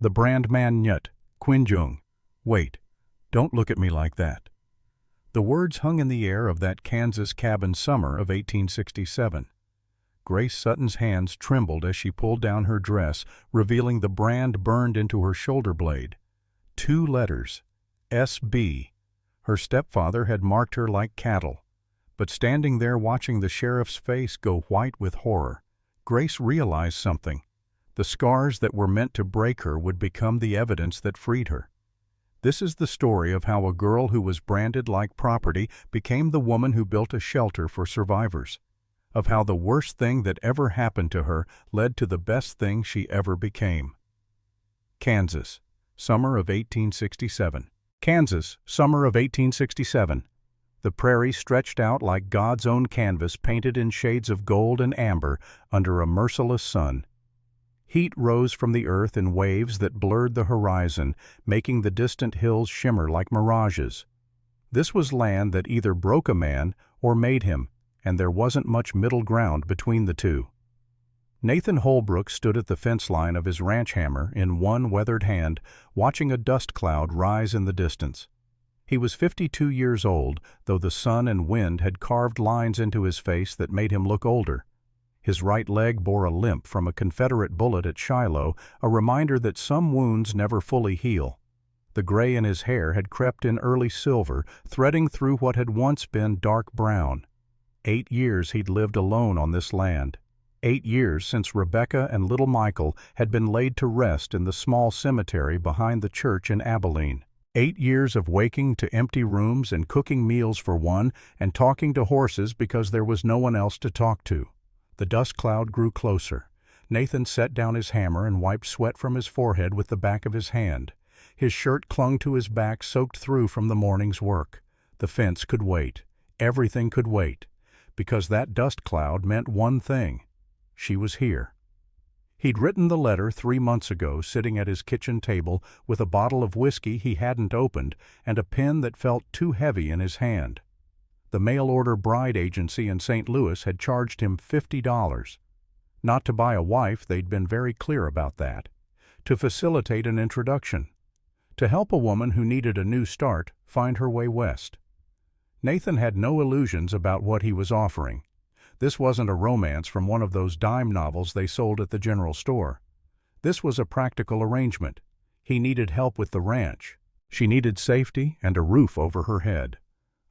The brand man Nyut, Quinjung. Wait, don't look at me like that. The words hung in the air of that Kansas cabin summer of 1867. Grace Sutton's hands trembled as she pulled down her dress, revealing the brand burned into her shoulder blade. 2 letters, S.B. Her stepfather had marked her like cattle. But standing there watching the sheriff's face go white with horror, Grace realized something. The scars that were meant to break her would become the evidence that freed her. This is the story of how a girl who was branded like property became the woman who built a shelter for survivors. Of how the worst thing that ever happened to her led to the best thing she ever became. Kansas, summer of 1867. Kansas, summer of 1867. The prairie stretched out like God's own canvas painted in shades of gold and amber under a merciless sun. Heat rose from the earth in waves that blurred the horizon, making the distant hills shimmer like mirages. This was land that either broke a man or made him, and there wasn't much middle ground between the two. Nathan Holbrook stood at the fence line of his ranch hammer in one weathered hand, watching a dust cloud rise in the distance. He was 52 years old, though the sun and wind had carved lines into his face that made him look older. His right leg bore a limp from a Confederate bullet at Shiloh, a reminder that some wounds never fully heal. The gray in his hair had crept in early silver, threading through what had once been dark brown. 8 years he'd lived alone on this land. 8 years since Rebecca and little Michael had been laid to rest in the small cemetery behind the church in Abilene. 8 years of waking to empty rooms and cooking meals for one and talking to horses because there was no one else to talk to. The dust cloud grew closer. Nathan set down his hammer and wiped sweat from his forehead with the back of his hand. His shirt clung to his back, soaked through from the morning's work. The fence could wait. Everything could wait. Because that dust cloud meant one thing. She was here. He'd written the letter 3 months ago, sitting at his kitchen table with a bottle of whiskey he hadn't opened and a pen that felt too heavy in his hand. The mail-order bride agency in St. Louis had charged him $50. Not to buy a wife, they'd been very clear about that. To facilitate an introduction. To help a woman who needed a new start find her way west. Nathan had no illusions about what he was offering. This wasn't a romance from one of those dime novels they sold at the general store. This was a practical arrangement. He needed help with the ranch. She needed safety and a roof over her head.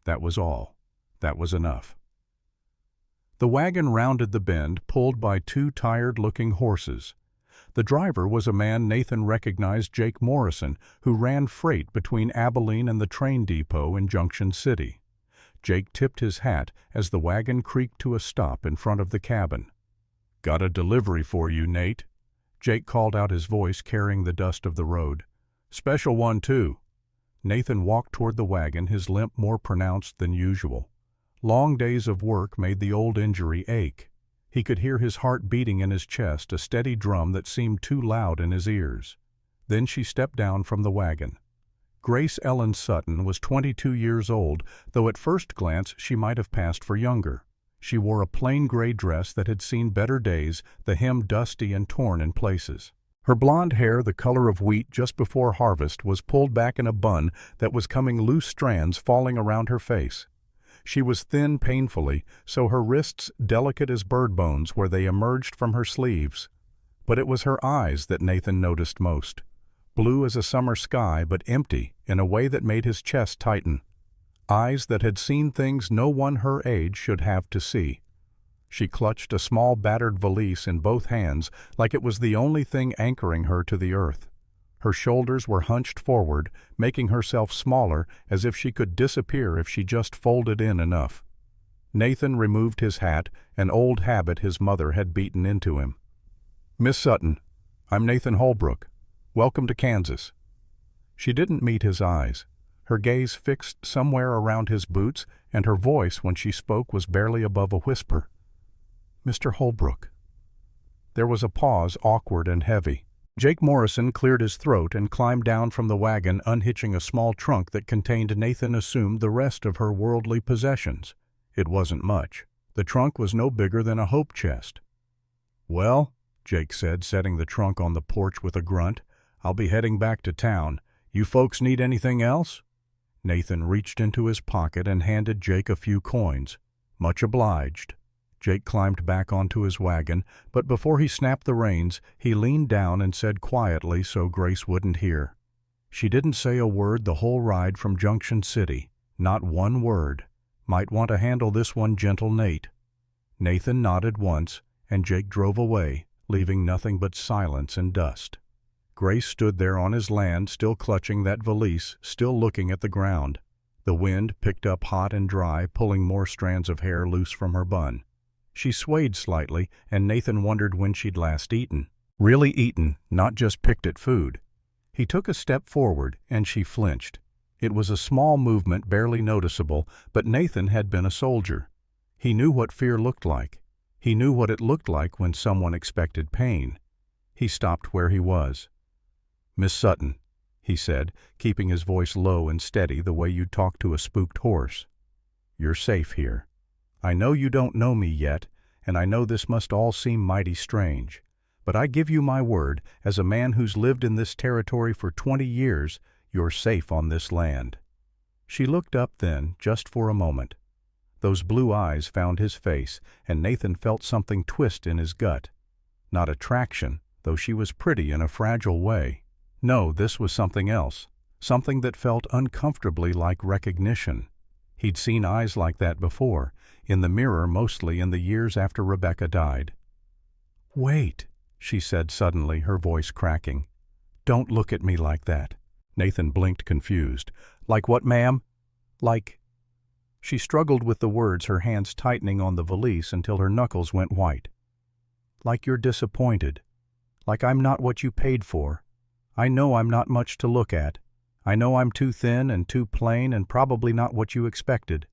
That was all. That was enough. The wagon rounded the bend, pulled by 2 tired-looking horses. The driver was a man Nathan recognized, Jake Morrison, who ran freight between Abilene and the train depot in Junction City. Jake tipped his hat as the wagon creaked to a stop in front of the cabin. "Got a delivery for you, Nate." Jake called out, his voice carrying the dust of the road. "Special one, too." Nathan walked toward the wagon, his limp more pronounced than usual. Long days of work made the old injury ache. He could hear his heart beating in his chest, a steady drum that seemed too loud in his ears. Then she stepped down from the wagon. Grace Ellen Sutton was 22 years old, though at first glance she might have passed for younger. She wore a plain gray dress that had seen better days, the hem dusty and torn in places. Her blonde hair, the color of wheat just before harvest, was pulled back in a bun that was coming loose, strands falling around her face. She was thin painfully, so her wrists delicate as bird bones where they emerged from her sleeves. But it was her eyes that Nathan noticed most. Blue as a summer sky, but empty in a way that made his chest tighten. Eyes that had seen things no one her age should have to see. She clutched a small battered valise in both hands like it was the only thing anchoring her to the earth. Her shoulders were hunched forward, making herself smaller, as if she could disappear if she just folded in enough. Nathan removed his hat, an old habit his mother had beaten into him. "Miss Sutton, I'm Nathan Holbrook. Welcome to Kansas." She didn't meet his eyes. Her gaze fixed somewhere around his boots, and her voice when she spoke was barely above a whisper. "Mr. Holbrook." There was a pause, awkward and heavy. Jake Morrison cleared his throat and climbed down from the wagon, unhitching a small trunk that contained, Nathan assumed, the rest of her worldly possessions. It wasn't much. The trunk was no bigger than a hope chest. "Well," Jake said, setting the trunk on the porch with a grunt, I'll be heading back to town. You folks need anything else?" Nathan reached into his pocket and handed Jake a few coins. "Much obliged." Jake climbed back onto his wagon, but before he snapped the reins, he leaned down and said quietly so Grace wouldn't hear. She didn't say a word the whole ride from Junction City. Not one word. Might want to handle this one gentle, Nate. Nathan nodded once, and Jake drove away, leaving nothing but silence and dust. Grace stood there on his land, still clutching that valise, still looking at the ground. The wind picked up hot and dry, pulling more strands of hair loose from her bun. She swayed slightly, and Nathan wondered when she'd last eaten. Really eaten, not just picked at food. He took a step forward, and she flinched. It was a small movement, barely noticeable, but Nathan had been a soldier. He knew what fear looked like. He knew what it looked like when someone expected pain. He stopped where he was. "Miss Sutton," he said, keeping his voice low and steady the way you'd talk to a spooked horse. "You're safe here. I know you don't know me yet, and I know this must all seem mighty strange, but I give you my word, as a man who's lived in this territory for 20 years, you're safe on this land." She looked up then, just for a moment. Those blue eyes found his face, and Nathan felt something twist in his gut. Not attraction, though she was pretty in a fragile way. No, this was something else, something that felt uncomfortably like recognition. He'd seen eyes like that before, in the mirror mostly in the years after Rebecca died. "Wait," she said suddenly, her voice cracking. "Don't look at me like that." Nathan blinked confused. "Like what, ma'am?" "Like—" She struggled with the words, her hands tightening on the valise until her knuckles went white. "Like you're disappointed. Like I'm not what you paid for. I know I'm not much to look at. I know I'm too thin and too plain and probably not what you expected.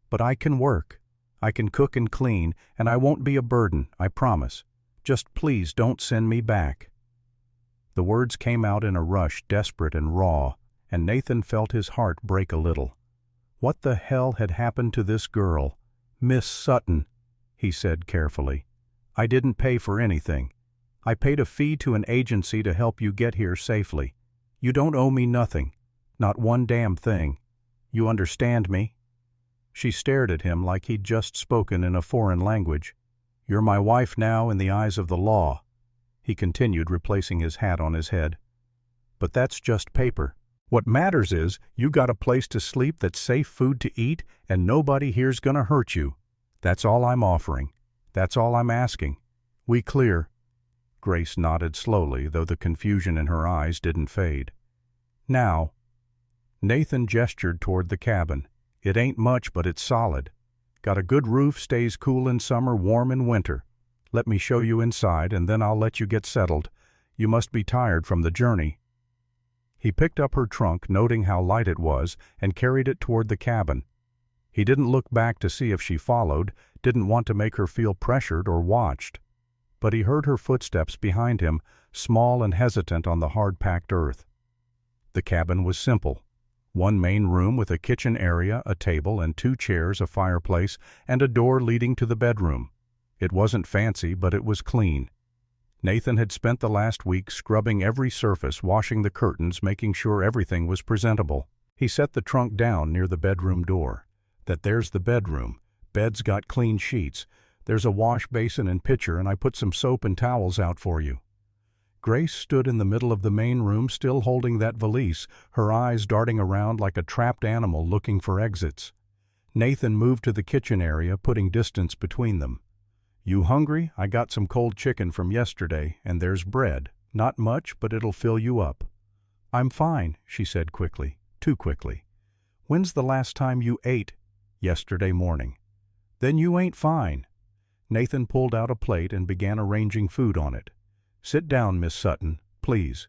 But I can work. I can cook and clean, and I won't be a burden, I promise. Just please don't send me back." The words came out in a rush, desperate and raw, and Nathan felt his heart break a little. What the hell had happened to this girl? "Miss Sutton," he said carefully. "I didn't pay for anything. I paid a fee to an agency to help you get here safely. You don't owe me nothing. Not one damn thing. You understand me?" She stared at him like he'd just spoken in a foreign language. "You're my wife now in the eyes of the law," he continued, replacing his hat on his head. "But that's just paper. What matters is you got a place to sleep that's safe food to eat, and nobody here's gonna hurt you. That's all I'm offering. That's all I'm asking. We clear?" Grace nodded slowly, though the confusion in her eyes didn't fade. "Now." Nathan gestured toward the cabin. "It ain't much, but it's solid. Got a good roof, stays cool in summer, warm in winter. Let me show you inside, and then I'll let you get settled. You must be tired from the journey." He picked up her trunk, noting how light it was, and carried it toward the cabin. He didn't look back to see if she followed, didn't want to make her feel pressured or watched. But he heard her footsteps behind him, small and hesitant on the hard-packed earth. The cabin was simple. One main room with a kitchen area, a table and 2 chairs, a fireplace, and a door leading to the bedroom. It wasn't fancy, but it was clean. Nathan had spent the last week scrubbing every surface, washing the curtains, making sure everything was presentable. He set the trunk down near the bedroom door. "There's the bedroom. Bed's got clean sheets. There's a wash basin and pitcher, and I put some soap and towels out for you." Grace stood in the middle of the main room, still holding that valise, her eyes darting around like a trapped animal looking for exits. Nathan moved to the kitchen area, putting distance between them. "You hungry? I got some cold chicken from yesterday, and there's bread. Not much, but it'll fill you up." "I'm fine," she said quickly, too quickly. "When's the last time you ate?" "Yesterday morning." "Then you ain't fine." Nathan pulled out a plate and began arranging food on it. "Sit down, Miss Sutton, please."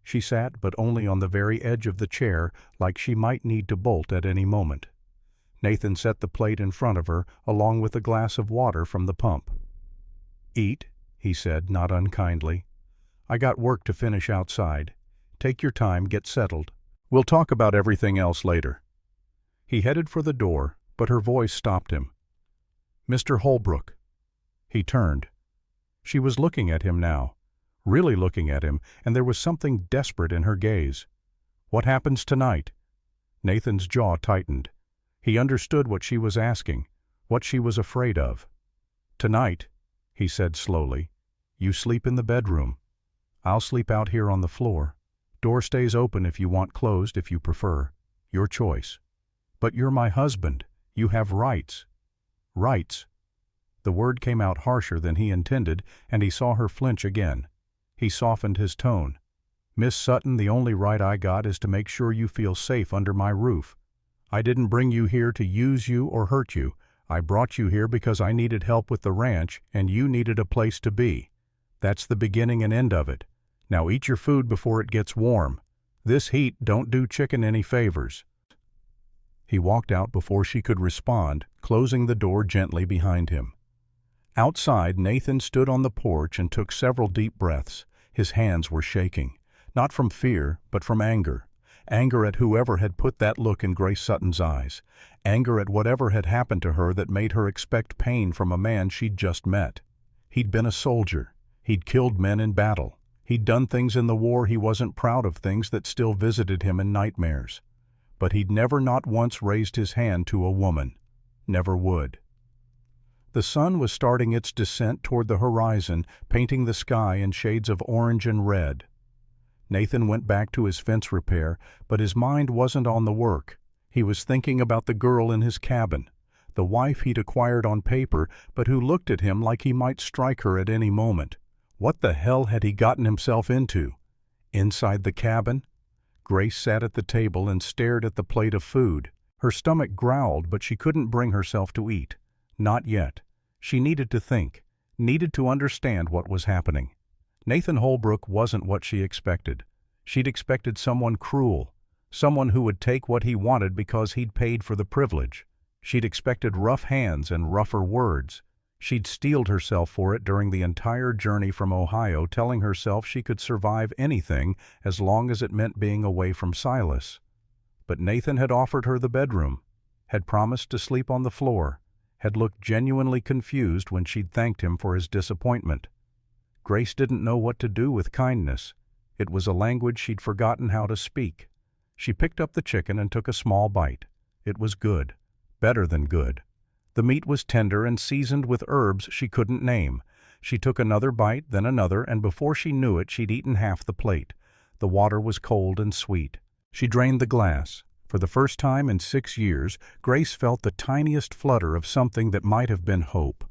She sat, but only on the very edge of the chair, like she might need to bolt at any moment. Nathan set the plate in front of her, along with a glass of water from the pump. "Eat," he said, not unkindly. "I got work to finish outside. Take your time, get settled. We'll talk about everything else later." He headed for the door, but her voice stopped him. "Mr. Holbrook." He turned. She was looking at him now. really looking at him, and there was something desperate in her gaze. "What happens tonight?" Nathan's jaw tightened. He understood what she was asking, what she was afraid of. "Tonight," he said slowly, "you sleep in the bedroom. I'll sleep out here on the floor. Door stays open if you want closed if you prefer. Your choice. But you're my husband. You have rights." "Rights." The word came out harsher than he intended, and he saw her flinch again. He softened his tone. "Miss Sutton, the only right I got is to make sure you feel safe under my roof. I didn't bring you here to use you or hurt you. I brought you here because I needed help with the ranch, and you needed a place to be. That's the beginning and end of it. Now eat your food before it gets warm. This heat don't do chicken any favors." He walked out before she could respond, closing the door gently behind him. Outside, Nathan stood on the porch and took several deep breaths. His hands were shaking, not from fear, but from anger. Anger at whoever had put that look in Grace Sutton's eyes. Anger at whatever had happened to her that made her expect pain from a man she'd just met. He'd been a soldier. He'd killed men in battle. He'd done things in the war he wasn't proud of, things that still visited him in nightmares. But he'd never not once raised his hand to a woman. Never would. The sun was starting its descent toward the horizon, painting the sky in shades of orange and red. Nathan went back to his fence repair, but his mind wasn't on the work. He was thinking about the girl in his cabin, the wife he'd acquired on paper, but who looked at him like he might strike her at any moment. What the hell had he gotten himself into? Inside the cabin? Grace sat at the table and stared at the plate of food. Her stomach growled, but she couldn't bring herself to eat. Not yet. She needed to think, needed to understand what was happening. Nathan Holbrook wasn't what she expected. She'd expected someone cruel, someone who would take what he wanted because he'd paid for the privilege. She'd expected rough hands and rougher words. She'd steeled herself for it during the entire journey from Ohio, telling herself she could survive anything as long as it meant being away from Silas. But Nathan had offered her the bedroom, had promised to sleep on the floor, had looked genuinely confused when she'd thanked him for his disappointment. Grace didn't know what to do with kindness. It was a language she'd forgotten how to speak. She picked up the chicken and took a small bite. It was good. Better than good. The meat was tender and seasoned with herbs she couldn't name. She took another bite, then another, and before she knew it, she'd eaten half the plate. The water was cold and sweet. She drained the glass. For the first time in 6 years, Grace felt the tiniest flutter of something that might have been hope.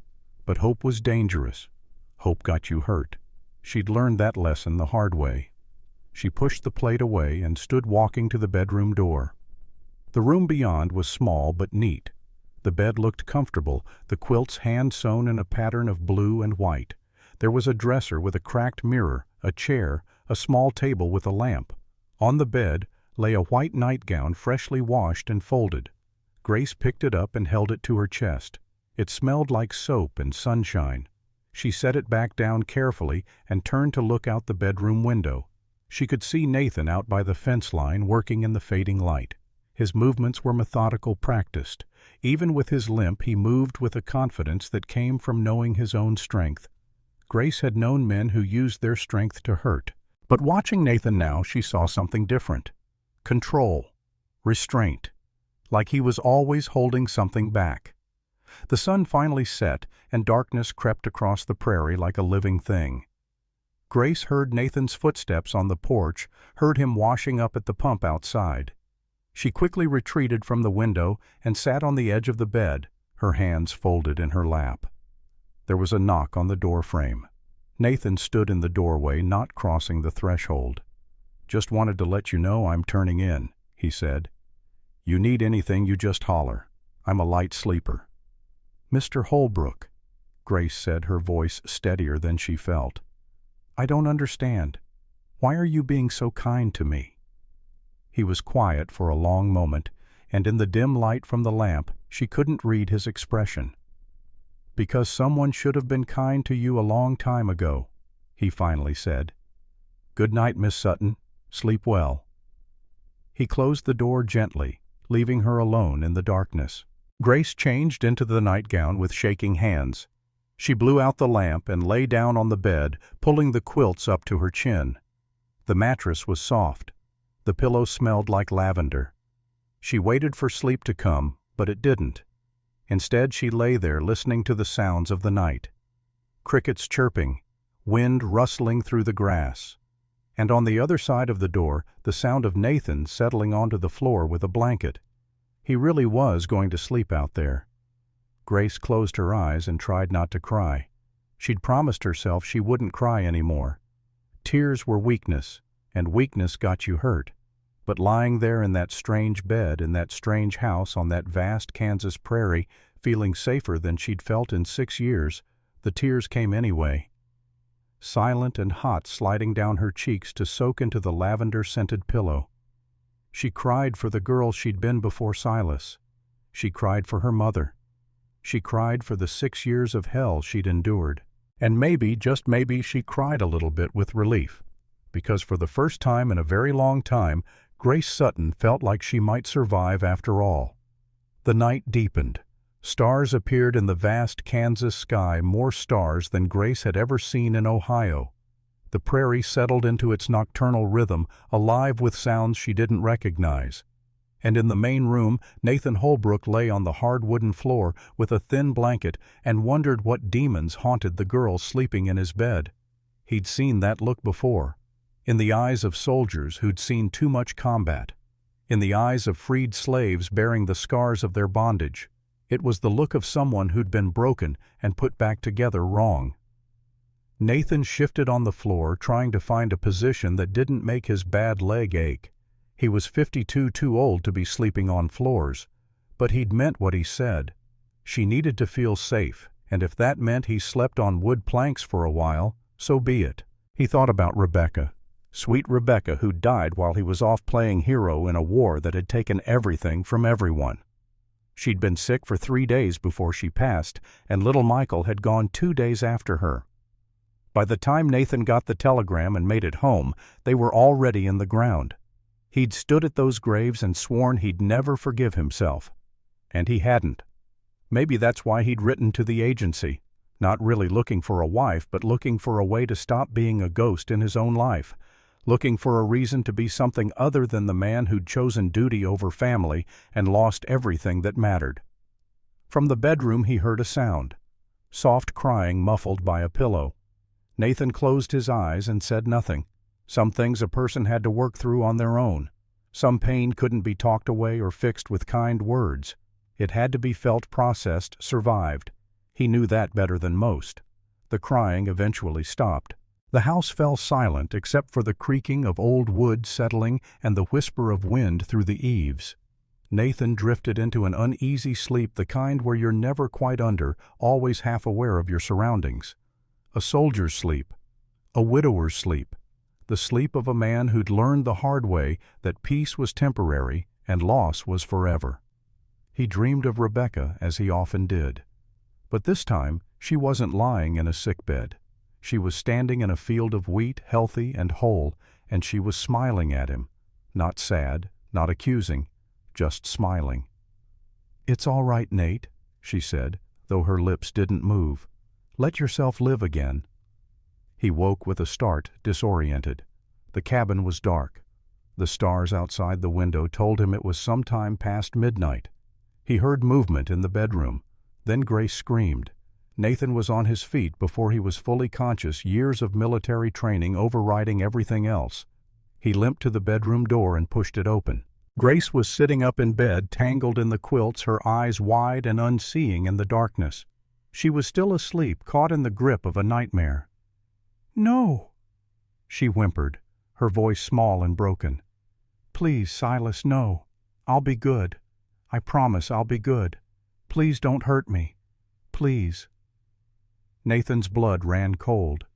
But hope was dangerous. Hope got you hurt. She'd learned that lesson the hard way. She pushed the plate away and stood walking to the bedroom door. The room beyond was small but neat. The bed looked comfortable, the quilts hand-sewn in a pattern of blue and white. There was a dresser with a cracked mirror, a chair, a small table with a lamp. On the bed lay a white nightgown freshly washed and folded. Grace picked it up and held it to her chest. It smelled like soap and sunshine. She set it back down carefully and turned to look out the bedroom window. She could see Nathan out by the fence line working in the fading light. His movements were methodical, practiced. Even with his limp, he moved with a confidence that came from knowing his own strength. Grace had known men who used their strength to hurt. But watching Nathan now, she saw something different. Control. Restraint. Like he was always holding something back. The sun finally set, and darkness crept across the prairie like a living thing. Grace heard Nathan's footsteps on the porch, heard him washing up at the pump outside. She quickly retreated from the window and sat on the edge of the bed, her hands folded in her lap. There was a knock on the door frame. Nathan stood in the doorway, not crossing the threshold. "Just wanted to let you know I'm turning in," he said. "You need anything, you just holler. I'm a light sleeper." "Mr. Holbrook," Grace said, her voice steadier than she felt. "I don't understand. Why are you being so kind to me?" He was quiet for a long moment, and in the dim light from the lamp, she couldn't read his expression. "Because someone should have been kind to you a long time ago," he finally said. "Good night, Miss Sutton. Sleep well." He closed the door gently, leaving her alone in the darkness. Grace changed into the nightgown with shaking hands. She blew out the lamp and lay down on the bed, pulling the quilts up to her chin. The mattress was soft. The pillow smelled like lavender. She waited for sleep to come, but it didn't. Instead, she lay there listening to the sounds of the night. Crickets chirping, wind rustling through the grass. And on the other side of the door, the sound of Nathan settling onto the floor with a blanket. He really was going to sleep out there. Grace closed her eyes and tried not to cry. She'd promised herself she wouldn't cry anymore. Tears were weakness, and weakness got you hurt. But lying there in that strange bed in that strange house on that vast Kansas prairie, feeling safer than she'd felt in 6 years, the tears came anyway. Silent and hot sliding down her cheeks to soak into the lavender-scented pillow. She cried for the girl she'd been before Silas. She cried for her mother. She cried for the 6 years of hell she'd endured. And maybe, just maybe, she cried a little bit with relief. Because for the first time in a very long time, Grace Sutton felt like she might survive after all. The night deepened. Stars appeared in the vast Kansas sky, more stars than Grace had ever seen in Ohio. The prairie settled into its nocturnal rhythm, alive with sounds she didn't recognize. And in the main room, Nathan Holbrook lay on the hard wooden floor with a thin blanket and wondered what demons haunted the girl sleeping in his bed. He'd seen that look before. In the eyes of soldiers who'd seen too much combat. In the eyes of freed slaves bearing the scars of their bondage. It was the look of someone who'd been broken and put back together wrong. Nathan shifted on the floor, trying to find a position that didn't make his bad leg ache. He was 52, too old to be sleeping on floors. But he'd meant what he said. She needed to feel safe, and if that meant he slept on wood planks for a while, so be it. He thought about Rebecca. Sweet Rebecca, who died while he was off playing hero in a war that had taken everything from everyone. She'd been sick for 3 days before she passed, and little Michael had gone 2 days after her. By the time Nathan got the telegram and made it home, they were already in the ground. He'd stood at those graves and sworn he'd never forgive himself. And he hadn't. Maybe that's why he'd written to the agency, not really looking for a wife, but looking for a way to stop being a ghost in his own life. Looking for a reason to be something other than the man who'd chosen duty over family and lost everything that mattered. From the bedroom he heard a sound. Soft crying muffled by a pillow. Nathan closed his eyes and said nothing. Some things a person had to work through on their own. Some pain couldn't be talked away or fixed with kind words. It had to be felt, processed, survived. He knew that better than most. The crying eventually stopped. The house fell silent except for the creaking of old wood settling and the whisper of wind through the eaves. Nathan drifted into an uneasy sleep, the kind where you're never quite under, always half aware of your surroundings. A soldier's sleep. A widower's sleep. The sleep of a man who'd learned the hard way that peace was temporary and loss was forever. He dreamed of Rebecca, as he often did. But this time, she wasn't lying in a sick bed. She was standing in a field of wheat, healthy and whole, and she was smiling at him. Not sad, not accusing, just smiling. "It's all right, Nate," she said, though her lips didn't move. "Let yourself live again." He woke with a start, disoriented. The cabin was dark. The stars outside the window told him it was some time past midnight. He heard movement in the bedroom. Then Grace screamed. Nathan was on his feet before he was fully conscious, years of military training overriding everything else. He limped to the bedroom door and pushed it open. Grace was sitting up in bed, tangled in the quilts, her eyes wide and unseeing in the darkness. She was still asleep, caught in the grip of a nightmare. "No," she whimpered, her voice small and broken. "Please, Silas, no. I'll be good. I promise I'll be good. Please don't hurt me. Please." Nathan's blood ran cold.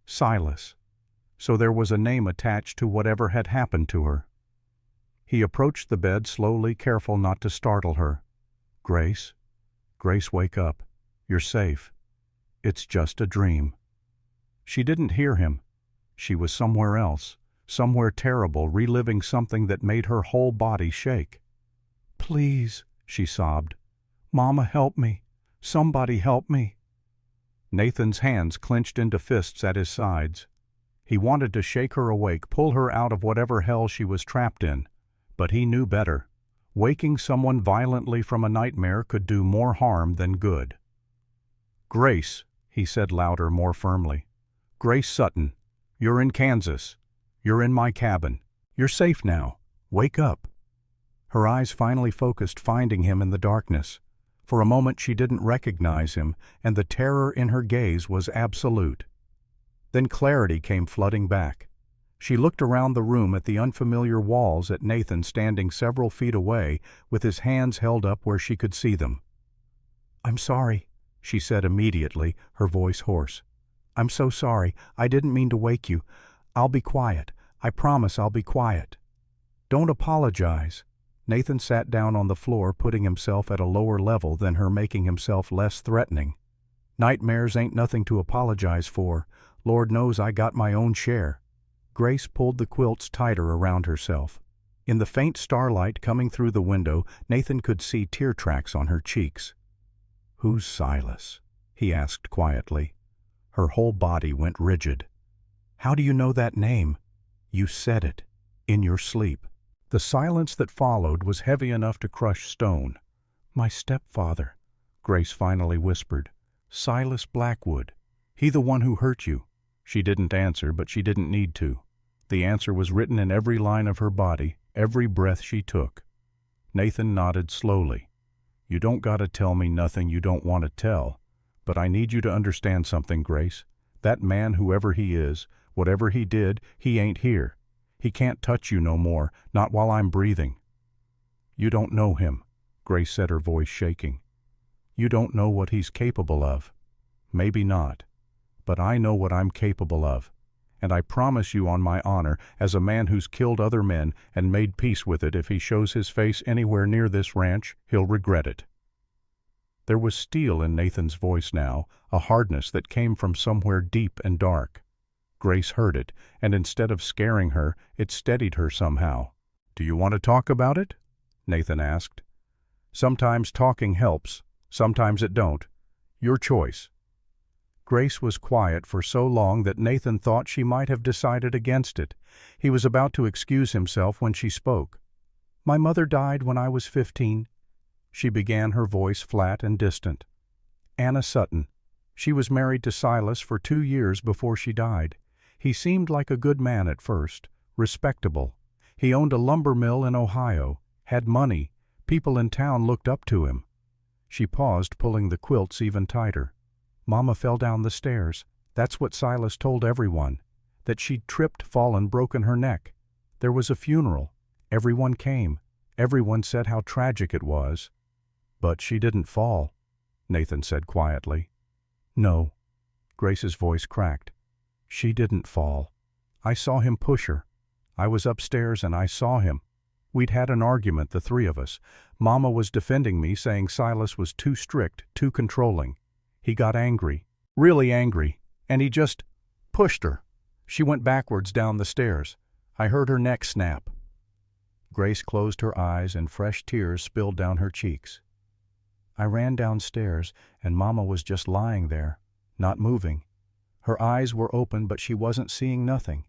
Silas. So there was a name attached to whatever had happened to her. He approached the bed slowly, careful not to startle her. "Grace? Grace, wake up. You're safe. It's just a dream." She didn't hear him. She was somewhere else, somewhere terrible, reliving something that made her whole body shake. "Please," she sobbed. "Mama, help me. Somebody help me." Nathan's hands clenched into fists at his sides. He wanted to shake her awake, pull her out of whatever hell she was trapped in. But he knew better. Waking someone violently from a nightmare could do more harm than good. "Grace," he said louder, more firmly. "Grace Sutton, you're in Kansas. You're in my cabin. You're safe now. Wake up." Her eyes finally focused, finding him in the darkness. For a moment she didn't recognize him, and the terror in her gaze was absolute. Then clarity came flooding back. She looked around the room at the unfamiliar walls, at Nathan standing several feet away, with his hands held up where she could see them. "I'm sorry," she said immediately, her voice hoarse. "I'm so sorry. I didn't mean to wake you. I'll be quiet. I promise I'll be quiet." "Don't apologize." Nathan sat down on the floor, putting himself at a lower level than her, making himself less threatening. "Nightmares ain't nothing to apologize for. Lord knows I got my own share." Grace pulled the quilts tighter around herself. In the faint starlight coming through the window, Nathan could see tear tracks on her cheeks. "Who's Silas?" he asked quietly. Her whole body went rigid. "How do you know that name?" "You said it. In your sleep." The silence that followed was heavy enough to crush stone. "My stepfather," Grace finally whispered. "Silas Blackwood. He the one who hurt you." She didn't answer, but she didn't need to. The answer was written in every line of her body, every breath she took. Nathan nodded slowly. "You don't gotta tell me nothing you don't want to tell, but I need you to understand something, Grace. That man, whoever he is, whatever he did, he ain't here. He can't touch you no more, not while I'm breathing." "You don't know him," Grace said, her voice shaking. "You don't know what he's capable of. Maybe not. But I know what I'm capable of. And I promise you on my honor, as a man who's killed other men and made peace with it, if he shows his face anywhere near this ranch, he'll regret it." There was steel in Nathan's voice now, a hardness that came from somewhere deep and dark. Grace heard it, and instead of scaring her, it steadied her somehow. "Do you want to talk about it?" Nathan asked. "Sometimes talking helps, sometimes it don't. Your choice." Grace was quiet for so long that Nathan thought she might have decided against it. He was about to excuse himself when she spoke. "My mother died when I was 15. She began, her voice flat and distant. "Anna Sutton. She was married to Silas for 2 years before she died. He seemed like a good man at first, respectable. He owned a lumber mill in Ohio, had money, people in town looked up to him." She paused, pulling the quilts even tighter. "Mama fell down the stairs. That's what Silas told everyone. That she'd tripped, fallen, broken her neck. There was a funeral. Everyone came. Everyone said how tragic it was." "But she didn't fall," Nathan said quietly. "No." Grace's voice cracked. "She didn't fall. I saw him push her. I was upstairs and I saw him. We'd had an argument, the three of us. Mama was defending me, saying Silas was too strict, too controlling. He got angry, really angry, and he just pushed her. She went backwards down the stairs. I heard her neck snap." Grace closed her eyes and fresh tears spilled down her cheeks. "I ran downstairs and Mama was just lying there, not moving. Her eyes were open, but she wasn't seeing nothing.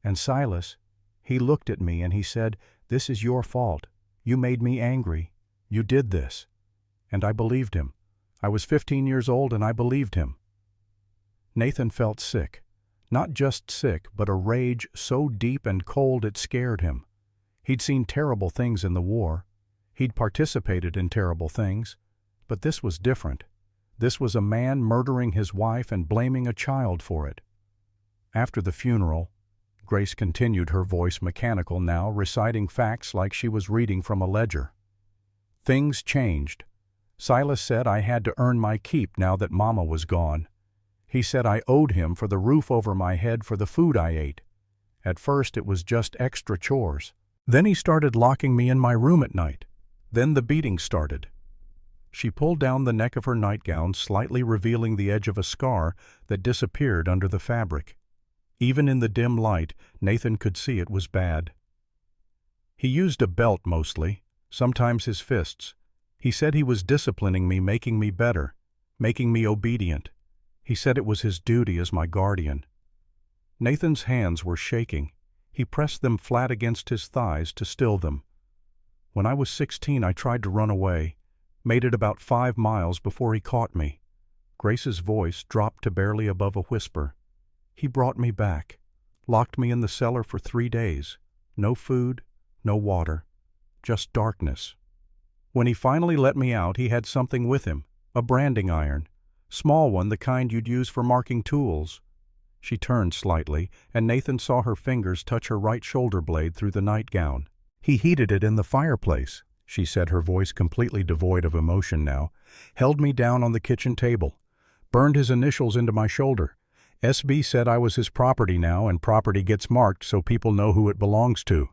And Silas, he looked at me and he said, 'This is your fault. You made me angry. You did this.' And I believed him. I was 15 years old and I believed him." Nathan felt sick. Not just sick, but a rage so deep and cold it scared him. He'd seen terrible things in the war. He'd participated in terrible things. But this was different. This was a man murdering his wife and blaming a child for it. After the funeral, Grace continued, her voice mechanical now, reciting facts like she was reading from a ledger. "Things changed. Silas said I had to earn my keep now that Mama was gone. He said I owed him for the roof over my head, for the food I ate. At first it was just extra chores. Then he started locking me in my room at night. Then the beating started." She pulled down the neck of her nightgown, slightly revealing the edge of a scar that disappeared under the fabric. Even in the dim light, Nathan could see it was bad. "He used a belt mostly, sometimes his fists. He said he was disciplining me, making me better, making me obedient. He said it was his duty as my guardian. Nathan's hands were shaking. He pressed them flat against his thighs to still them. When I was 16, I tried to run away. Made it about 5 miles before he caught me. Grace's voice dropped to barely above a whisper. He brought me back. Locked me in the cellar for 3 days. No food, no water. Just darkness. When he finally let me out, he had something with him. A branding iron. Small one, the kind you'd use for marking tools. She turned slightly, and Nathan saw her fingers touch her right shoulder blade through the nightgown. He heated it in the fireplace, she said, her voice completely devoid of emotion now. Held me down on the kitchen table. Burned his initials into my shoulder. SB said I was his property now, and property gets marked so people know who it belongs to.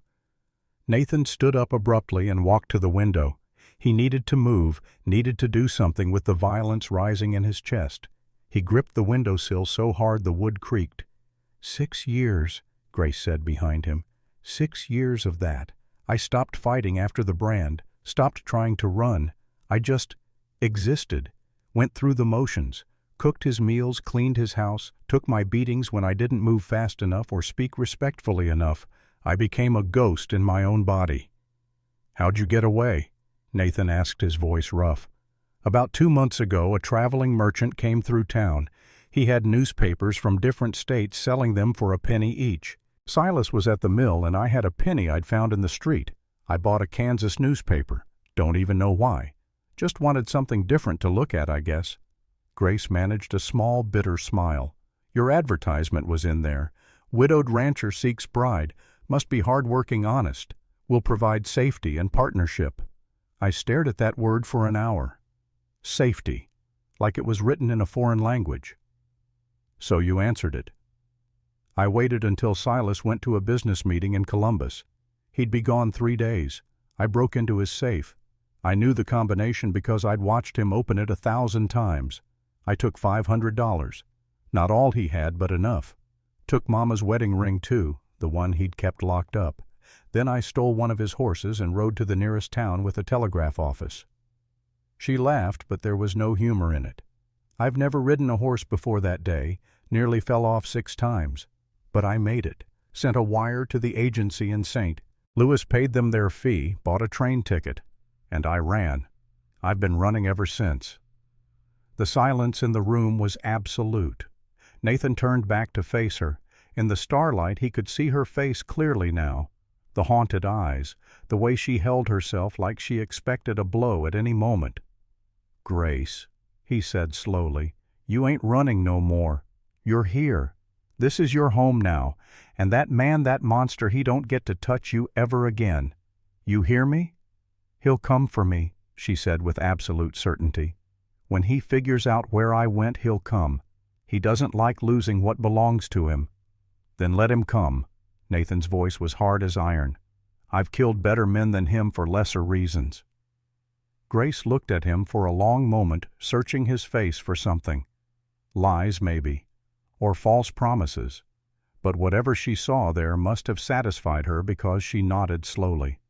Nathan stood up abruptly and walked to the window. He needed to move, needed to do something with the violence rising in his chest. He gripped the windowsill so hard the wood creaked. 6 years, Grace said behind him. 6 years of that. I stopped fighting after the brand, stopped trying to run. I just existed, went through the motions, cooked his meals, cleaned his house, took my beatings when I didn't move fast enough or speak respectfully enough. I became a ghost in my own body. How'd you get away? Nathan asked, his voice rough. About 2 months ago, a traveling merchant came through town. He had newspapers from different states selling them for a penny each. Silas was at the mill, and I had a penny I'd found in the street. I bought a Kansas newspaper. Don't even know why. Just wanted something different to look at, I guess. Grace managed a small, bitter smile. Your advertisement was in there. Widowed rancher seeks bride. Must be hard-working, honest. Will provide safety and partnership. I stared at that word for an hour. Safety. Like it was written in a foreign language. So you answered it. I waited until Silas went to a business meeting in Columbus. He'd be gone 3 days. I broke into his safe. I knew the combination because I'd watched him open it 1,000 times. I took $500. Not all he had, but enough. Took Mama's wedding ring, too, the one he'd kept locked up. Then I stole one of his horses and rode to the nearest town with a telegraph office. She laughed, but there was no humor in it. I've never ridden a horse before that day, nearly fell off 6 times. But I made it. Sent a wire to the agency in St. Louis, paid them their fee, bought a train ticket, and I ran. I've been running ever since. The silence in the room was absolute. Nathan turned back to face her. In the starlight he could see her face clearly now. The haunted eyes, the way she held herself like she expected a blow at any moment. Grace, he said slowly, you ain't running no more. You're here. This is your home now, and that man, that monster, he don't get to touch you ever again. You hear me? He'll come for me, she said with absolute certainty. When he figures out where I went, he'll come. He doesn't like losing what belongs to him. Then let him come. Nathan's voice was hard as iron. I've killed better men than him for lesser reasons. Grace looked at him for a long moment, searching his face for something. Lies, maybe. Or false promises. But whatever she saw there must have satisfied her because she nodded slowly.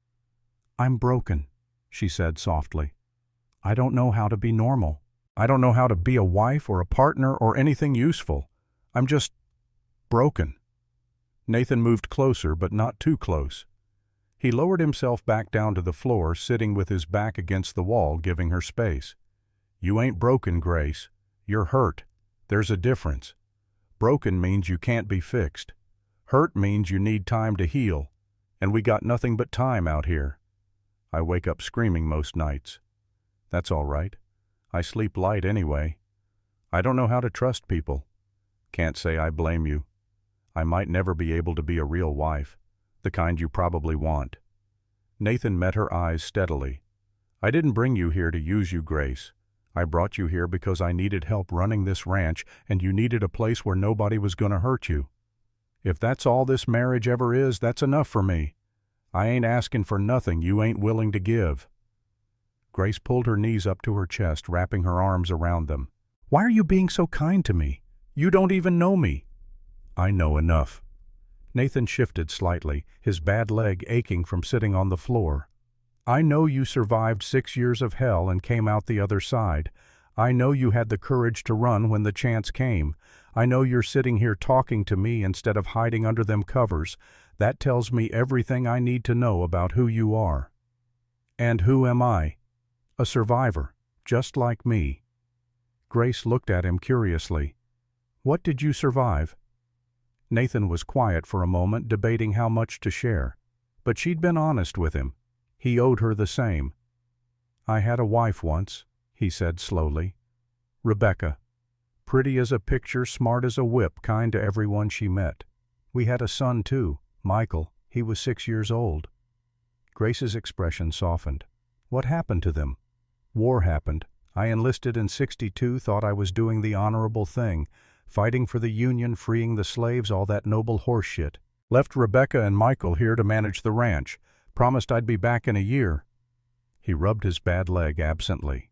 I'm broken, she said softly. I don't know how to be normal. I don't know how to be a wife or a partner or anything useful. I'm just broken. Nathan moved closer, but not too close. He lowered himself back down to the floor, sitting with his back against the wall, giving her space. You ain't broken, Grace. You're hurt. There's a difference. Broken means you can't be fixed. Hurt means you need time to heal. And we got nothing but time out here. I wake up screaming most nights. That's all right. I sleep light anyway. I don't know how to trust people. Can't say I blame you. I might never be able to be a real wife, the kind you probably want. Nathan met her eyes steadily. I didn't bring you here to use you, Grace. I brought you here because I needed help running this ranch, and you needed a place where nobody was going to hurt you. If that's all this marriage ever is, that's enough for me. I ain't asking for nothing you ain't willing to give. Grace pulled her knees up to her chest, wrapping her arms around them. Why are you being so kind to me? You don't even know me. I know enough. Nathan shifted slightly, his bad leg aching from sitting on the floor. I know you survived 6 years of hell and came out the other side. I know you had the courage to run when the chance came. I know you're sitting here talking to me instead of hiding under them covers. That tells me everything I need to know about who you are. And who am I? A survivor, just like me. Grace looked at him curiously. What did you survive? Nathan was quiet for a moment, debating how much to share. But she'd been honest with him. He owed her the same. I had a wife once, he said slowly. Rebecca. Pretty as a picture, smart as a whip, kind to everyone she met. We had a son too, Michael. He was 6 years old. Grace's expression softened. What happened to them? War happened. I enlisted in '62, thought I was doing the honorable thing, fighting for the Union, freeing the slaves, all that noble horse shit. Left Rebecca and Michael here to manage the ranch. Promised I'd be back in a year. He rubbed his bad leg absently.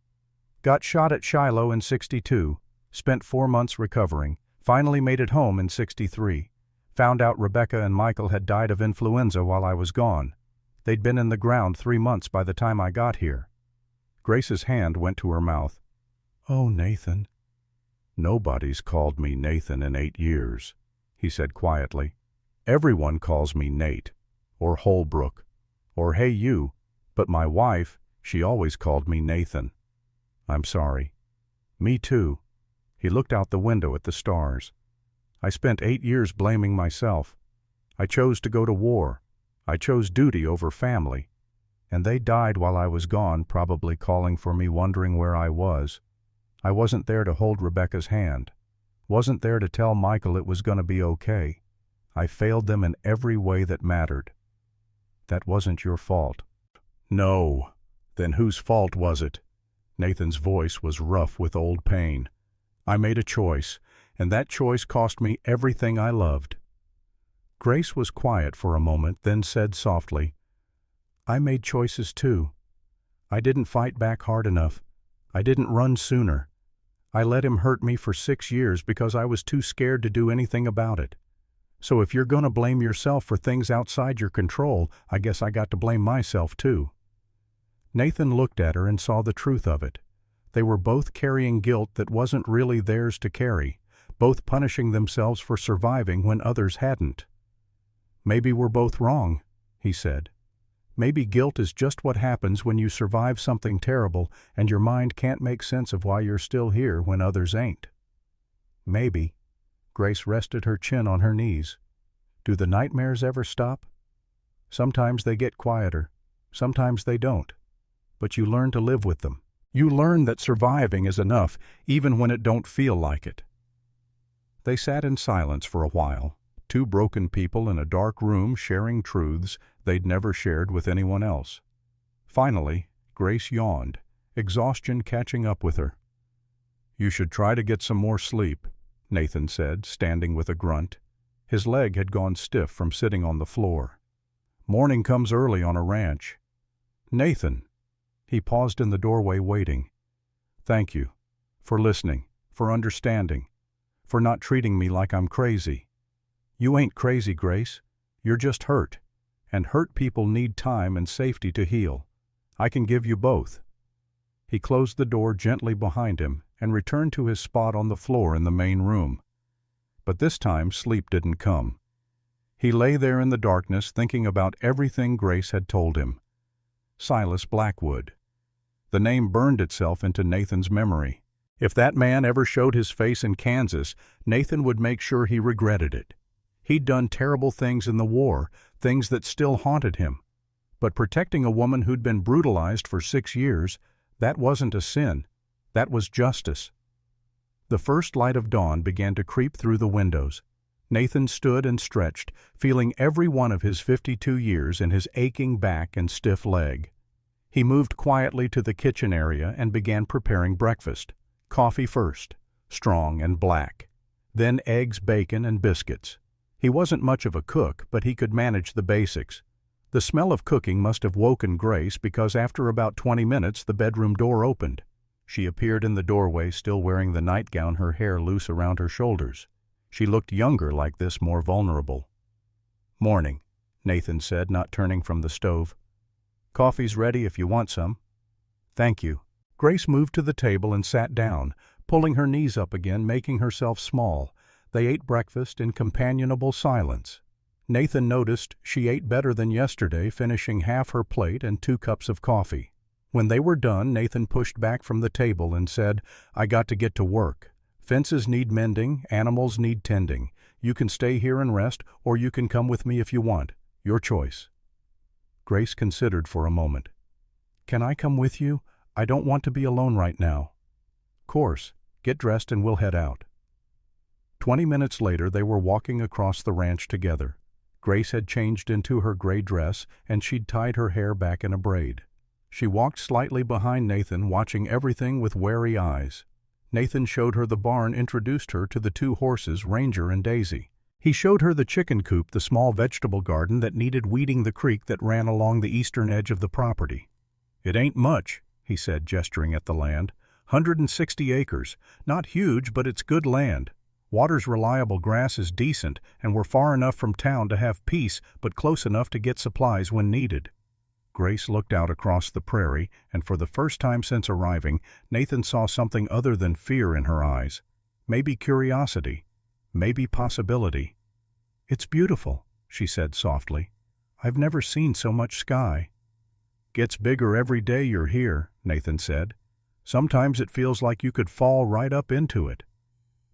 Got shot at Shiloh in '62. Spent 4 months recovering. Finally made it home in '63. Found out Rebecca and Michael had died of influenza while I was gone. They'd been in the ground 3 months by the time I got here. Grace's hand went to her mouth. Oh, Nathan. Nobody's called me Nathan in 8 years, he said quietly. Everyone calls me Nate, or Holbrook, or Hey You, but my wife, she always called me Nathan. I'm sorry. Me too. He looked out the window at the stars. I spent 8 years blaming myself. I chose to go to war. I chose duty over family. And they died while I was gone, probably calling for me, wondering where I was. I wasn't there to hold Rebecca's hand. Wasn't there to tell Michael it was going to be okay. I failed them in every way that mattered. That wasn't your fault. No. Then whose fault was it? Nathan's voice was rough with old pain. I made a choice, and that choice cost me everything I loved. Grace was quiet for a moment, then said softly, I made choices too. I didn't fight back hard enough. I didn't run sooner. I let him hurt me for 6 years because I was too scared to do anything about it. So if you're going to blame yourself for things outside your control, I guess I got to blame myself too. Nathan looked at her and saw the truth of it. They were both carrying guilt that wasn't really theirs to carry, both punishing themselves for surviving when others hadn't. Maybe we're both wrong, he said. Maybe guilt is just what happens when you survive something terrible and your mind can't make sense of why you're still here when others ain't. Maybe. Grace rested her chin on her knees. Do the nightmares ever stop? Sometimes they get quieter. Sometimes they don't. But you learn to live with them. You learn that surviving is enough, even when it don't feel like it. They sat in silence for a while, two broken people in a dark room sharing truths they'd never shared with anyone else. Finally, Grace yawned, exhaustion catching up with her. You should try to get some more sleep, Nathan said, standing with a grunt. His leg had gone stiff from sitting on the floor. Morning comes early on a ranch. Nathan. He paused in the doorway waiting. Thank you. For listening. For understanding. For not treating me like I'm crazy. You ain't crazy, Grace. You're just hurt. And hurt people need time and safety to heal. I can give you both. He closed the door gently behind him and returned to his spot on the floor in the main room. But this time sleep didn't come. He lay there in the darkness thinking about everything Grace had told him. Silas Blackwood. The name burned itself into Nathan's memory. If that man ever showed his face in Kansas, Nathan would make sure he regretted it. He'd done terrible things in the war, things that still haunted him. But protecting a woman who'd been brutalized for 6 years, that wasn't a sin. That was justice. The first light of dawn began to creep through the windows. Nathan stood and stretched, feeling every one of his 52 years in his aching back and stiff leg. He moved quietly to the kitchen area and began preparing breakfast. Coffee first, strong and black. Then eggs, bacon, and biscuits. He wasn't much of a cook, but he could manage the basics. The smell of cooking must have woken Grace because after about 20 minutes the bedroom door opened. She appeared in the doorway still wearing the nightgown, her hair loose around her shoulders. She looked younger like this, more vulnerable. Morning, Nathan said, not turning from the stove. Coffee's ready if you want some. Thank you. Grace moved to the table and sat down, pulling her knees up again, making herself small. They ate breakfast in companionable silence. Nathan noticed she ate better than yesterday, finishing half her plate and 2 cups of coffee. When they were done, Nathan pushed back from the table and said, "I got to get to work. Fences need mending, animals need tending. You can stay here and rest, or you can come with me if you want. Your choice." Grace considered for a moment. "Can I come with you? I don't want to be alone right now." "Course. Get dressed and we'll head out." 20 minutes later, they were walking across the ranch together. Grace had changed into her gray dress, and she'd tied her hair back in a braid. She walked slightly behind Nathan, watching everything with wary eyes. Nathan showed her the barn, introduced her to the 2 horses, Ranger and Daisy. He showed her the chicken coop, the small vegetable garden that needed weeding, the creek that ran along the eastern edge of the property. "It ain't much," he said, gesturing at the land. 160 acres. Not huge, but it's good land. Water's reliable, grass is decent, and we're far enough from town to have peace, but close enough to get supplies when needed. Grace looked out across the prairie, and for the first time since arriving, Nathan saw something other than fear in her eyes. Maybe curiosity. Maybe possibility. "It's beautiful," she said softly. "I've never seen so much sky." "Gets bigger every day you're here," Nathan said. "Sometimes it feels like you could fall right up into it."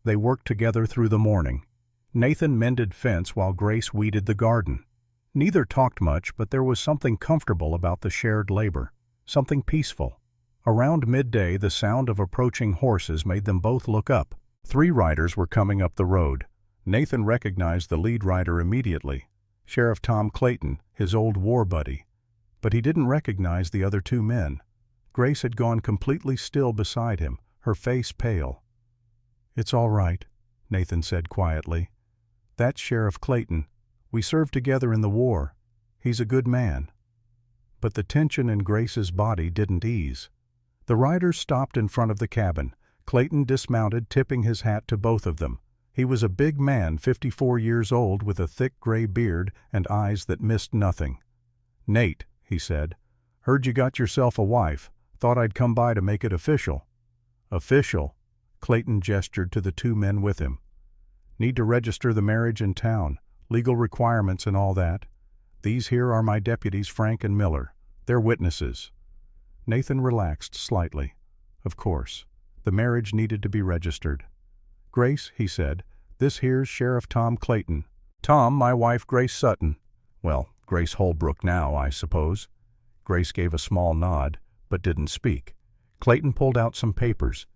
They worked together through the morning. Nathan mended fence while Grace weeded the garden. Neither talked much, but there was something comfortable about the shared labor, something peaceful. Around midday, the sound of approaching horses made them both look up. 3 riders were coming up the road. Nathan recognized the lead rider immediately, Sheriff Tom Clayton, his old war buddy. But he didn't recognize the other 2 men. Grace had gone completely still beside him, her face pale. "It's all right," Nathan said quietly. "That's Sheriff Clayton. We served together in the war. He's a good man." But the tension in Grace's body didn't ease. The riders stopped in front of the cabin. Clayton dismounted, tipping his hat to both of them. He was a big man, 54 years old, with a thick gray beard and eyes that missed nothing. "Nate," he said, "heard you got yourself a wife. Thought I'd come by to make it official." "Official?" Clayton gestured to the 2 men with him. "Need to register the marriage in town. Legal requirements and all that. These here are my deputies, Frank and Miller. They're witnesses." Nathan relaxed slightly. Of course. The marriage needed to be registered. "Grace," he said, "this here's Sheriff Tom Clayton. Tom, my wife Grace Sutton. Well, Grace Holbrook now, I suppose." Grace gave a small nod, but didn't speak. Clayton pulled out some papers.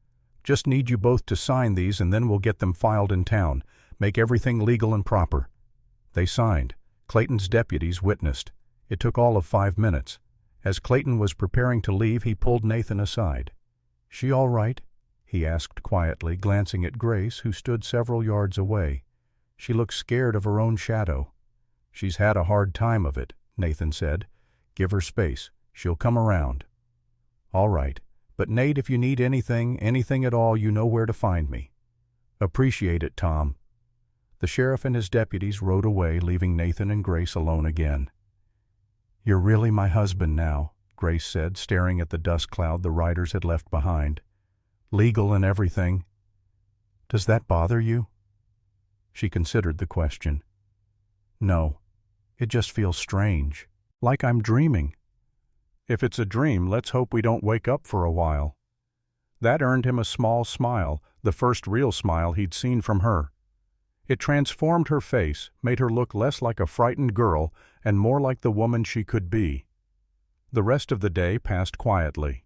"Just need you both to sign these, and then we'll get them filed in town. Make everything legal and proper." They signed. Clayton's deputies witnessed. It took all of 5 minutes. As Clayton was preparing to leave, he pulled Nathan aside. "She all right?" he asked quietly, glancing at Grace, who stood several yards away. She looked scared of her own shadow. "She's had a hard time of it," Nathan said. "Give her space. She'll come around." "All right. But Nate, if you need anything at all, you know where to find me." "Appreciate it, Tom." The sheriff and his deputies rode away, leaving Nathan and Grace alone again. "You're really my husband now," Grace said, staring at the dust cloud the riders had left behind. "Legal and everything. Does that bother you?" She considered the question. "No. It just feels strange. Like I'm dreaming." "If it's a dream, let's hope we don't wake up for a while." That earned him a small smile, the first real smile he'd seen from her. It transformed her face, made her look less like a frightened girl and more like the woman she could be. The rest of the day passed quietly.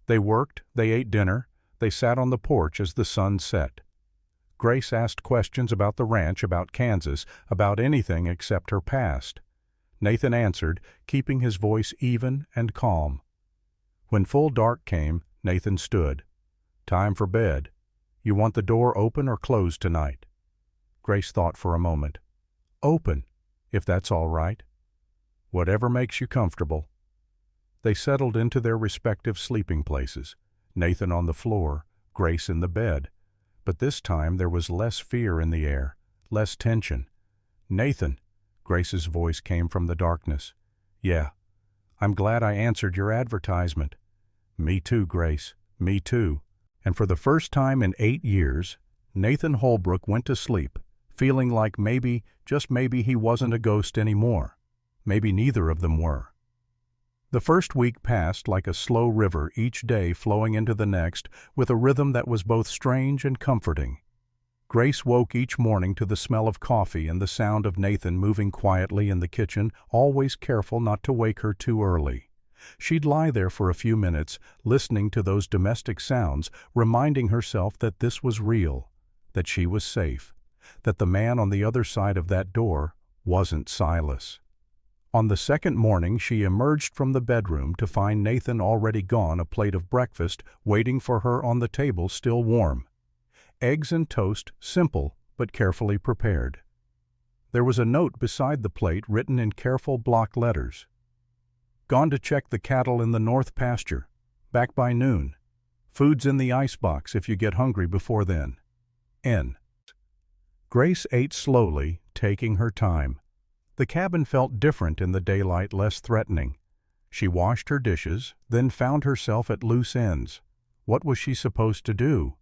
They worked, they ate dinner, they sat on the porch as the sun set. Grace asked questions about the ranch, about Kansas, about anything except her past. Nathan answered, keeping his voice even and calm. When full dark came, Nathan stood. "Time for bed. You want the door open or closed tonight?" Grace thought for a moment. "Open, if that's all right." "Whatever makes you comfortable." They settled into their respective sleeping places, Nathan on the floor, Grace in the bed. But this time there was less fear in the air, less tension. "Nathan," Grace's voice came from the darkness. "Yeah. I'm glad I answered your advertisement." "Me too, Grace. Me too. And for the first time in 8 years, Nathan Holbrook went to sleep, feeling like maybe, just maybe, he wasn't a ghost anymore. Maybe neither of them were. The first week passed like a slow river, each day flowing into the next with a rhythm that was both strange and comforting. Grace woke each morning to the smell of coffee and the sound of Nathan moving quietly in the kitchen, always careful not to wake her too early. She'd lie there for a few minutes, listening to those domestic sounds, reminding herself that this was real, that she was safe, that the man on the other side of that door wasn't Silas. On the second morning, she emerged from the bedroom to find Nathan already gone, a plate of breakfast waiting for her on the table, still warm. Eggs and toast, simple but carefully prepared. There was a note beside the plate written in careful block letters. Gone to check the cattle in the north pasture. Back by noon. Food's in the icebox if you get hungry before then. N. Grace ate slowly, taking her time. The cabin felt different in the daylight, less threatening. She washed her dishes, then found herself at loose ends. What was she supposed to do?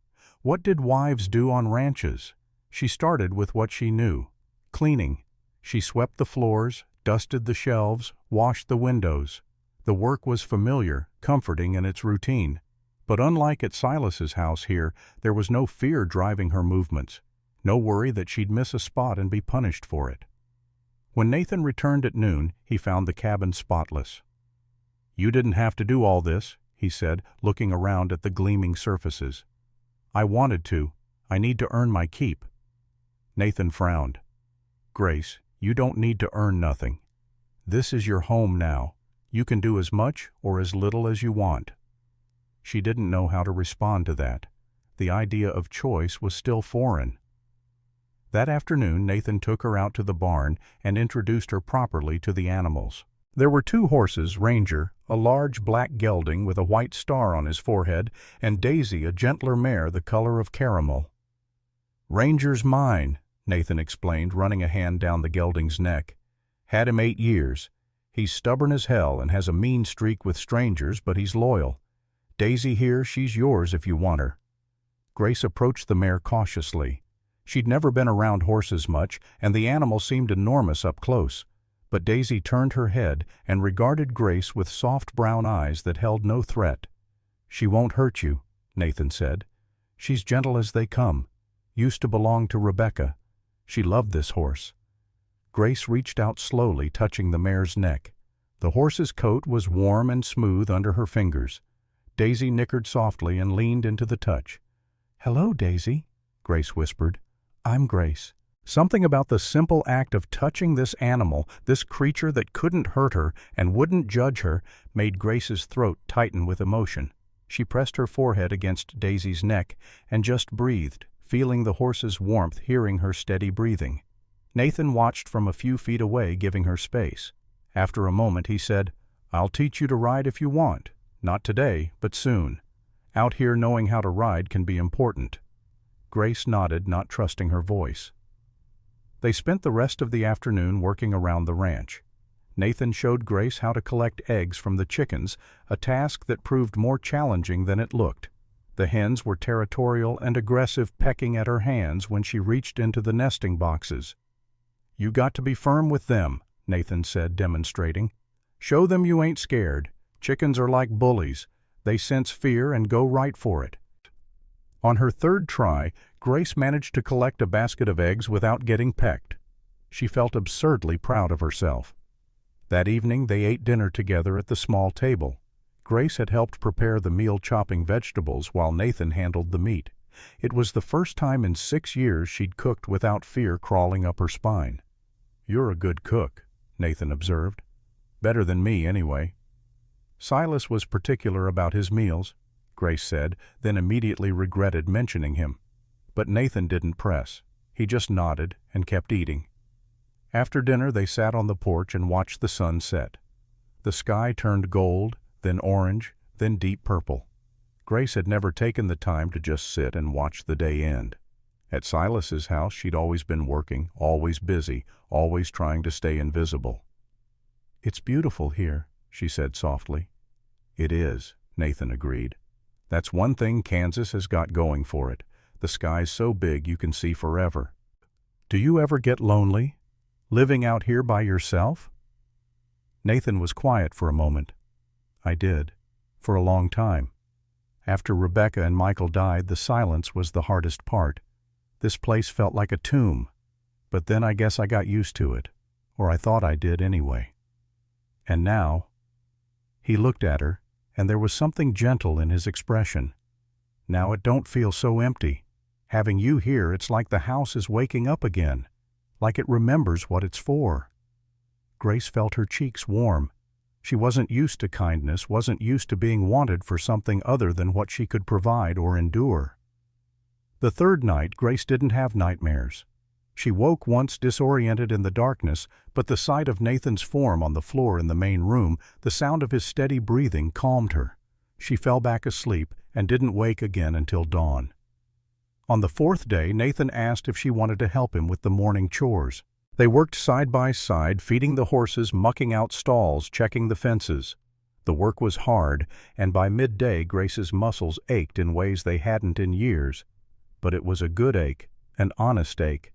What did wives do on ranches? She started with what she knew. Cleaning. She swept the floors, dusted the shelves, washed the windows. The work was familiar, comforting in its routine. But unlike at Silas's house here, there was no fear driving her movements. No worry that she'd miss a spot and be punished for it. When Nathan returned at noon, he found the cabin spotless. "You didn't have to do all this," he said, looking around at the gleaming surfaces. "I wanted to. I need to earn my keep." Nathan frowned. "Grace, you don't need to earn nothing. This is your home now. You can do as much or as little as you want." She didn't know how to respond to that. The idea of choice was still foreign. That afternoon, Nathan took her out to the barn and introduced her properly to the animals. There were 2 horses, Ranger, a large black gelding with a white star on his forehead, and Daisy, a gentler mare the color of caramel. "Ranger's mine," Nathan explained, running a hand down the gelding's neck. "Had him 8 years. He's stubborn as hell and has a mean streak with strangers, but he's loyal. Daisy here, she's yours if you want her." Grace approached the mare cautiously. She'd never been around horses much, and the animal seemed enormous up close. But Daisy turned her head and regarded Grace with soft brown eyes that held no threat. "She won't hurt you," Nathan said. "She's gentle as they come. Used to belong to Rebecca. She loved this horse." Grace reached out slowly, touching the mare's neck. The horse's coat was warm and smooth under her fingers. Daisy nickered softly and leaned into the touch. "Hello, Daisy," Grace whispered. "I'm Grace." Something about the simple act of touching this animal, this creature that couldn't hurt her and wouldn't judge her, made Grace's throat tighten with emotion. She pressed her forehead against Daisy's neck and just breathed, feeling the horse's warmth, hearing her steady breathing. Nathan watched from a few feet away, giving her space. After a moment he said, "I'll teach you to ride if you want. Not today, but soon. Out here knowing how to ride can be important." Grace nodded, not trusting her voice. They spent the rest of the afternoon working around the ranch. Nathan showed Grace how to collect eggs from the chickens, a task that proved more challenging than it looked. The hens were territorial and aggressive, pecking at her hands when she reached into the nesting boxes. "You got to be firm with them," Nathan said, demonstrating. "Show them you ain't scared. Chickens are like bullies. They sense fear and go right for it." On her third try, Grace managed to collect a basket of eggs without getting pecked. She felt absurdly proud of herself. That evening they ate dinner together at the small table. Grace had helped prepare the meal, chopping vegetables while Nathan handled the meat. It was the first time in 6 years she'd cooked without fear crawling up her spine. "You're a good cook," Nathan observed. "Better than me, anyway." Silas was particular about his meals, Grace said, then immediately regretted mentioning him. But Nathan didn't press. He just nodded and kept eating. After dinner they sat on the porch and watched the sun set. The sky turned gold, then orange, then deep purple. Grace had never taken the time to just sit and watch the day end. At Silas's house she'd always been working, always busy, always trying to stay invisible. "It's beautiful here," she said softly. "It is," Nathan agreed. That's one thing Kansas has got going for it. The sky's so big you can see forever. Do you ever get lonely, living out here by yourself? Nathan was quiet for a moment. I did, for a long time. After Rebecca and Michael died, the silence was the hardest part. This place felt like a tomb, but then I guess I got used to it, or I thought I did anyway. And now, he looked at her, and there was something gentle in his expression. Now it don't feel so empty. Having you here, it's like the house is waking up again, like it remembers what it's for. Grace felt her cheeks warm. She wasn't used to kindness, wasn't used to being wanted for something other than what she could provide or endure. The third night, Grace didn't have nightmares. She woke once disoriented in the darkness, but the sight of Nathan's form on the floor in the main room, the sound of his steady breathing, calmed her. She fell back asleep and didn't wake again until dawn. On the fourth day, Nathan asked if she wanted to help him with the morning chores. They worked side by side, feeding the horses, mucking out stalls, checking the fences. The work was hard, and by midday Grace's muscles ached in ways they hadn't in years. But it was a good ache, an honest ache.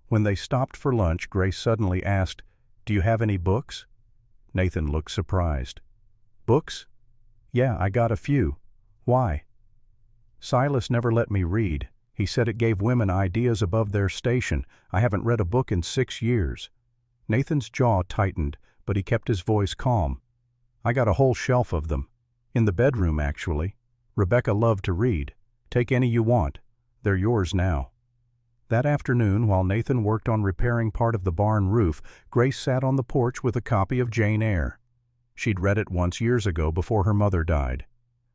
When they stopped for lunch, Grace suddenly asked, "Do you have any books?" Nathan looked surprised. "Books? Yeah, I got a few. Why?" "Silas never let me read. He said it gave women ideas above their station. I haven't read a book in 6 years. Nathan's jaw tightened, but he kept his voice calm. "I got a whole shelf of them. In the bedroom, actually. Rebecca loved to read. Take any you want. They're yours now." That afternoon, while Nathan worked on repairing part of the barn roof, Grace sat on the porch with a copy of Jane Eyre. She'd read it once years ago before her mother died.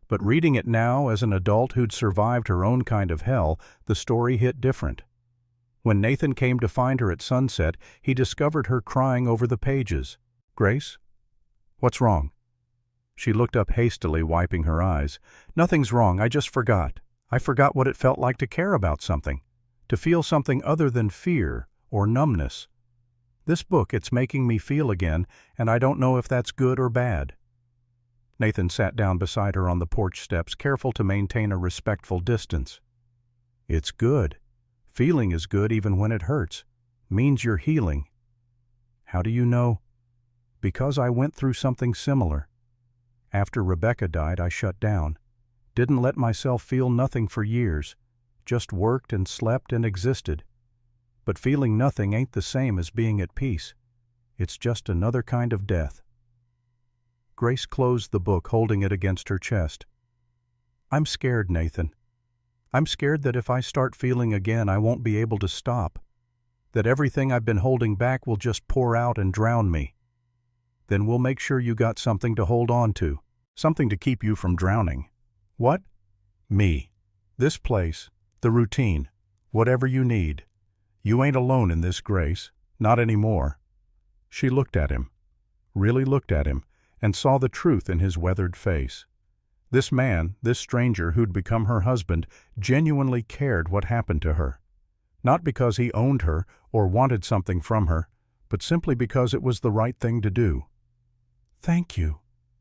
But reading it now as an adult who'd survived her own kind of hell, the story hit different. When Nathan came to find her at sunset, he discovered her crying over the pages. "Grace? What's wrong?" She looked up hastily, wiping her eyes. "Nothing's wrong, I just forgot. I forgot what it felt like to care about something, to feel something other than fear or numbness. This book, it's making me feel again, and I don't know if that's good or bad." Nathan sat down beside her on the porch steps, careful to maintain a respectful distance. "It's good. Feeling is good even when it hurts. Means you're healing." "How do you know?" "Because I went through something similar. After Rebecca died, I shut down. Didn't let myself feel nothing for years. Just worked and slept and existed. But feeling nothing ain't the same as being at peace. It's just another kind of death." Grace closed the book, holding it against her chest. "I'm scared, Nathan. I'm scared that if I start feeling again, I won't be able to stop. That everything I've been holding back will just pour out and drown me. Then we'll make sure you got something to hold on to, something to keep you from drowning." "What?" "Me. This place. The routine. Whatever you need. You ain't alone in this, Grace. Not anymore." She looked at him. Really looked at him, and saw the truth in his weathered face. This man, this stranger who'd become her husband, genuinely cared what happened to her. Not because he owned her or wanted something from her, but simply because it was the right thing to do. "Thank you,"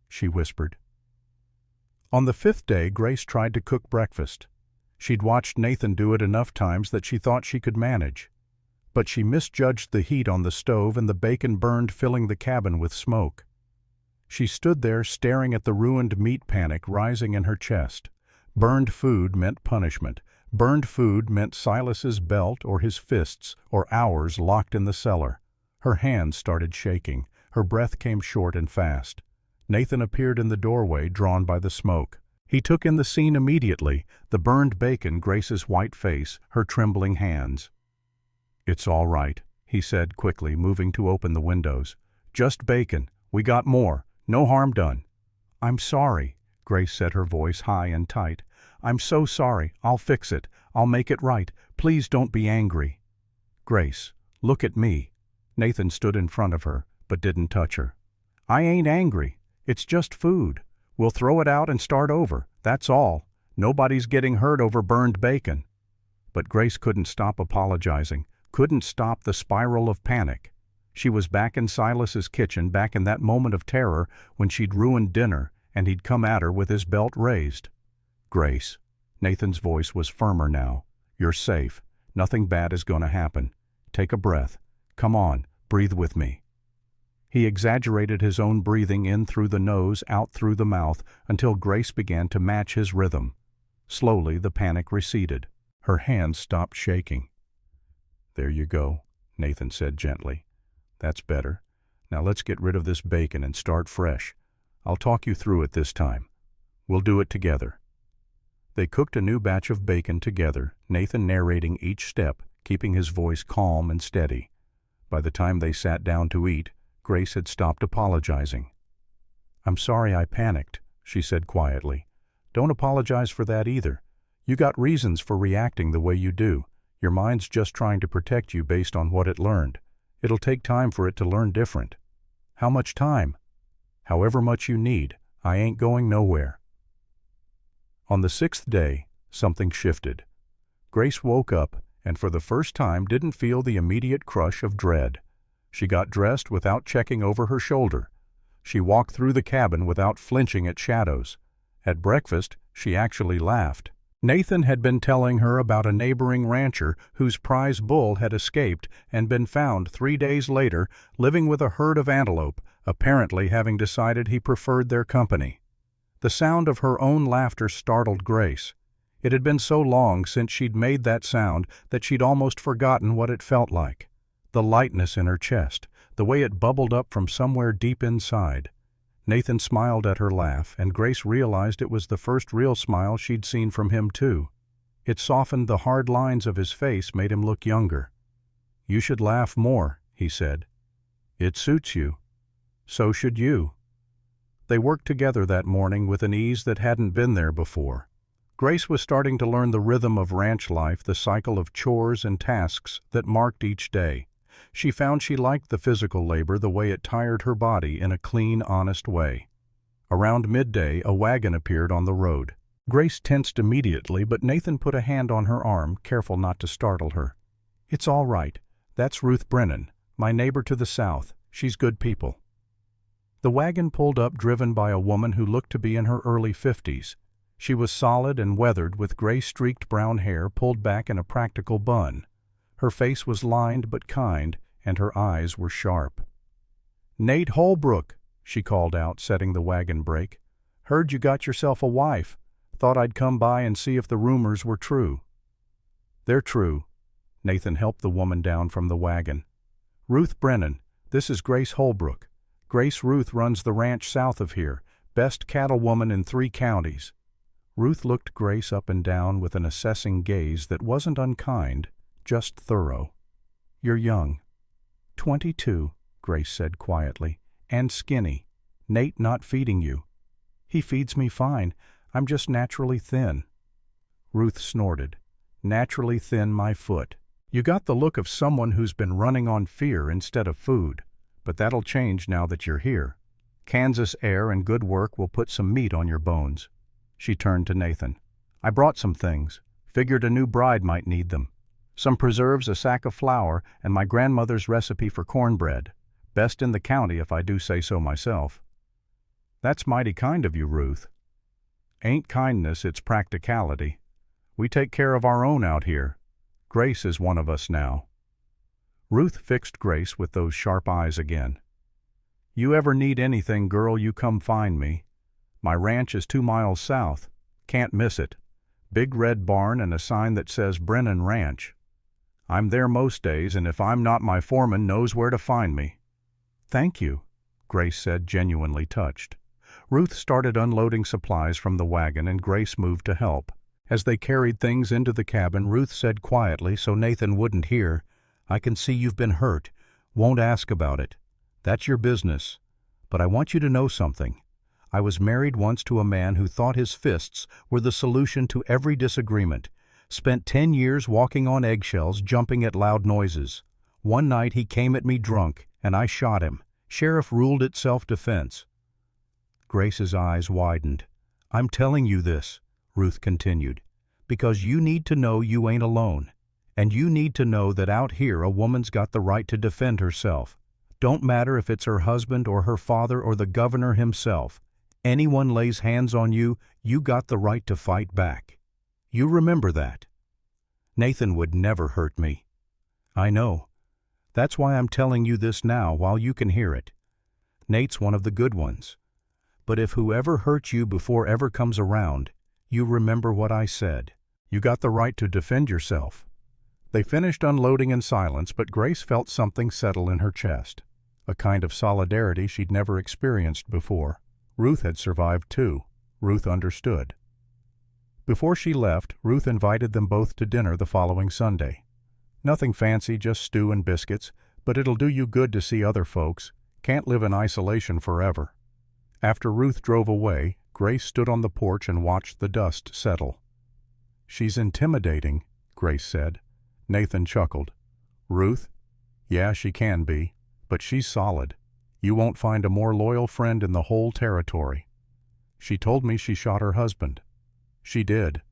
she whispered. On the fifth day, Grace tried to cook breakfast. She'd watched Nathan do it enough times that she thought she could manage. But she misjudged the heat on the stove, and the bacon burned, filling the cabin with smoke. She stood there staring at the ruined meat panic rising in her chest. Burned food meant punishment. Burned food meant Silas's belt or his fists or hours locked in the cellar. Her hands started shaking. Her breath came short and fast. Nathan appeared in the doorway, drawn by the smoke. He took in the scene immediately, the burned bacon, Grace's white face, her trembling hands. "It's all right," he said quickly, moving to open the windows. "Just bacon. We got more. No harm done." "I'm sorry," Grace said, her voice high and tight. "I'm so sorry. I'll fix it. I'll make it right. Please don't be angry." "Grace, look at me." Nathan stood in front of her, but didn't touch her. "I ain't angry. It's just food. We'll throw it out and start over. That's all. Nobody's getting hurt over burned bacon." But Grace couldn't stop apologizing, couldn't stop the spiral of panic. She was back in Silas's kitchen, back in that moment of terror when she'd ruined dinner and he'd come at her with his belt raised. Grace. Nathan's voice was firmer now. You're safe. Nothing bad is going to happen. Take a breath. Come on, breathe with me. He exaggerated his own breathing in through the nose, out through the mouth, until Grace began to match his rhythm. Slowly, the panic receded. Her hands stopped shaking. There you go, Nathan said gently. That's better. Now let's get rid of this bacon and start fresh. I'll talk you through it this time. We'll do it together. They cooked a new batch of bacon together, Nathan narrating each step, keeping his voice calm and steady. By the time they sat down to eat, Grace had stopped apologizing. I'm sorry I panicked, she said quietly. Don't apologize for that either. You got reasons for reacting the way you do. Your mind's just trying to protect you based on what it learned. It'll take time for it to learn different. How much time? However much you need. I ain't going nowhere. On the 6th day, something shifted. Grace woke up and for the first time didn't feel the immediate crush of dread. She got dressed without checking over her shoulder. She walked through the cabin without flinching at shadows. At breakfast, she actually laughed. Nathan had been telling her about a neighboring rancher whose prize bull had escaped and been found 3 days later living with a herd of antelope, apparently having decided he preferred their company. The sound of her own laughter startled Grace. It had been so long since she'd made that sound that she'd almost forgotten what it felt like. The lightness in her chest, the way it bubbled up from somewhere deep inside. Nathan smiled at her laugh, and Grace realized it was the first real smile she'd seen from him, too. It softened the hard lines of his face, made him look younger. You should laugh more, he said. It suits you. So should you. They worked together that morning with an ease that hadn't been there before. Grace was starting to learn the rhythm of ranch life, the cycle of chores and tasks that marked each day. She found she liked the physical labor the way it tired her body in a clean, honest way. Around midday, a wagon appeared on the road. Grace tensed immediately, but Nathan put a hand on her arm, careful not to startle her. It's all right. That's Ruth Brennan, my neighbor to the south. She's good people. The wagon pulled up, driven by a woman who looked to be in her early 50s. She was solid and weathered, with gray-streaked brown hair pulled back in a practical bun. Her face was lined but kind, and her eyes were sharp. "Nate Holbrook," she called out, setting the wagon brake. "Heard you got yourself a wife. Thought I'd come by and see if the rumors were true." "They're true." Nathan helped the woman down from the wagon. "Ruth Brennan, this is Grace Holbrook. Grace Ruth runs the ranch south of here, best cattle woman in 3 counties. Ruth looked Grace up and down with an assessing gaze that wasn't unkind, just thorough. "You're young." 22, Grace said quietly, "and skinny. Nate not feeding you." "He feeds me fine. I'm just naturally thin." Ruth snorted. "Naturally thin, my foot. You got the look of someone who's been running on fear instead of food. But that'll change now that you're here. Kansas air and good work will put some meat on your bones." She turned to Nathan. "I brought some things. Figured a new bride might need them. Some preserves, a sack of flour, and my grandmother's recipe for cornbread. Best in the county if I do say so myself." "That's mighty kind of you, Ruth." "Ain't kindness, it's practicality. We take care of our own out here. Grace is one of us now." Ruth fixed Grace with those sharp eyes again. "You ever need anything, girl, you come find me. My ranch is 2 miles south. Can't miss it. Big red barn and a sign that says Brennan Ranch. I'm there most days, and if I'm not, my foreman knows where to find me." "Thank you," Grace said, genuinely touched. Ruth started unloading supplies from the wagon, and Grace moved to help. As they carried things into the cabin, Ruth said quietly, so Nathan wouldn't hear, "I can see you've been hurt. Won't ask about it. That's your business. But I want you to know something. I was married once to a man who thought his fists were the solution to every disagreement. Spent 10 years walking on eggshells, jumping at loud noises. One night he came at me drunk, and I shot him. Sheriff ruled it self-defense." Grace's eyes widened. "I'm telling you this," Ruth continued, "because you need to know you ain't alone. And you need to know that out here a woman's got the right to defend herself. Don't matter if it's her husband or her father or the governor himself. Anyone lays hands on you, you got the right to fight back. You remember that. Nathan would never hurt me. I know. That's why I'm telling you this now while you can hear it. Nate's one of the good ones. But if whoever hurt you before ever comes around, you remember what I said. You got the right to defend yourself. They finished unloading in silence, but Grace felt something settle in her chest, a kind of solidarity she'd never experienced before. Ruth had survived too. Ruth understood. Before she left, Ruth invited them both to dinner the following Sunday. Nothing fancy, just stew and biscuits, but it'll do you good to see other folks. Can't live in isolation forever. After Ruth drove away, Grace stood on the porch and watched the dust settle. She's intimidating, Grace said. Nathan chuckled. Ruth? Yeah, she can be, but she's solid. You won't find a more loyal friend in the whole territory. She told me she shot her husband. She did.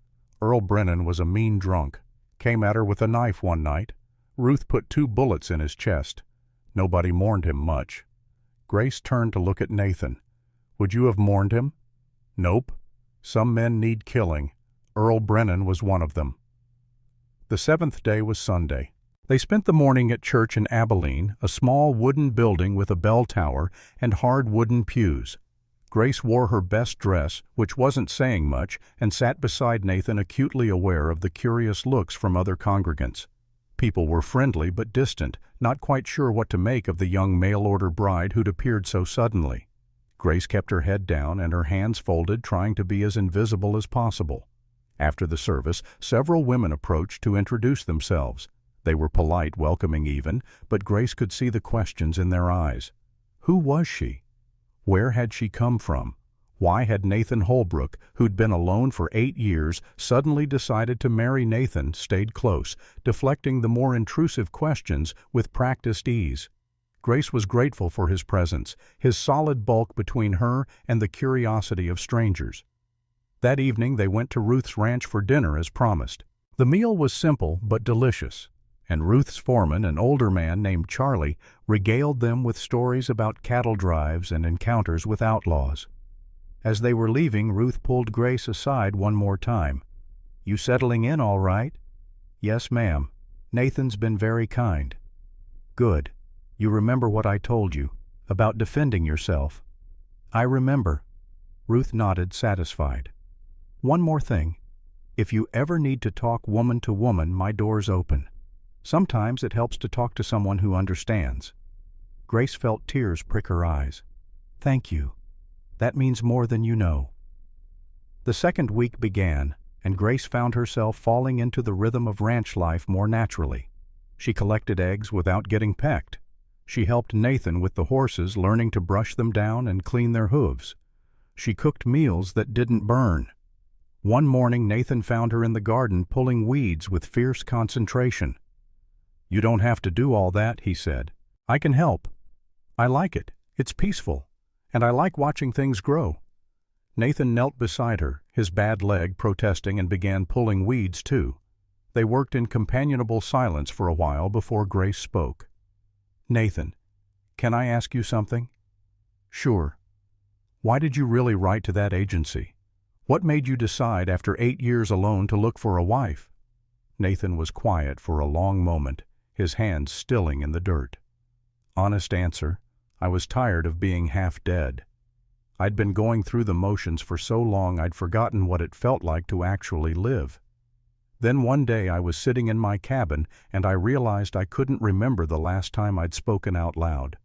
Earl Brennan was a mean drunk. Came at her with a knife one night. Ruth put 2 bullets in his chest. Nobody mourned him much. Grace turned to look at Nathan. Would you have mourned him? Nope. Some men need killing. Earl Brennan was one of them. The 7th day was Sunday. They spent the morning at church in Abilene, a small wooden building with a bell tower and hard wooden pews. Grace wore her best dress, which wasn't saying much, and sat beside Nathan, acutely aware of the curious looks from other congregants. People were friendly but distant, not quite sure what to make of the young mail-order bride who'd appeared so suddenly. Grace kept her head down and her hands folded, trying to be as invisible as possible. After the service, several women approached to introduce themselves. They were polite, welcoming even, but Grace could see the questions in their eyes. Who was she? Where had she come from? Why had Nathan Holbrook, who'd been alone for 8 years, suddenly decided to marry Nathan, stayed close, deflecting the more intrusive questions with practiced ease? Grace was grateful for his presence, his solid bulk between her and the curiosity of strangers. That evening they went to Ruth's ranch for dinner as promised. The meal was simple but delicious, and Ruth's foreman, an older man named Charlie, regaled them with stories about cattle drives and encounters with outlaws. As they were leaving, Ruth pulled Grace aside one more time. You settling in all right? Yes, ma'am. Nathan's been very kind. Good. You remember what I told you, about defending yourself? I remember. Ruth nodded, satisfied. One more thing. If you ever need to talk woman to woman, my door's open. Sometimes it helps to talk to someone who understands. Grace felt tears prick her eyes. Thank you. That means more than you know. The second week began, and Grace found herself falling into the rhythm of ranch life more naturally. She collected eggs without getting pecked. She helped Nathan with the horses, learning to brush them down and clean their hooves. She cooked meals that didn't burn. One morning Nathan found her in the garden pulling weeds with fierce concentration. You don't have to do all that, he said. I can help. I like it. It's peaceful. And I like watching things grow. Nathan knelt beside her, his bad leg protesting, and began pulling weeds too. They worked in companionable silence for a while before Grace spoke. Nathan, can I ask you something? Sure. Why did you really write to that agency? What made you decide after 8 years alone to look for a wife? Nathan was quiet for a long moment, his hands stilling in the dirt. Honest answer, I was tired of being half dead. I'd been going through the motions for so long I'd forgotten what it felt like to actually live. Then one day I was sitting in my cabin and I realized I couldn't remember the last time I'd spoken out loud.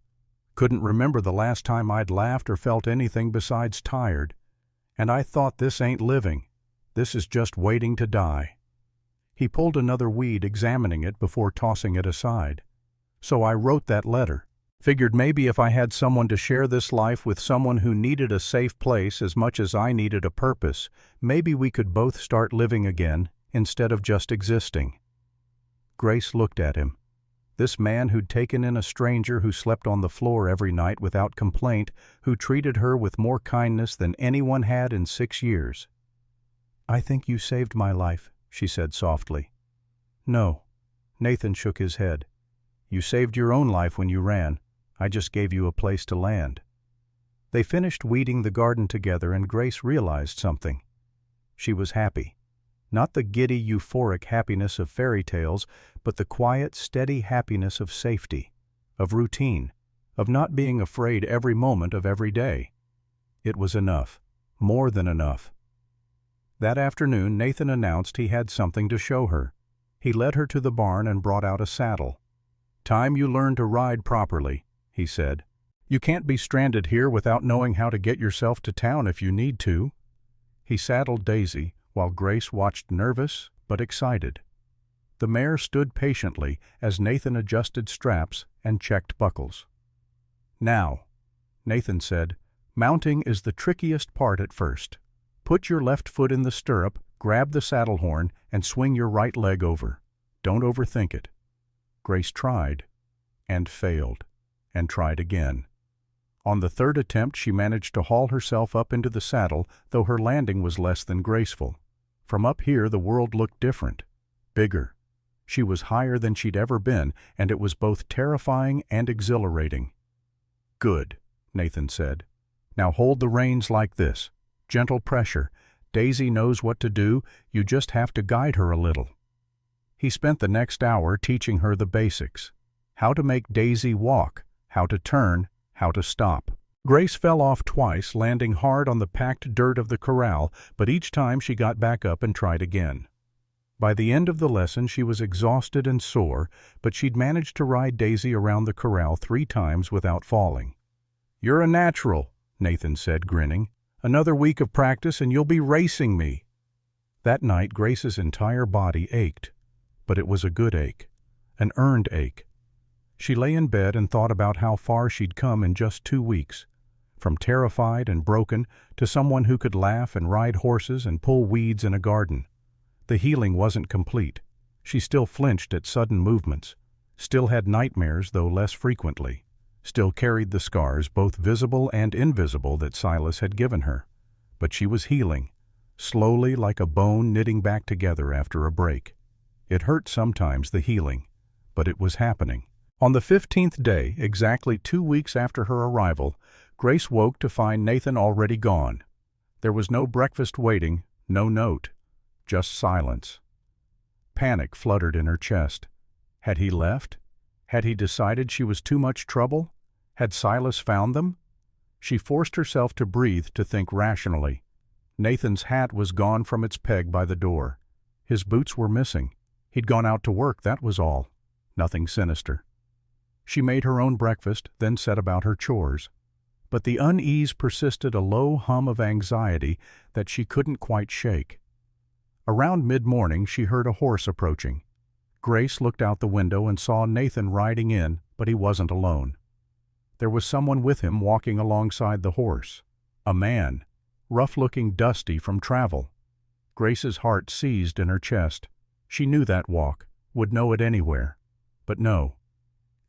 Couldn't remember the last time I'd laughed or felt anything besides tired. And I thought, this ain't living. This is just waiting to die. He pulled another weed, examining it before tossing it aside. So I wrote that letter. Figured maybe if I had someone to share this life with, someone who needed a safe place as much as I needed a purpose, maybe we could both start living again instead of just existing. Grace looked at him. This man who'd taken in a stranger who slept on the floor every night without complaint, who treated her with more kindness than anyone had in 6 years. I think you saved my life, she said softly. No. Nathan shook his head. You saved your own life when you ran. I just gave you a place to land. They finished weeding the garden together, and Grace realized something. She was happy. Not the giddy, euphoric happiness of fairy tales, but the quiet, steady happiness of safety, of routine, of not being afraid every moment of every day. It was enough, more than enough. That afternoon, Nathan announced he had something to show her. He led her to the barn and brought out a saddle. "Time you learn to ride properly," he said. "You can't be stranded here without knowing how to get yourself to town if you need to." He saddled Daisy, while Grace watched nervous but excited. The mare stood patiently as Nathan adjusted straps and checked buckles. "Now," Nathan said, "mounting is the trickiest part at first. Put your left foot in the stirrup, grab the saddle horn, and swing your right leg over. Don't overthink it." Grace tried, and failed, and tried again. On the third attempt she managed to haul herself up into the saddle, though her landing was less than graceful. From up here the world looked different, bigger. She was higher than she'd ever been, and it was both terrifying and exhilarating. "Good," Nathan said. "Now hold the reins like this. Gentle pressure. Daisy knows what to do, you just have to guide her a little." He spent the next hour teaching her the basics. How to make Daisy walk, how to turn, how to stop. Grace fell off twice, landing hard on the packed dirt of the corral, but each time she got back up and tried again. By the end of the lesson she was exhausted and sore, but she'd managed to ride Daisy around the corral 3 times without falling. "You're a natural," Nathan said, grinning. "Another week of practice and you'll be racing me." That night Grace's entire body ached, but it was a good ache, an earned ache. She lay in bed and thought about how far she'd come in just 2 weeks, from terrified and broken to someone who could laugh and ride horses and pull weeds in a garden. The healing wasn't complete. She still flinched at sudden movements, still had nightmares, though less frequently, still carried the scars, both visible and invisible, that Silas had given her. But she was healing, slowly, like a bone knitting back together after a break. It hurt sometimes, the healing, but it was happening. On the 15th day, exactly 2 weeks after her arrival, Grace woke to find Nathan already gone. There was no breakfast waiting, no note, just silence. Panic fluttered in her chest. Had he left? Had he decided she was too much trouble? Had Silas found them? She forced herself to breathe, to think rationally. Nathan's hat was gone from its peg by the door. His boots were missing. He'd gone out to work, that was all. Nothing sinister. She made her own breakfast, then set about her chores. But the unease persisted, a low hum of anxiety that she couldn't quite shake. Around mid-morning she heard a horse approaching. Grace looked out the window and saw Nathan riding in, but he wasn't alone. There was someone with him walking alongside the horse. A man, rough-looking, dusty from travel. Grace's heart seized in her chest. She knew that walk, would know it anywhere. But no.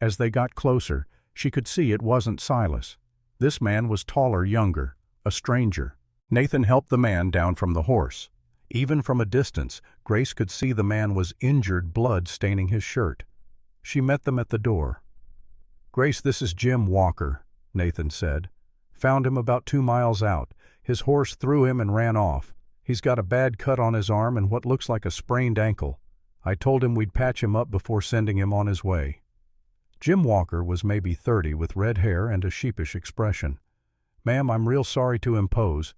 As they got closer, she could see it wasn't Silas. This man was taller, younger, a stranger. Nathan helped the man down from the horse. Even from a distance, Grace could see the man was injured, blood staining his shirt. She met them at the door. "Grace, this is Jim Walker," Nathan said. "Found him about 2 miles out. His horse threw him and ran off. He's got a bad cut on his arm and what looks like a sprained ankle. I told him we'd patch him up before sending him on his way." Jim Walker was maybe 30, with red hair and a sheepish expression. "Ma'am, I'm real sorry to impose.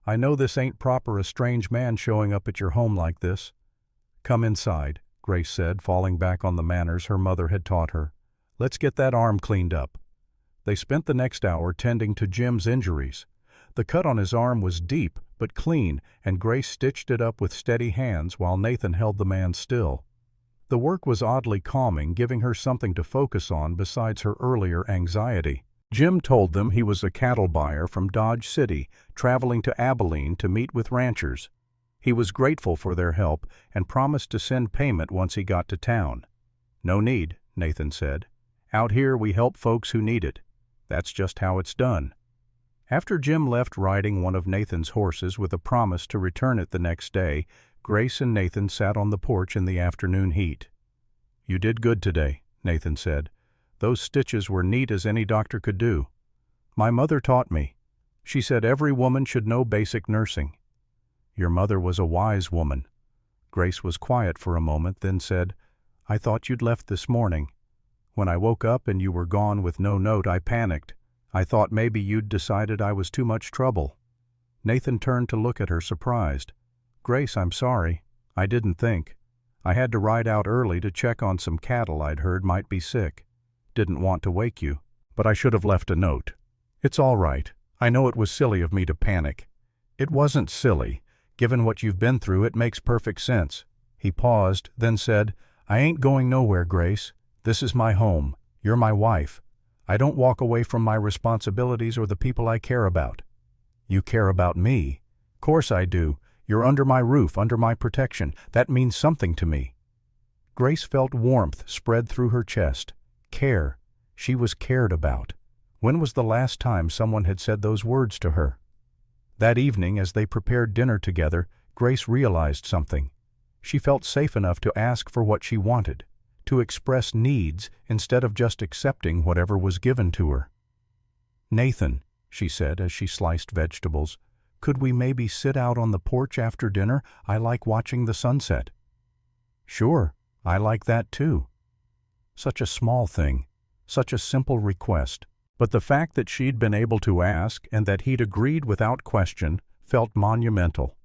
I know this ain't proper, a strange man showing up at your home like this." "Come inside," Grace said, falling back on the manners her mother had taught her. "Let's get that arm cleaned up." They spent the next hour tending to Jim's injuries. The cut on his arm was deep but clean, and Grace stitched it up with steady hands while Nathan held the man still. The work was oddly calming, giving her something to focus on besides her earlier anxiety. Jim told them he was a cattle buyer from Dodge City, traveling to Abilene to meet with ranchers. He was grateful for their help and promised to send payment once he got to town. "No need," Nathan said. "Out here we help folks who need it. That's just how it's done." After Jim left riding one of Nathan's horses with a promise to return it the next day, Grace and Nathan sat on the porch in the afternoon heat. "You did good today," Nathan said. "Those stitches were neat as any doctor could do. My mother taught me. She said every woman should know basic nursing. Your mother was a wise woman. Grace was quiet for a moment, then said, I thought you'd left this morning. When I woke up and you were gone with no note, I panicked. I thought maybe you'd decided I was too much trouble. Nathan turned to look at her, surprised. Grace, I'm sorry. I didn't think. I had to ride out early to check on some cattle I'd heard might be sick. Didn't want to wake you, but I should have left a note. It's all right. I know it was silly of me to panic. It wasn't silly. Given what you've been through, it makes perfect sense. He paused, then said, I ain't going nowhere, Grace. This is my home. You're my wife. I don't walk away from my responsibilities or the people I care about. You care about me? Course I do. You're under my roof, under my protection. That means something to me. Grace felt warmth spread through her chest. Care. She was cared about. When was the last time someone had said those words to her? That evening, as they prepared dinner together, Grace realized something. She felt safe enough to ask for what she wanted, to express needs instead of just accepting whatever was given to her. Nathan, she said as she sliced vegetables, could we maybe sit out on the porch after dinner? I like watching the sunset. Sure, I like that too. Such a small thing, such a simple request. But the fact that she'd been able to ask and that he'd agreed without question felt monumental.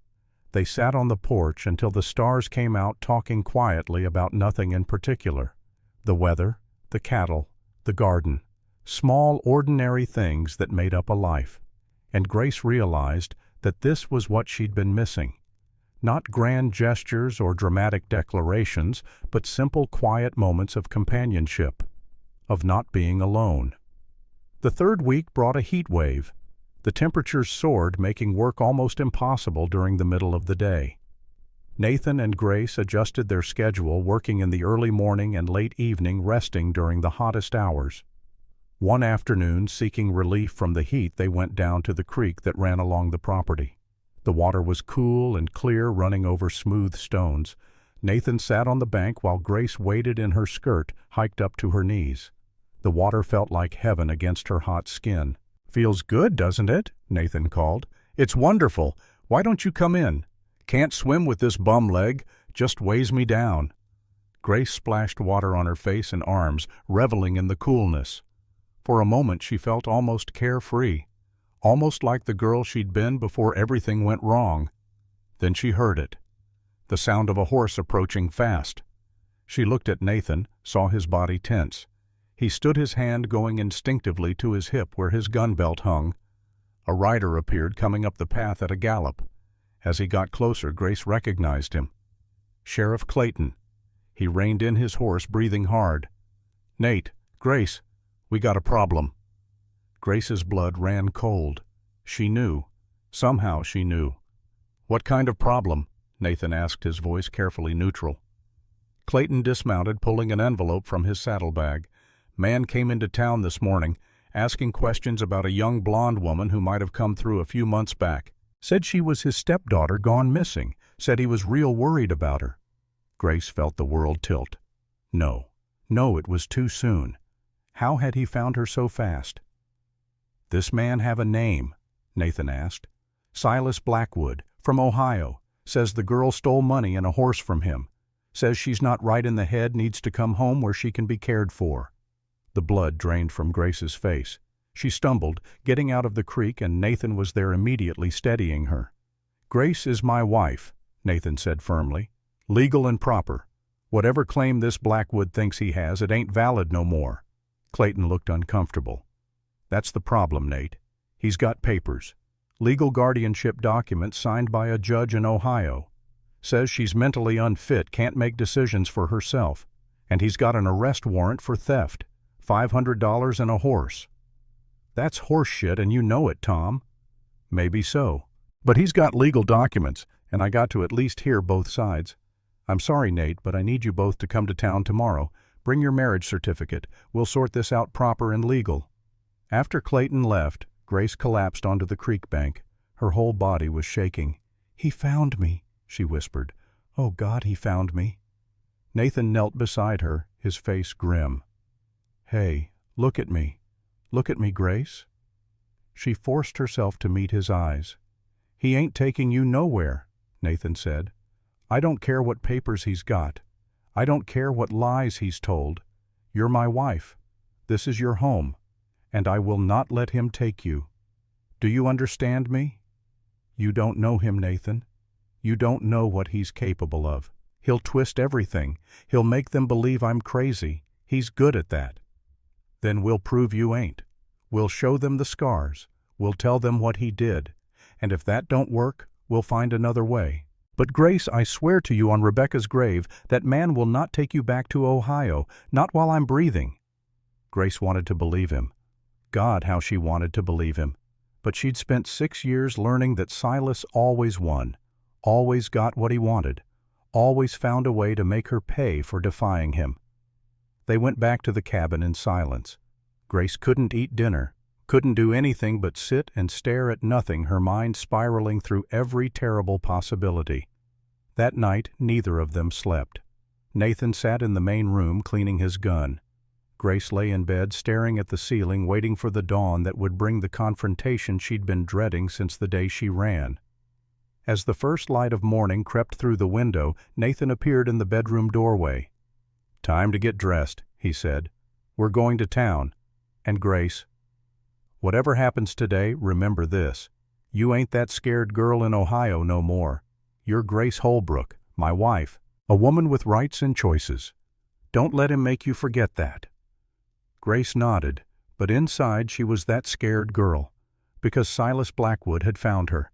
They sat on the porch until the stars came out, talking quietly about nothing in particular. The weather, the cattle, the garden, small ordinary things that made up a life. And Grace realized that this was what she'd been missing. Not grand gestures or dramatic declarations, but simple quiet moments of companionship, of not being alone. The third week brought a heat wave. The temperatures soared, making work almost impossible during the middle of the day. Nathan and Grace adjusted their schedule, working in the early morning and late evening, resting during the hottest hours. One afternoon, seeking relief from the heat, they went down to the creek that ran along the property. The water was cool and clear, running over smooth stones. Nathan sat on the bank while Grace waded in her skirt, hiked up to her knees. The water felt like heaven against her hot skin. Feels good, doesn't it? Nathan called. It's wonderful. Why don't you come in? Can't swim with this bum leg. Just weighs me down. Grace splashed water on her face and arms, reveling in the coolness. For a moment she felt almost carefree, almost like the girl she'd been before everything went wrong. Then she heard it, the sound of a horse approaching fast. She looked at Nathan, saw his body tense. He stood, his hand going instinctively to his hip where his gun belt hung. A rider appeared coming up the path at a gallop. As he got closer, Grace recognized him. Sheriff Clayton. He reined in his horse, breathing hard. Nate, Grace, we got a problem. Grace's blood ran cold. She knew. Somehow she knew. What kind of problem? Nathan asked, his voice carefully neutral. Clayton dismounted, pulling an envelope from his saddlebag. Man came into town this morning, asking questions about a young blonde woman who might have come through a few months back. Said she was his stepdaughter gone missing. Said he was real worried about her. Grace felt the world tilt. No, it was too soon. How had he found her so fast? This man have a name? Nathan asked. Silas Blackwood, from Ohio. Says the girl stole money and a horse from him. Says she's not right in the head, needs to come home where she can be cared for. The blood drained from Grace's face. She stumbled, getting out of the creek, and Nathan was there immediately, steadying her. Grace is my wife, Nathan said firmly. Legal and proper. Whatever claim this Blackwood thinks he has, it ain't valid no more. Clayton looked uncomfortable. That's the problem, Nate. He's got papers. Legal guardianship documents signed by a judge in Ohio. Says she's mentally unfit, can't make decisions for herself. And he's got an arrest warrant for theft. $500 and a horse. That's horse shit, and you know it, Tom. Maybe so. But he's got legal documents, and I got to at least hear both sides. I'm sorry, Nate, but I need you both to come to town tomorrow. Bring your marriage certificate. We'll sort this out proper and legal. After Clayton left, Grace collapsed onto the creek bank. Her whole body was shaking. He found me, she whispered. Oh, God, he found me. Nathan knelt beside her, his face grim. Hey, look at me. Look at me, Grace. She forced herself to meet his eyes. "He ain't taking you nowhere," Nathan said. "I don't care what papers he's got. I don't care what lies he's told. You're my wife. This is your home, and I will not let him take you. Do you understand me?" "You don't know him, Nathan. You don't know what he's capable of. He'll twist everything. He'll make them believe I'm crazy. He's good at that." "Then we'll prove you ain't. We'll show them the scars. We'll tell them what he did. And if that don't work, we'll find another way. But Grace, I swear to you on Rebecca's grave, that man will not take you back to Ohio, not while I'm breathing." Grace wanted to believe him. God, how she wanted to believe him. But she'd spent 6 years learning that Silas always won, always got what he wanted, always found a way to make her pay for defying him. They went back to the cabin in silence. Grace couldn't eat dinner, couldn't do anything but sit and stare at nothing, her mind spiraling through every terrible possibility. That night, neither of them slept. Nathan sat in the main room cleaning his gun. Grace lay in bed staring at the ceiling, waiting for the dawn that would bring the confrontation she'd been dreading since the day she ran. As the first light of morning crept through the window, Nathan appeared in the bedroom doorway. "Time to get dressed," he said. "We're going to town. And Grace, whatever happens today, remember this. You ain't that scared girl in Ohio no more. You're Grace Holbrook, my wife, a woman with rights and choices. Don't let him make you forget that." Grace nodded, but inside she was that scared girl, because Silas Blackwood had found her,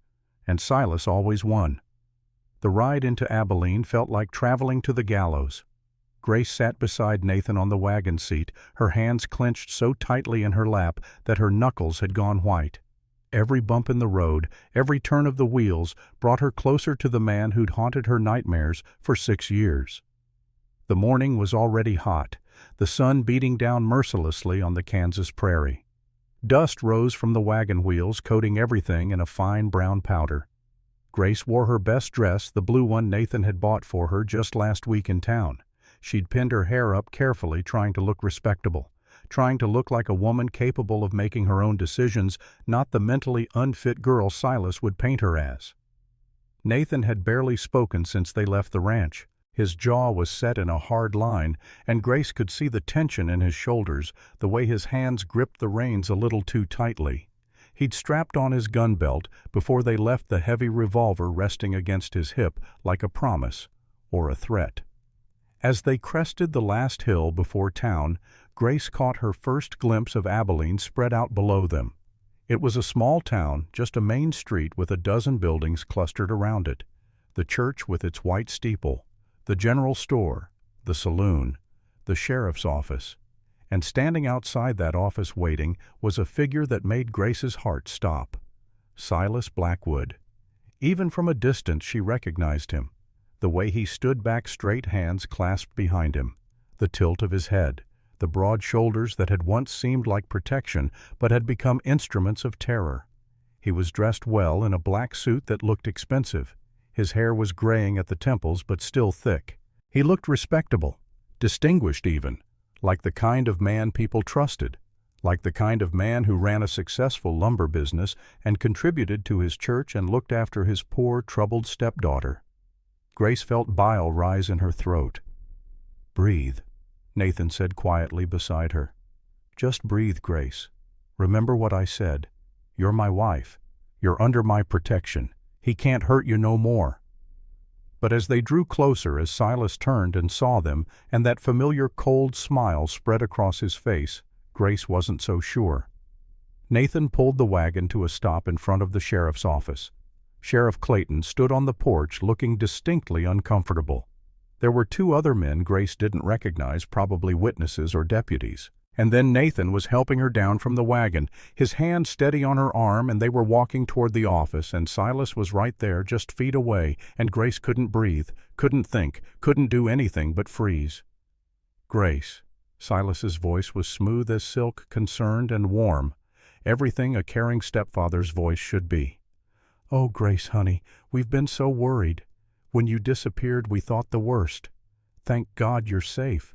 and Silas always won. The ride into Abilene felt like traveling to the gallows. Grace sat beside Nathan on the wagon seat, her hands clenched so tightly in her lap that her knuckles had gone white. Every bump in the road, every turn of the wheels, brought her closer to the man who'd haunted her nightmares for 6 years. The morning was already hot, the sun beating down mercilessly on the Kansas prairie. Dust rose from the wagon wheels, coating everything in a fine brown powder. Grace wore her best dress, the blue one Nathan had bought for her just last week in town. She'd pinned her hair up carefully, trying to look respectable, trying to look like a woman capable of making her own decisions, not the mentally unfit girl Silas would paint her as. Nathan had barely spoken since they left the ranch. His jaw was set in a hard line, and Grace could see the tension in his shoulders, the way his hands gripped the reins a little too tightly. He'd strapped on his gun belt before they left, the heavy revolver resting against his hip like a promise or a threat. As they crested the last hill before town, Grace caught her first glimpse of Abilene spread out below them. It was a small town, just a main street with a dozen buildings clustered around it. The church with its white steeple, the general store, the saloon, the sheriff's office. And standing outside that office waiting was a figure that made Grace's heart stop. Silas Blackwood. Even from a distance she recognized him. The way he stood back, straight hands clasped behind him, the tilt of his head, the broad shoulders that had once seemed like protection but had become instruments of terror. He was dressed well in a black suit that looked expensive. His hair was graying at the temples but still thick. He looked respectable, distinguished even, like the kind of man people trusted, like the kind of man who ran a successful lumber business and contributed to his church and looked after his poor, troubled stepdaughter. Grace felt bile rise in her throat. "Breathe," Nathan said quietly beside her. "Just breathe, Grace. Remember what I said. You're my wife. You're under my protection. He can't hurt you no more." But as they drew closer, as Silas turned and saw them, and that familiar cold smile spread across his face, Grace wasn't so sure. Nathan pulled the wagon to a stop in front of the sheriff's office. Sheriff Clayton stood on the porch looking distinctly uncomfortable. There were 2 other men Grace didn't recognize, probably witnesses or deputies. And then Nathan was helping her down from the wagon, his hand steady on her arm, and they were walking toward the office, and Silas was right there, just feet away, and Grace couldn't breathe, couldn't think, couldn't do anything but freeze. "Grace." Silas's voice was smooth as silk, concerned and warm, everything a caring stepfather's voice should be. "Oh, Grace, honey, we've been so worried. When you disappeared, we thought the worst. Thank God you're safe."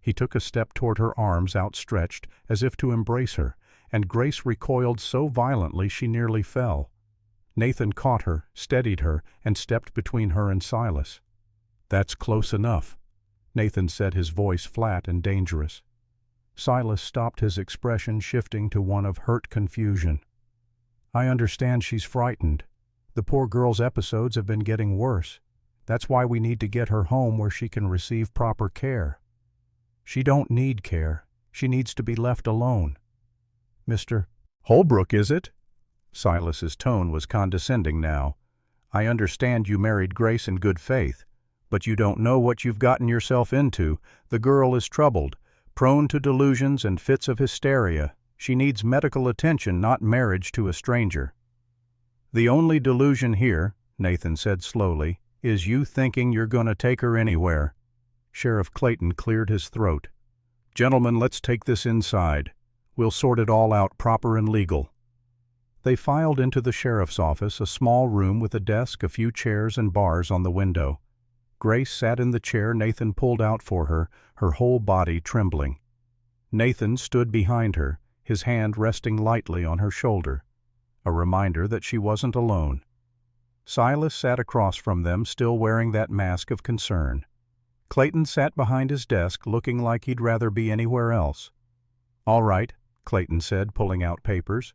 He took a step toward her, arms outstretched as if to embrace her, and Grace recoiled so violently she nearly fell. Nathan caught her, steadied her, and stepped between her and Silas. "That's close enough," Nathan said, his voice flat and dangerous. Silas stopped, his expression shifting to one of hurt confusion. "I understand she's frightened. The poor girl's episodes have been getting worse. That's why we need to get her home where she can receive proper care." "She don't need care. She needs to be left alone." "Mr. Holbrook, is it?" Silas's tone was condescending now. "I understand you married Grace in good faith, but you don't know what you've gotten yourself into. The girl is troubled, prone to delusions and fits of hysteria. She needs medical attention, not marriage to a stranger." "The only delusion here," Nathan said slowly, "is you thinking you're going to take her anywhere." Sheriff Clayton cleared his throat. "Gentlemen, let's take this inside. We'll sort it all out proper and legal." They filed into the sheriff's office, a small room with a desk, a few chairs, and bars on the window. Grace sat in the chair Nathan pulled out for her, her whole body trembling. Nathan stood behind her, his hand resting lightly on her shoulder, a reminder that she wasn't alone. Silas sat across from them, still wearing that mask of concern. Clayton sat behind his desk, looking like he'd rather be anywhere else. "All right," Clayton said, pulling out papers.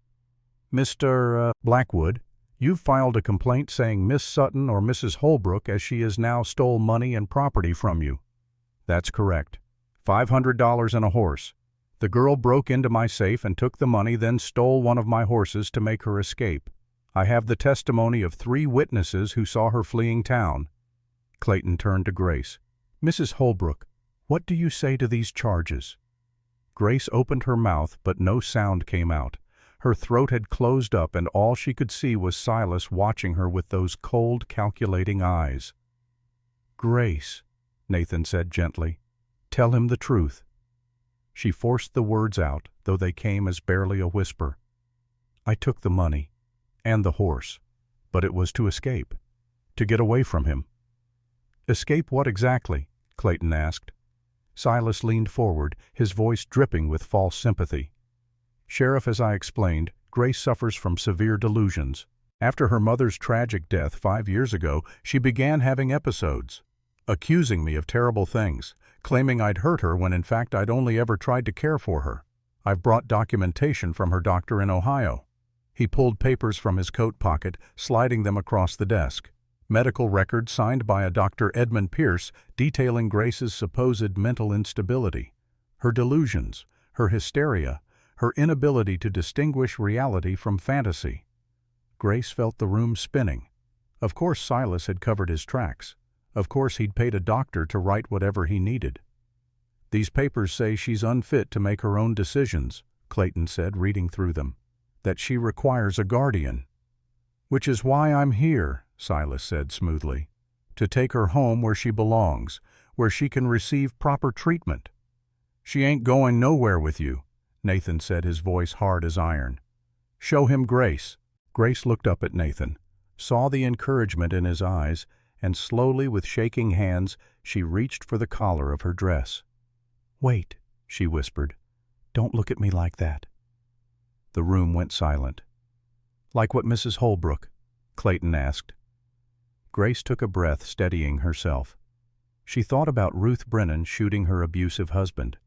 "Mr. Blackwood, you've filed a complaint saying Miss Sutton or Mrs. Holbrook, as she is now, stole money and property from you." "That's correct. $500 and a horse. The girl broke into my safe and took the money, then stole one of my horses to make her escape. I have the testimony of 3 witnesses who saw her fleeing town." Clayton turned to Grace. "Mrs. Holbrook, what do you say to these charges?" Grace opened her mouth, but no sound came out. Her throat had closed up, and all she could see was Silas watching her with those cold, calculating eyes. "Grace," Nathan said gently, "tell him the truth." She forced the words out, though they came as barely a whisper. "I took the money, and the horse, but it was to escape, to get away from him." "Escape what exactly?" Clayton asked. Silas leaned forward, his voice dripping with false sympathy. "Sheriff, as I explained, Grace suffers from severe delusions. After her mother's tragic death 5 years ago, she began having episodes, accusing me of terrible things, claiming I'd hurt her when in fact I'd only ever tried to care for her. I've brought documentation from her doctor in Ohio." He pulled papers from his coat pocket, sliding them across the desk. Medical records signed by a Dr. Edmund Pierce detailing Grace's supposed mental instability, her delusions, her hysteria, her inability to distinguish reality from fantasy. Grace felt the room spinning. Of course Silas had covered his tracks. Of course he'd paid a doctor to write whatever he needed. "These papers say she's unfit to make her own decisions," Clayton said, reading through them. "That she requires a guardian." "Which is why I'm here," Silas said smoothly. "To take her home where she belongs, where she can receive proper treatment." "She ain't going nowhere with you," Nathan said, his voice hard as iron. "Show him Grace." Grace looked up at Nathan, saw the encouragement in his eyes, and slowly, with shaking hands, she reached for the collar of her dress. "Wait," she whispered. "Don't look at me like that." The room went silent. "Like what Mrs. Holbrook?" Clayton asked. Grace took a breath, steadying herself. She thought about Ruth Brennan shooting her abusive husband.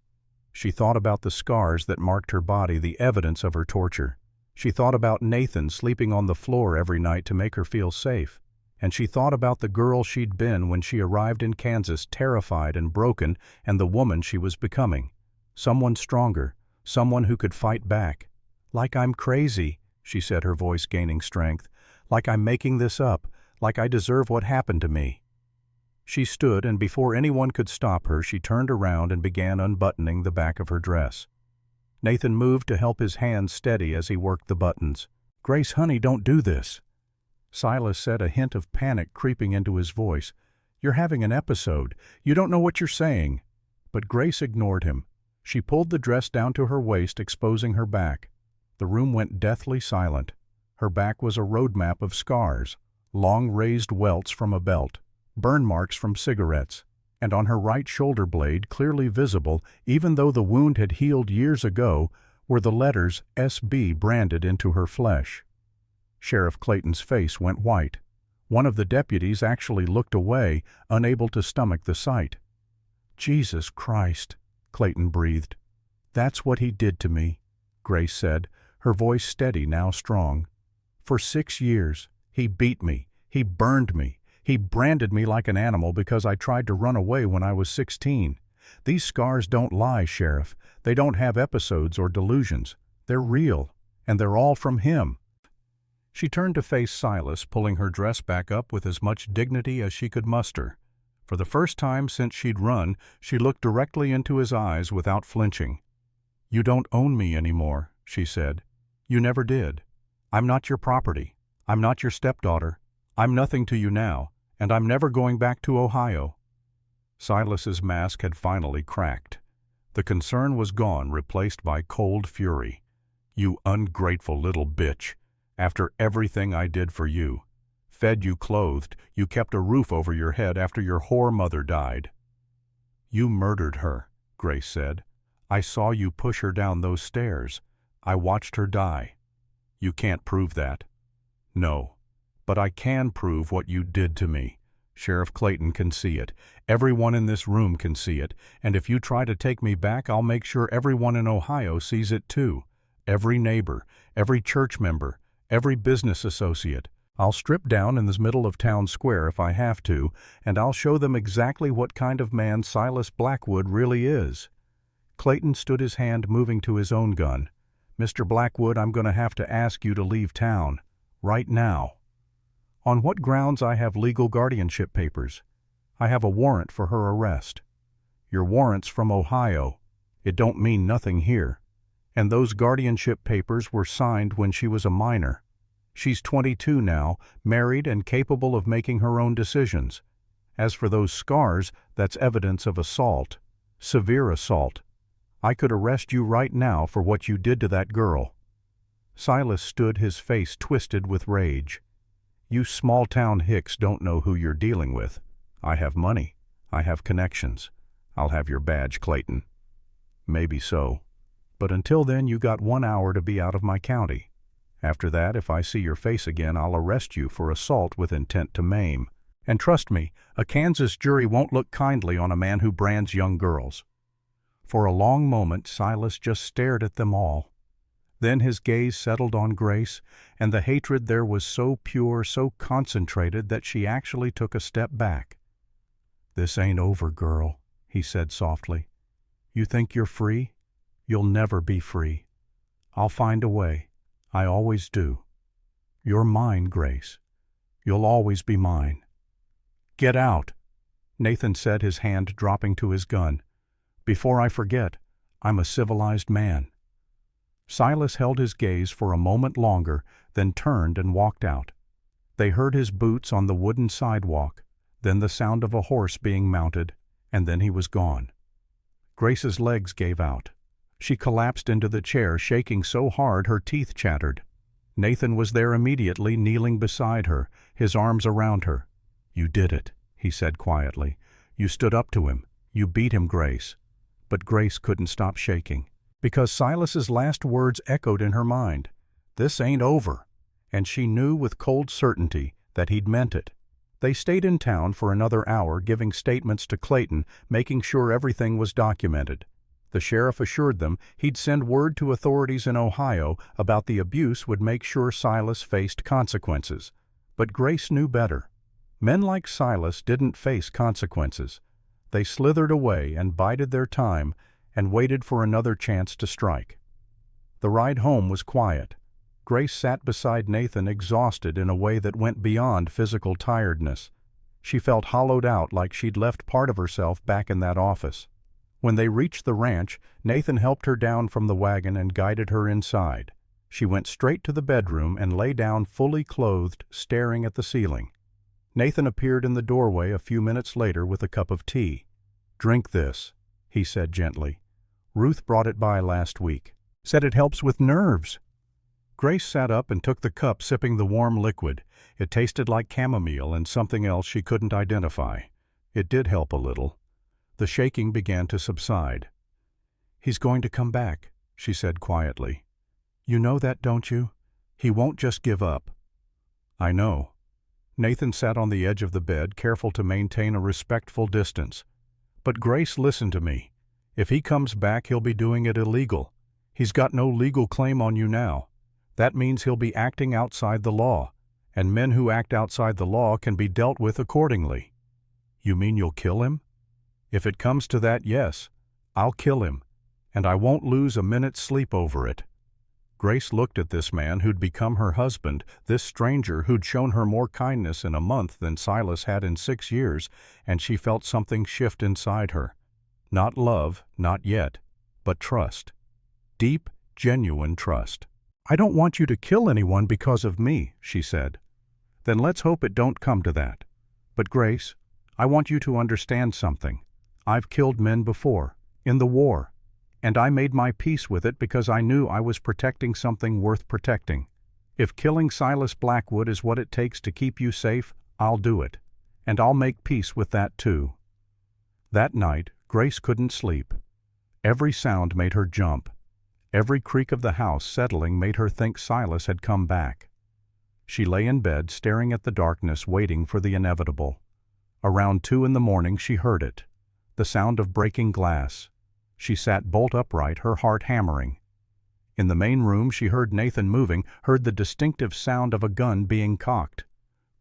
She thought about the scars that marked her body, the evidence of her torture. She thought about Nathan sleeping on the floor every night to make her feel safe. And she thought about the girl she'd been when she arrived in Kansas, terrified and broken, and the woman she was becoming. Someone stronger, someone who could fight back. "Like I'm crazy," she said, her voice gaining strength. "Like I'm making this up, like I deserve what happened to me." She stood, and before anyone could stop her, she turned around and began unbuttoning the back of her dress. Nathan moved to help, his hands steady as he worked the buttons. "Grace, honey, don't do this." Silas said, a hint of panic creeping into his voice. "You're having an episode. You don't know what you're saying." But Grace ignored him. She pulled the dress down to her waist, exposing her back. The room went deathly silent. Her back was a road map of scars, long raised welts from a belt, burn marks from cigarettes, and on her right shoulder blade, clearly visible, even though the wound had healed years ago, were the letters SB branded into her flesh. Sheriff Clayton's face went white. One of the deputies actually looked away, unable to stomach the sight. "Jesus Christ," Clayton breathed. "That's what he did to me," Grace said, her voice steady, now strong. "For 6 years, he beat me, he burned me, he branded me like an animal because I tried to run away when I was 16. These scars don't lie, Sheriff. They don't have episodes or delusions. They're real, and they're all from him." She turned to face Silas, pulling her dress back up with as much dignity as she could muster. For the first time since she'd run, she looked directly into his eyes without flinching. "You don't own me anymore," she said. "You never did. I'm not your property. I'm not your stepdaughter. I'm nothing to you now, and I'm never going back to Ohio." Silas's mask had finally cracked. The concern was gone, replaced by cold fury. "You ungrateful little bitch. After everything I did for you. Fed you, clothed, you kept a roof over your head after your whore mother died." "You murdered her," Grace said. "I saw you push her down those stairs. I watched her die." "You can't prove that." "No, but I can prove what you did to me. Sheriff Clayton can see it. Everyone in this room can see it, and if you try to take me back, I'll make sure everyone in Ohio sees it too. Every neighbor, every church member, every business associate. I'll strip down in the middle of town square if I have to, and I'll show them exactly what kind of man Silas Blackwood really is." Clayton stood, his hand moving to his own gun. "Mr. Blackwood, I'm going to have to ask you to leave town. Right now." "On what grounds? I have legal guardianship papers. I have a warrant for her arrest." "Your warrant's from Ohio. It don't mean nothing here. And those guardianship papers were signed when she was a minor. She's 22 now, married and capable of making her own decisions. As for those scars, that's evidence of assault. Severe assault. I could arrest you right now for what you did to that girl." Silas stood, his face twisted with rage. "You small-town hicks don't know who you're dealing with. I have money. I have connections. I'll have your badge, Clayton." "Maybe so. But until then, you got 1 hour to be out of my county. After that, if I see your face again, I'll arrest you for assault with intent to maim. And trust me, a Kansas jury won't look kindly on a man who brands young girls." For a long moment, Silas just stared at them all. Then his gaze settled on Grace, and the hatred there was so pure, so concentrated, that she actually took a step back. "This ain't over, girl," he said softly. "You think you're free? You'll never be free. I'll find a way. I always do. You're mine, Grace. You'll always be mine." "Get out," Nathan said, his hand dropping to his gun. "Before I forget, I'm a civilized man." Silas held his gaze for a moment longer, then turned and walked out. They heard his boots on the wooden sidewalk, then the sound of a horse being mounted, and then he was gone. Grace's legs gave out. She collapsed into the chair, shaking so hard her teeth chattered. Nathan was there immediately, kneeling beside her, his arms around her. "You did it," he said quietly. "You stood up to him. You beat him, Grace." But Grace couldn't stop shaking, because Silas's last words echoed in her mind. "This ain't over." And she knew with cold certainty that he'd meant it. They stayed in town for another hour, giving statements to Clayton, making sure everything was documented. The sheriff assured them he'd send word to authorities in Ohio about the abuse, would make sure Silas faced consequences. But Grace knew better. Men like Silas didn't face consequences. They slithered away and bided their time and waited for another chance to strike. The ride home was quiet. Grace sat beside Nathan, exhausted in a way that went beyond physical tiredness. She felt hollowed out, like she'd left part of herself back in that office. When they reached the ranch, Nathan helped her down from the wagon and guided her inside. She went straight to the bedroom and lay down fully clothed, staring at the ceiling. Nathan appeared in the doorway a few minutes later with a cup of tea. "Drink this," he said gently. "Ruth brought it by last week. Said it helps with nerves." Grace sat up and took the cup, sipping the warm liquid. It tasted like chamomile and something else she couldn't identify. It did help a little. The shaking began to subside. "He's going to come back," she said quietly. You know that, don't you? He won't just give up. I know. Nathan sat on the edge of the bed, careful to maintain a respectful distance. But Grace, listen to me. If he comes back, he'll be doing it illegal. He's got no legal claim on you now. That means he'll be acting outside the law, and men who act outside the law can be dealt with accordingly. You mean you'll kill him? If it comes to that, yes, I'll kill him, and I won't lose a minute's sleep over it. Grace looked at this man who'd become her husband, this stranger who'd shown her more kindness in a month than Silas had in 6 years, and she felt something shift inside her. Not love, not yet, but trust. Deep, genuine trust. I don't want you to kill anyone because of me, she said. Then let's hope it don't come to that. But Grace, I want you to understand something. I've killed men before, in the war. And I made my peace with it because I knew I was protecting something worth protecting. If killing Silas Blackwood is what it takes to keep you safe, I'll do it. And I'll make peace with that too. That night, Grace couldn't sleep. Every sound made her jump. Every creak of the house settling made her think Silas had come back. She lay in bed, staring at the darkness, waiting for the inevitable. Around 2 in the morning she heard it. The sound of breaking glass. She sat bolt upright, her heart hammering. In the main room she heard Nathan moving, heard the distinctive sound of a gun being cocked.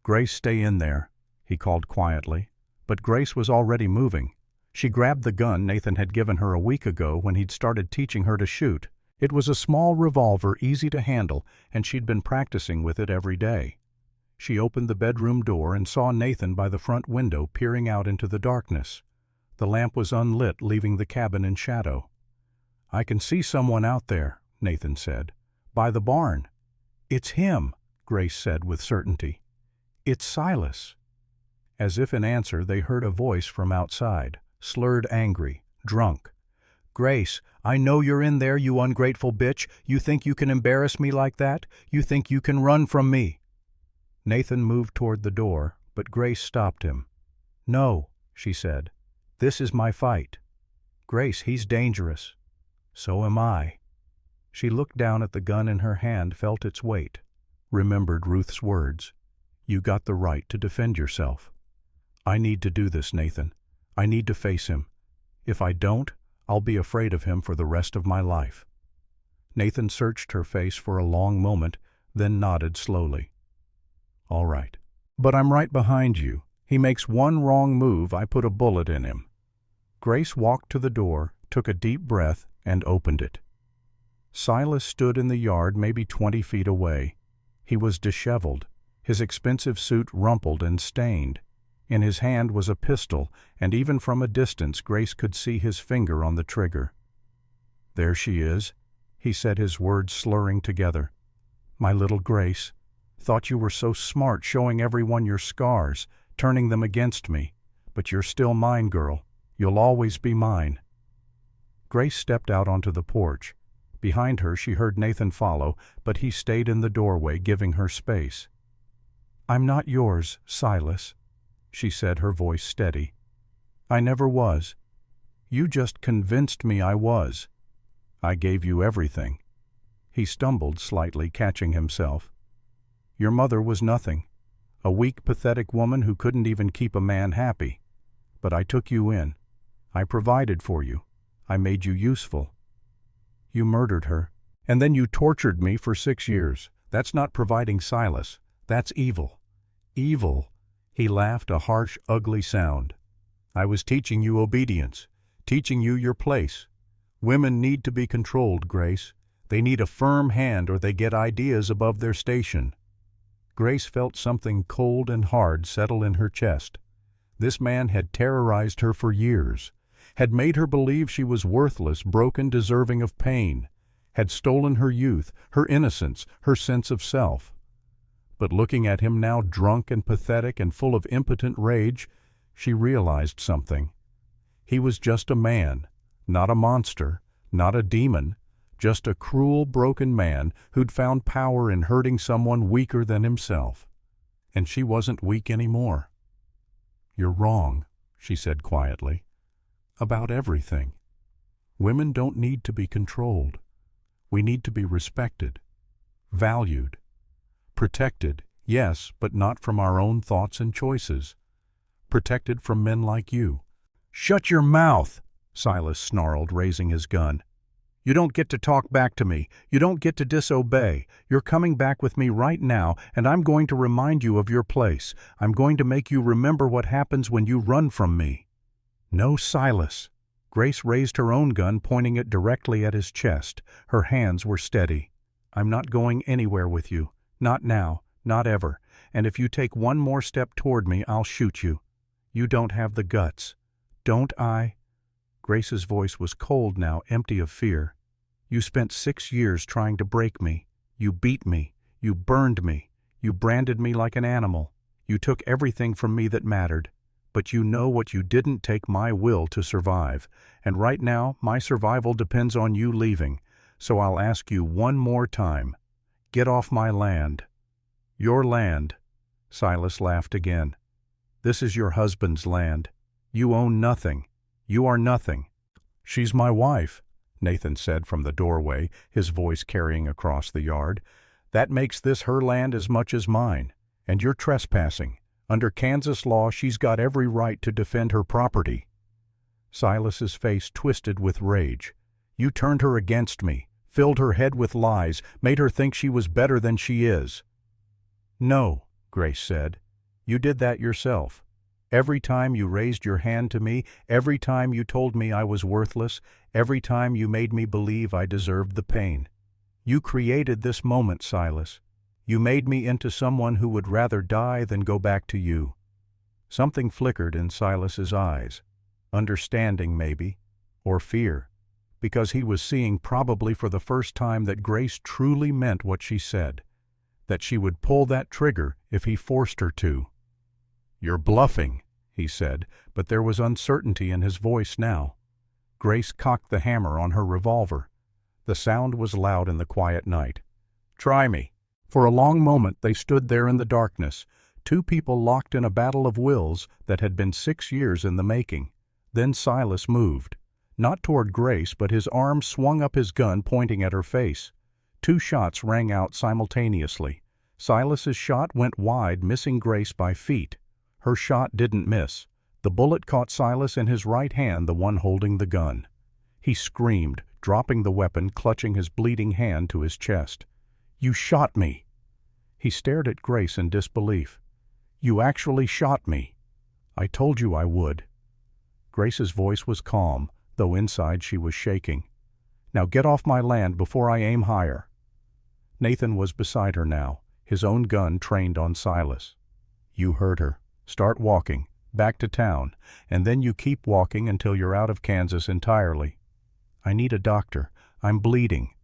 Grace, stay in there, he called quietly. But Grace was already moving. She grabbed the gun Nathan had given her a week ago when he'd started teaching her to shoot. It was a small revolver, easy to handle, and she'd been practicing with it every day. She opened the bedroom door and saw Nathan by the front window peering out into the darkness. The lamp was unlit, leaving the cabin in shadow. I can see someone out there, Nathan said. By the barn. It's him, Grace said with certainty. It's Silas. As if in answer, they heard a voice from outside, slurred, angry, drunk. Grace, I know you're in there, you ungrateful bitch. You think you can embarrass me like that? You think you can run from me? Nathan moved toward the door, but Grace stopped him. No, she said. This is my fight. Grace, he's dangerous. So am I. She looked down at the gun in her hand, felt its weight. Remembered Ruth's words. You got the right to defend yourself. I need to do this, Nathan. I need to face him. If I don't, I'll be afraid of him for the rest of my life. Nathan searched her face for a long moment, then nodded slowly. All right. But I'm right behind you. He makes one wrong move, I put a bullet in him. Grace walked to the door, took a deep breath, and opened it. Silas stood in the yard maybe 20 feet away. He was disheveled, his expensive suit rumpled and stained. In his hand was a pistol, and even from a distance Grace could see his finger on the trigger. There she is, he said, his words slurring together. My little Grace, thought you were so smart, showing everyone your scars, turning them against me. But you're still mine, girl. You'll always be mine. Grace stepped out onto the porch. Behind her she heard Nathan follow, but he stayed in the doorway, giving her space. I'm not yours, Silas, she said, her voice steady. I never was. You just convinced me I was. I gave you everything. He stumbled slightly, catching himself. Your mother was nothing. A weak, pathetic woman who couldn't even keep a man happy. But I took you in. I provided for you. I made you useful. You murdered her, and then you tortured me for 6 years. That's not providing, Silas. That's evil. Evil. He laughed, a harsh, ugly sound. I was teaching you obedience, teaching you your place. Women need to be controlled, Grace. They need a firm hand or they get ideas above their station. Grace felt something cold and hard settle in her chest. This man had terrorized her for years, had made her believe she was worthless, broken, deserving of pain, had stolen her youth, her innocence, her sense of self. But looking at him now, drunk and pathetic and full of impotent rage, she realized something. He was just a man, not a monster, not a demon, just a cruel, broken man who'd found power in hurting someone weaker than himself. And she wasn't weak anymore. You're wrong, she said quietly. About everything. Women don't need to be controlled. We need to be respected, valued, protected, yes, but not from our own thoughts and choices. Protected from men like you." "Shut your mouth!" Silas snarled, raising his gun. "You don't get to talk back to me. You don't get to disobey. You're coming back with me right now, and I'm going to remind you of your place. I'm going to make you remember what happens when you run from me." "No, Silas." Grace raised her own gun, pointing it directly at his chest. Her hands were steady. "I'm not going anywhere with you. Not now, not ever. And if you take one more step toward me, I'll shoot you. You don't have the guts. Don't I?" Grace's voice was cold now, empty of fear. "You spent 6 years trying to break me. You beat me. You burned me. You branded me like an animal. You took everything from me that mattered. But you know what you didn't take: my will to survive. And right now, my survival depends on you leaving. So I'll ask you one more time. Get off my land." "Your land?" Silas laughed again. "This is your husband's land. You own nothing. You are nothing." "She's my wife," Nathan said from the doorway, his voice carrying across the yard. "That makes this her land as much as mine. And you're trespassing. Under Kansas law, she's got every right to defend her property." Silas's face twisted with rage. "You turned her against me, filled her head with lies, made her think she was better than she is." "No," Grace said. "You did that yourself. Every time you raised your hand to me, every time you told me I was worthless, every time you made me believe I deserved the pain. You created this moment, Silas. You made me into someone who would rather die than go back to you." Something flickered in Silas's eyes. Understanding, maybe, or fear, because he was seeing probably for the first time that Grace truly meant what she said, that she would pull that trigger if he forced her to. "You're bluffing," he said, but there was uncertainty in his voice now. Grace cocked the hammer on her revolver. The sound was loud in the quiet night. "Try me." For a long moment they stood there in the darkness, two people locked in a battle of wills that had been 6 years in the making. Then Silas moved. Not toward Grace, but his arm swung up, his gun pointing at her face. 2 shots rang out simultaneously. Silas's shot went wide, missing Grace by feet. Her shot didn't miss. The bullet caught Silas in his right hand, the one holding the gun. He screamed, dropping the weapon, clutching his bleeding hand to his chest. "You shot me!" He stared at Grace in disbelief. "You actually shot me." "I told you I would." Grace's voice was calm, though inside she was shaking. "Now get off my land before I aim higher." Nathan was beside her now, his own gun trained on Silas. "You heard her. Start walking, back to town, and then you keep walking until you're out of Kansas entirely." "I need a doctor. I'm bleeding."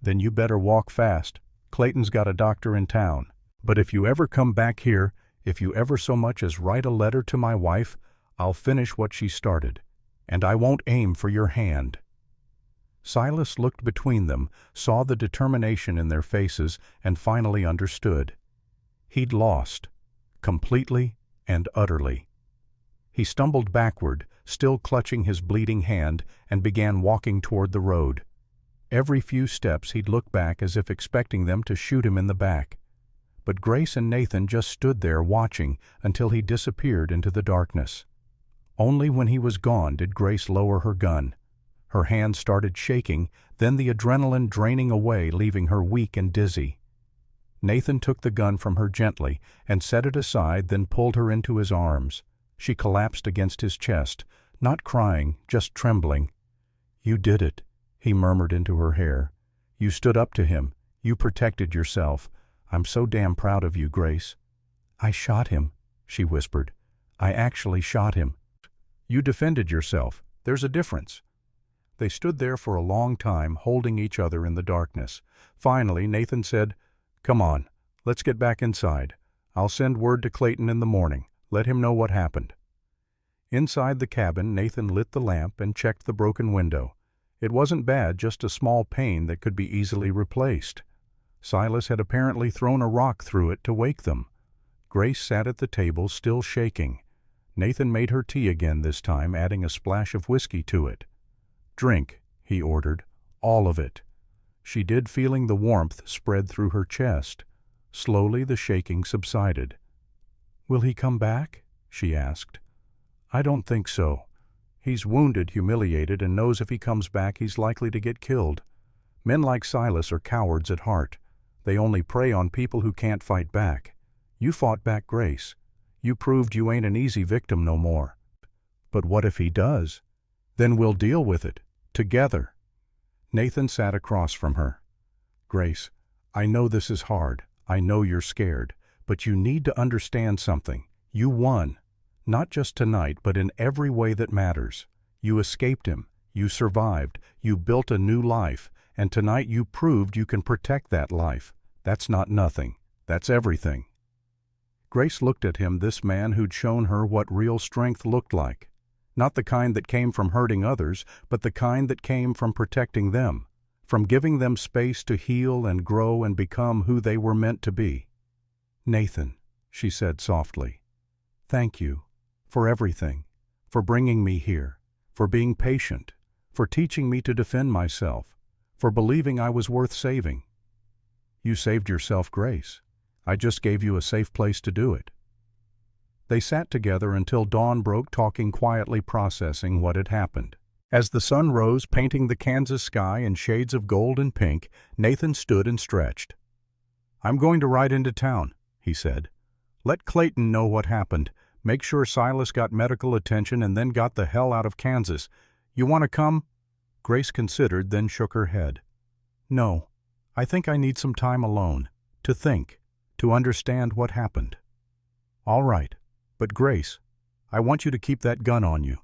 "Then you better walk fast. Clayton's got a doctor in town. But if you ever come back here, if you ever so much as write a letter to my wife, I'll finish what she started. And I won't aim for your hand." Silas looked between them, saw the determination in their faces, and finally understood. He'd lost, completely and utterly. He stumbled backward, still clutching his bleeding hand, and began walking toward the road. Every few steps he'd look back as if expecting them to shoot him in the back. But Grace and Nathan just stood there watching until he disappeared into the darkness. Only when he was gone did Grace lower her gun. Her hand started shaking, then the adrenaline draining away, leaving her weak and dizzy. Nathan took the gun from her gently and set it aside, then pulled her into his arms. She collapsed against his chest, not crying, just trembling. "You did it," he murmured into her hair. "You stood up to him. You protected yourself. I'm so damn proud of you, Grace." "I shot him," she whispered. "I actually shot him." "You defended yourself. There's a difference." They stood there for a long time, holding each other in the darkness. Finally, Nathan said, "Come on, let's get back inside. I'll send word to Clayton in the morning. Let him know what happened." Inside the cabin, Nathan lit the lamp and checked the broken window. It wasn't bad, just a small pane that could be easily replaced. Silas had apparently thrown a rock through it to wake them. Grace sat at the table, still shaking. Nathan made her tea again this time, adding a splash of whiskey to it. "Drink," he ordered, "all of it." she did, feeling the warmth spread through her chest. Slowly the shaking subsided. "Will he come back?" she asked. "I don't think so. He's wounded, humiliated, and knows if he comes back he's likely to get killed. Men like Silas are cowards at heart. They only prey on people who can't fight back. You fought back, Grace. You proved you ain't an easy victim no more. But what if he does? Then we'll deal with it. Together." Nathan sat across from her. "Grace, I know this is hard. I know you're scared. But you need to understand something. You won. Not just tonight, but in every way that matters. You escaped him. You survived. You built a new life. And tonight you proved you can protect that life. That's not nothing. That's everything." Grace looked at him, this man who'd shown her what real strength looked like. Not the kind that came from hurting others, but the kind that came from protecting them, from giving them space to heal and grow and become who they were meant to be. "Nathan," she said softly, "thank you for everything, for bringing me here, for being patient, for teaching me to defend myself, for believing I was worth saving." "You saved yourself, Grace. I just gave you a safe place to do it." They sat together until dawn broke, talking quietly, processing what had happened. As the sun rose, painting the Kansas sky in shades of gold and pink, Nathan stood and stretched. "I'm going to ride into town," he said. "Let Clayton know what happened. Make sure Silas got medical attention and then got the hell out of Kansas. You want to come?" Grace considered, then shook her head. "No, I think I need some time alone, to think, to understand what happened." "All right, but Grace, I want you to keep that gun on you.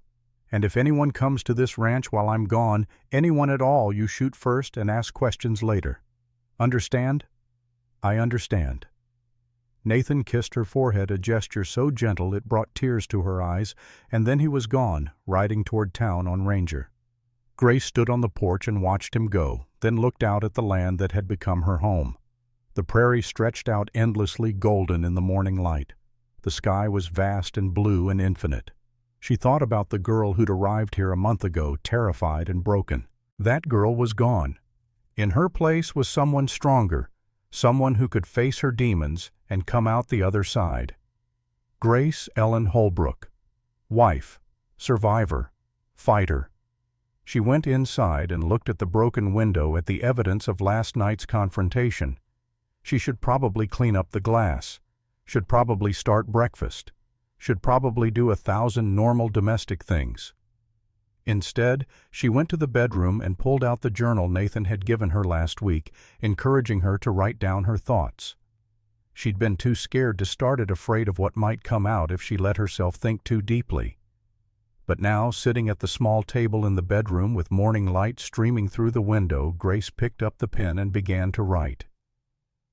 And if anyone comes to this ranch while I'm gone, anyone at all, you shoot first and ask questions later. Understand?" "I understand." Nathan kissed her forehead, a gesture so gentle it brought tears to her eyes, and then he was gone, riding toward town on Ranger. Grace stood on the porch and watched him go, then looked out at the land that had become her home. The prairie stretched out endlessly, golden in the morning light. The sky was vast and blue and infinite. She thought about the girl who'd arrived here a month ago, terrified and broken. That girl was gone. In her place was someone stronger, someone who could face her demons and come out the other side. Grace Ellen Holbrook. Wife, survivor, fighter. She went inside and looked at the broken window, at the evidence of last night's confrontation. She should probably clean up the glass, should probably start breakfast, should probably do 1,000 normal domestic things. Instead, she went to the bedroom and pulled out the journal Nathan had given her last week, encouraging her to write down her thoughts. She'd been too scared to start it, afraid of what might come out if she let herself think too deeply. But now, sitting at the small table in the bedroom with morning light streaming through the window, Grace picked up the pen and began to write.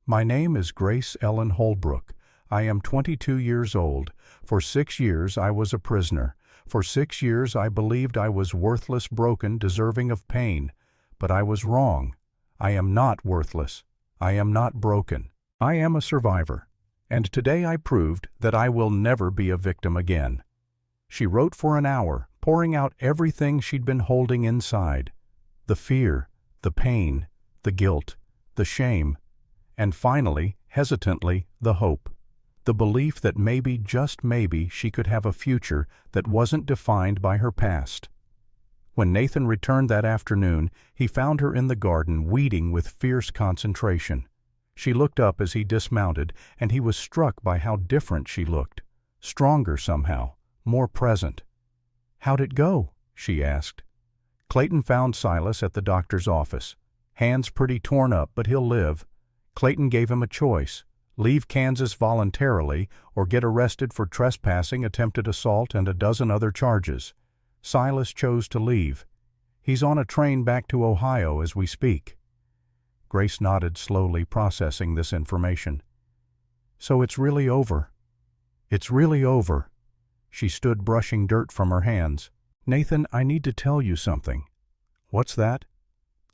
"My name is Grace Ellen Holbrook. I am 22 years old. For 6 years I was a prisoner. For 6 years I believed I was worthless, broken, deserving of pain. But I was wrong. I am not worthless. I am not broken. I am a survivor. And today I proved that I will never be a victim again." She wrote for an hour, pouring out everything she'd been holding inside. The fear, the pain, the guilt, the shame, and finally, hesitantly, the hope. The belief that maybe, just maybe, she could have a future that wasn't defined by her past. When Nathan returned that afternoon, he found her in the garden, weeding with fierce concentration. She looked up as he dismounted, and he was struck by how different she looked. Stronger somehow, more present. "How'd it go?" she asked. "Clayton found Silas at the doctor's office. Hands pretty torn up, but he'll live. Clayton gave him a choice. Leave Kansas voluntarily or get arrested for trespassing, attempted assault, and a dozen other charges. Silas chose to leave. He's on a train back to Ohio as we speak." Grace nodded slowly, processing this information. "So it's really over. It's really over." She stood, brushing dirt from her hands. "Nathan, I need to tell you something." "What's that?"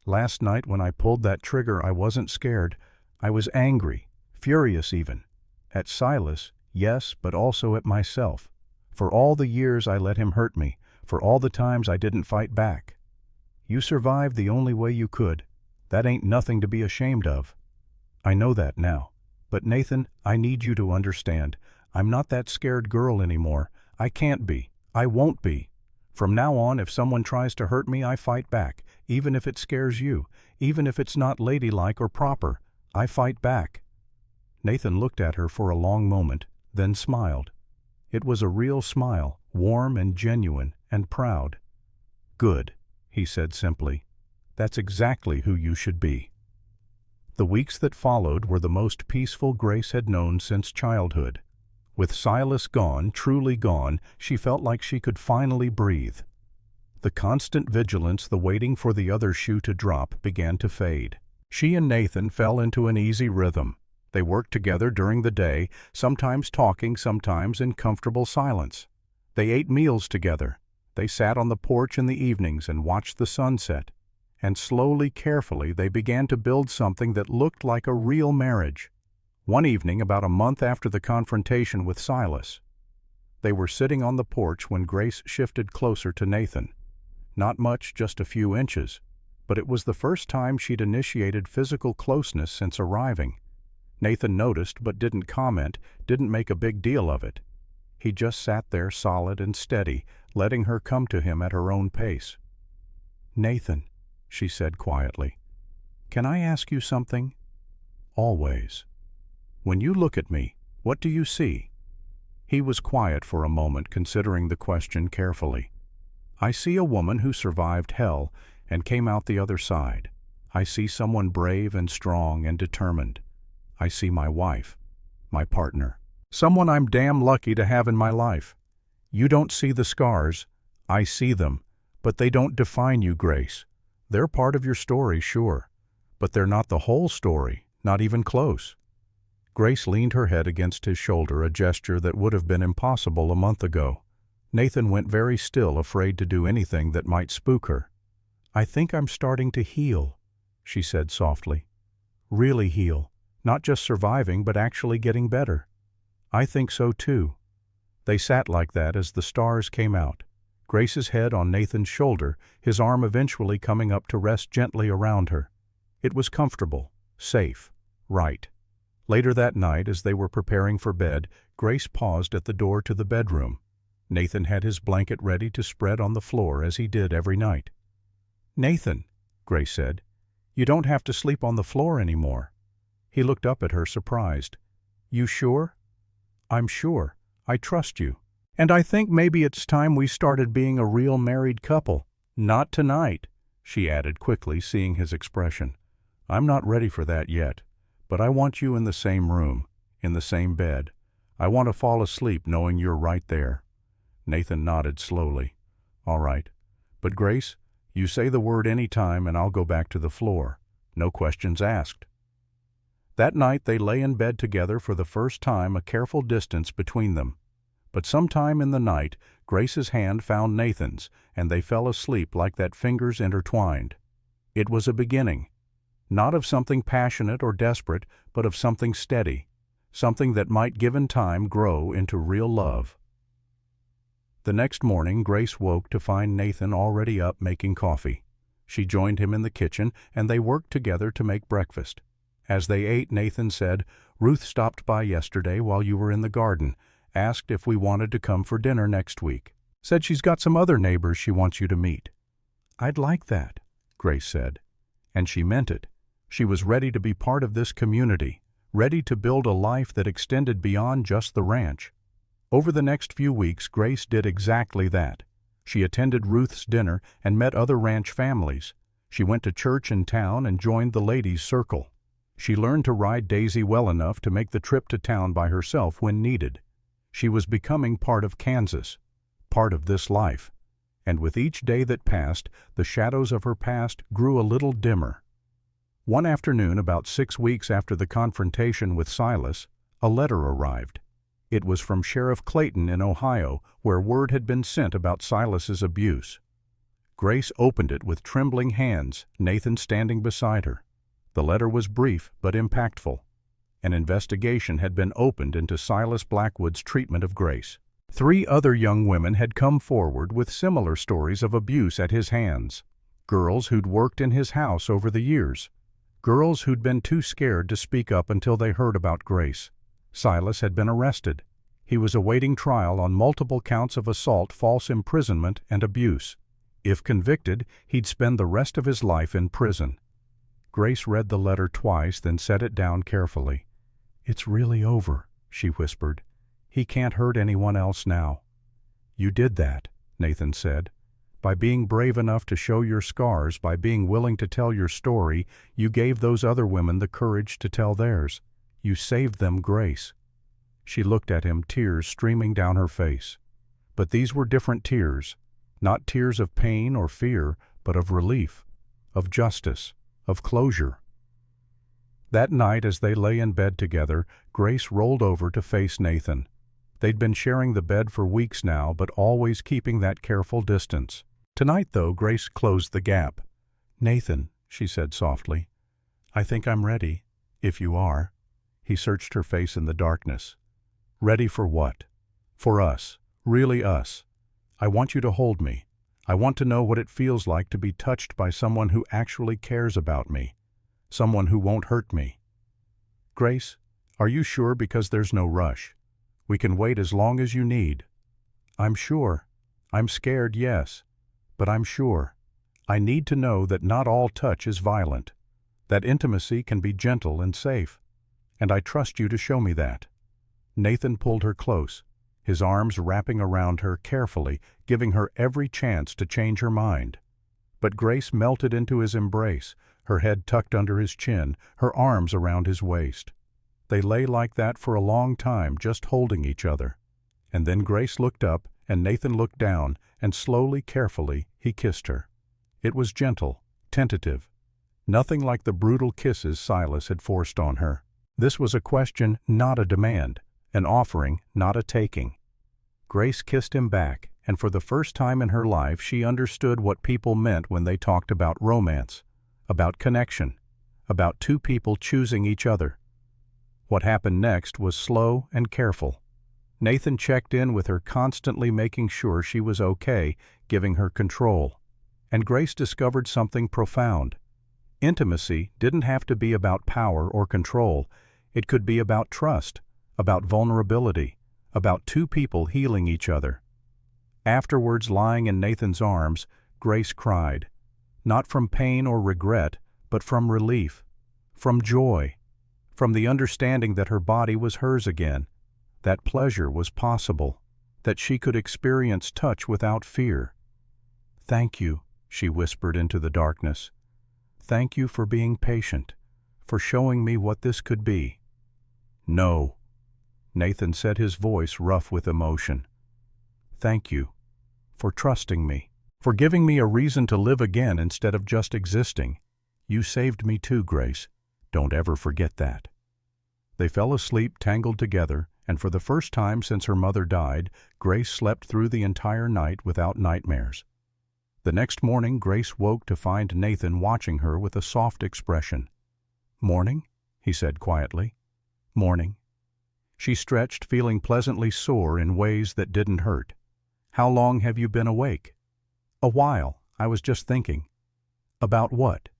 "Last night when I pulled that trigger, I wasn't scared. I was angry, furious even. At Silas, yes, but also at myself. For all the years I let him hurt me, for all the times I didn't fight back. You survived the only way you could. That ain't nothing to be ashamed of. I know that now. But Nathan, I need you to understand. I'm not that scared girl anymore. I can't be. I won't be. From now on, if someone tries to hurt me, I fight back, even if it scares you, even if it's not ladylike or proper. I fight back. Nathan looked at her for a long moment, then smiled. It was a real smile, warm and genuine and proud. Good, he said simply. That's exactly who you should be. The weeks that followed were the most peaceful Grace had known since childhood. With Silas gone, truly gone, she felt like she could finally breathe. The constant vigilance, the waiting for the other shoe to drop, began to fade. She and Nathan fell into an easy rhythm. They worked together during the day, sometimes talking, sometimes in comfortable silence. They ate meals together. They sat on the porch in the evenings and watched the sunset. And slowly, carefully, they began to build something that looked like a real marriage. One evening, about a month after the confrontation with Silas, they were sitting on the porch when Grace shifted closer to Nathan. Not much, just a few inches, but it was the first time she'd initiated physical closeness since arriving. Nathan noticed but didn't comment, didn't make a big deal of it. He just sat there solid and steady, letting her come to him at her own pace. "Nathan," she said quietly, "can I ask you something?" "Always." "When you look at me, what do you see?" He was quiet for a moment, considering the question carefully. "I see a woman who survived hell and came out the other side. I see someone brave and strong and determined. I see my wife, my partner, someone I'm damn lucky to have in my life. You don't see the scars. I see them, but they don't define you, Grace. They're part of your story, sure, but they're not the whole story, not even close." Grace leaned her head against his shoulder, a gesture that would have been impossible a month ago. Nathan went very still, afraid to do anything that might spook her. "I think I'm starting to heal," she said softly. "Really heal. Not just surviving, but actually getting better." "I think so too." They sat like that as the stars came out. Grace's head on Nathan's shoulder, his arm eventually coming up to rest gently around her. It was comfortable, safe, right. Later that night, as they were preparing for bed, Grace paused at the door to the bedroom. Nathan had his blanket ready to spread on the floor as he did every night. "Nathan," Grace said, "you don't have to sleep on the floor anymore." He looked up at her, surprised. "You sure?" "I'm sure. I trust you. And I think maybe it's time we started being a real married couple." "Not tonight," she added quickly, seeing his expression. "I'm not ready for that yet. But I want you in the same room, in the same bed. I want to fall asleep knowing you're right there." Nathan nodded slowly. "All right. But Grace, you say the word any time and I'll go back to the floor. No questions asked." That night they lay in bed together, for the first time a careful distance between them. But sometime in the night, Grace's hand found Nathan's, and they fell asleep like that, fingers intertwined. It was a beginning. Not of something passionate or desperate, but of something steady, something that might, given time, grow into real love. The next morning, Grace woke to find Nathan already up making coffee. She joined him in the kitchen, and they worked together to make breakfast. As they ate, Nathan said, "Ruth stopped by yesterday while you were in the garden, asked if we wanted to come for dinner next week. Said she's got some other neighbors she wants you to meet." "I'd like that," Grace said. And she meant it. She was ready to be part of this community, ready to build a life that extended beyond just the ranch. Over the next few weeks, Grace did exactly that. She attended Ruth's dinner and met other ranch families. She went to church in town and joined the ladies' circle. She learned to ride Daisy well enough to make the trip to town by herself when needed. She was becoming part of Kansas, part of this life. And with each day that passed, the shadows of her past grew a little dimmer. One afternoon, about 6 weeks after the confrontation with Silas, a letter arrived. It was from Sheriff Clayton in Ohio, where word had been sent about Silas's abuse. Grace opened it with trembling hands, Nathan standing beside her. The letter was brief but impactful. An investigation had been opened into Silas Blackwood's treatment of Grace. 3 other young women had come forward with similar stories of abuse at his hands. Girls who'd worked in his house over the years. Girls who'd been too scared to speak up until they heard about Grace. Silas had been arrested. He was awaiting trial on multiple counts of assault, false imprisonment, and abuse. If convicted, he'd spend the rest of his life in prison. Grace read the letter twice, then set it down carefully. "It's really over," she whispered. "He can't hurt anyone else now." "You did that," Nathan said. "By being brave enough to show your scars, by being willing to tell your story, you gave those other women the courage to tell theirs. You saved them, Grace." She looked at him, tears streaming down her face. But these were different tears, not tears of pain or fear, but of relief, of justice, of closure. That night, as they lay in bed together, Grace rolled over to face Nathan. They'd been sharing the bed for weeks now, but always keeping that careful distance. Tonight, though, Grace closed the gap. "Nathan," she said softly, "I think I'm ready, if you are." He searched her face in the darkness. "Ready for what?" "For us, really us. I want you to hold me. I want to know what it feels like to be touched by someone who actually cares about me, someone who won't hurt me." "Grace, are you sure? Because there's no rush. We can wait as long as you need." "I'm sure. I'm scared, yes. But I'm sure. I need to know that not all touch is violent, that intimacy can be gentle and safe. And I trust you to show me that." Nathan pulled her close, his arms wrapping around her carefully, giving her every chance to change her mind. But Grace melted into his embrace, her head tucked under his chin, her arms around his waist. They lay like that for a long time, just holding each other. And then Grace looked up, and Nathan looked down, and slowly, carefully, he kissed her. It was gentle, tentative, nothing like the brutal kisses Silas had forced on her. This was a question, not a demand, an offering, not a taking. Grace kissed him back, and for the first time in her life she understood what people meant when they talked about romance, about connection, about two people choosing each other. What happened next was slow and careful. Nathan checked in with her, constantly making sure she was okay, giving her control. And Grace discovered something profound. Intimacy didn't have to be about power or control. It could be about trust, about vulnerability, about two people healing each other. Afterwards, lying in Nathan's arms, Grace cried, not from pain or regret, but from relief, from joy, from the understanding that her body was hers again, that pleasure was possible, that she could experience touch without fear. "Thank you," she whispered into the darkness. "Thank you for being patient, for showing me what this could be." "No," Nathan said, his voice rough with emotion. "Thank you for trusting me, for giving me a reason to live again instead of just existing. You saved me too, Grace. Don't ever forget that." They fell asleep tangled together, and for the first time since her mother died, Grace slept through the entire night without nightmares. The next morning, Grace woke to find Nathan watching her with a soft expression. "Morning?" he said quietly. "Morning." She stretched, feeling pleasantly sore in ways that didn't hurt. "How long have you been awake?" "A while. I was just thinking." "About what?"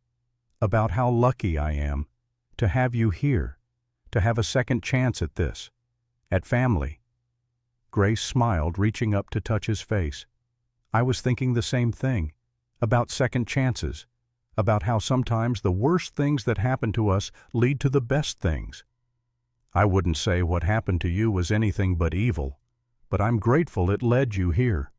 "About how lucky I am to have you here, to have a second chance at this, at family." Grace smiled, reaching up to touch his face. "I was thinking the same thing, about second chances, about how sometimes the worst things that happen to us lead to the best things. I wouldn't say what happened to you was anything but evil, but I'm grateful it led you here."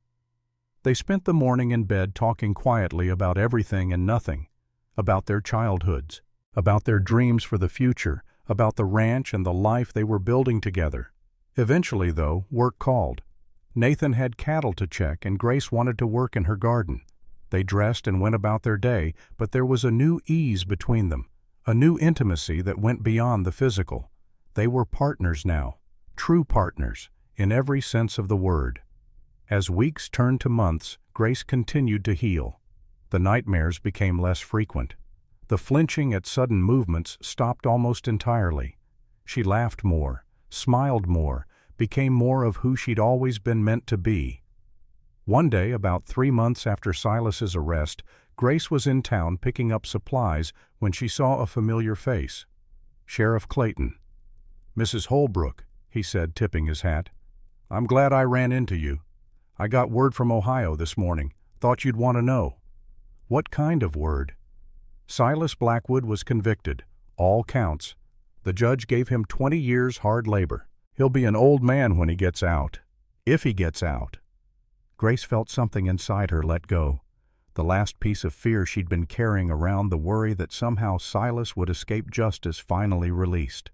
They spent the morning in bed talking quietly about everything and nothing, about their childhoods, about their dreams for the future, about the ranch and the life they were building together. Eventually, though, work called. Nathan had cattle to check, and Grace wanted to work in her garden. They dressed and went about their day, but there was a new ease between them, a new intimacy that went beyond the physical. They were partners now, true partners, in every sense of the word. As weeks turned to months, Grace continued to heal. The nightmares became less frequent. The flinching at sudden movements stopped almost entirely. She laughed more, smiled more, became more of who she'd always been meant to be. One day, about 3 months after Silas's arrest, Grace was in town picking up supplies when she saw a familiar face. Sheriff Clayton. "Mrs. Holbrook," he said, tipping his hat. "I'm glad I ran into you. I got word from Ohio this morning. Thought you'd want to know." "What kind of word?" Silas Blackwood was convicted. All counts. The judge gave him 20 years hard labor. He'll be an old man when he gets out. If he gets out. Grace felt something inside her let go. The last piece of fear she'd been carrying around, the worry that somehow Silas would escape justice, finally released.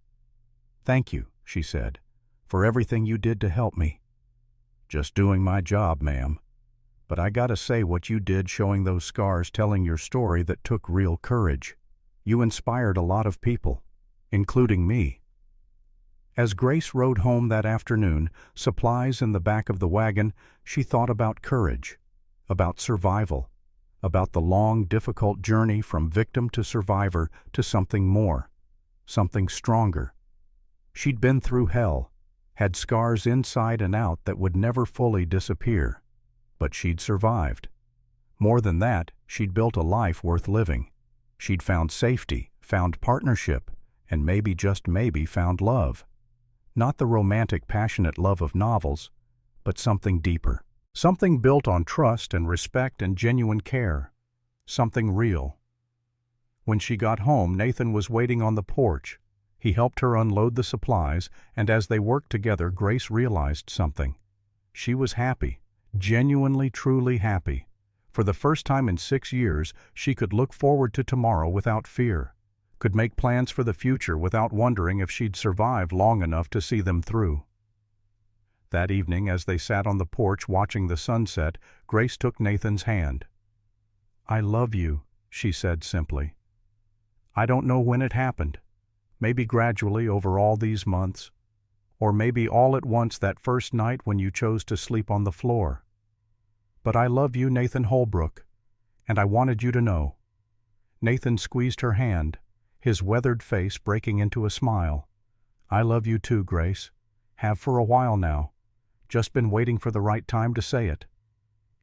"Thank you," she said, "for everything you did to help me." "Just doing my job, ma'am. But I gotta say what you did, showing those scars, telling your story, that took real courage. You inspired a lot of people, including me." As Grace rode home that afternoon, supplies in the back of the wagon, she thought about courage, about survival, about the long, difficult journey from victim to survivor to something more, something stronger. She'd been through hell, had scars inside and out that would never fully disappear, but she'd survived. More than that, she'd built a life worth living. She'd found safety, found partnership, and maybe, just maybe, found love. Not the romantic, passionate love of novels, but something deeper. Something built on trust and respect and genuine care. Something real. When she got home, Nathan was waiting on the porch. He helped her unload the supplies, and as they worked together, Grace realized something. She was happy, genuinely, truly happy. For the first time in 6 years, she could look forward to tomorrow without fear, could make plans for the future without wondering if she'd survive long enough to see them through. That evening, as they sat on the porch watching the sunset, Grace took Nathan's hand. "I love you," she said simply. "I don't know when it happened. Maybe gradually over all these months, or maybe all at once that first night when you chose to sleep on the floor. But I love you, Nathan Holbrook, and I wanted you to know." Nathan squeezed her hand, his weathered face breaking into a smile. "I love you too, Grace. Have for a while now. Just been waiting for the right time to say it.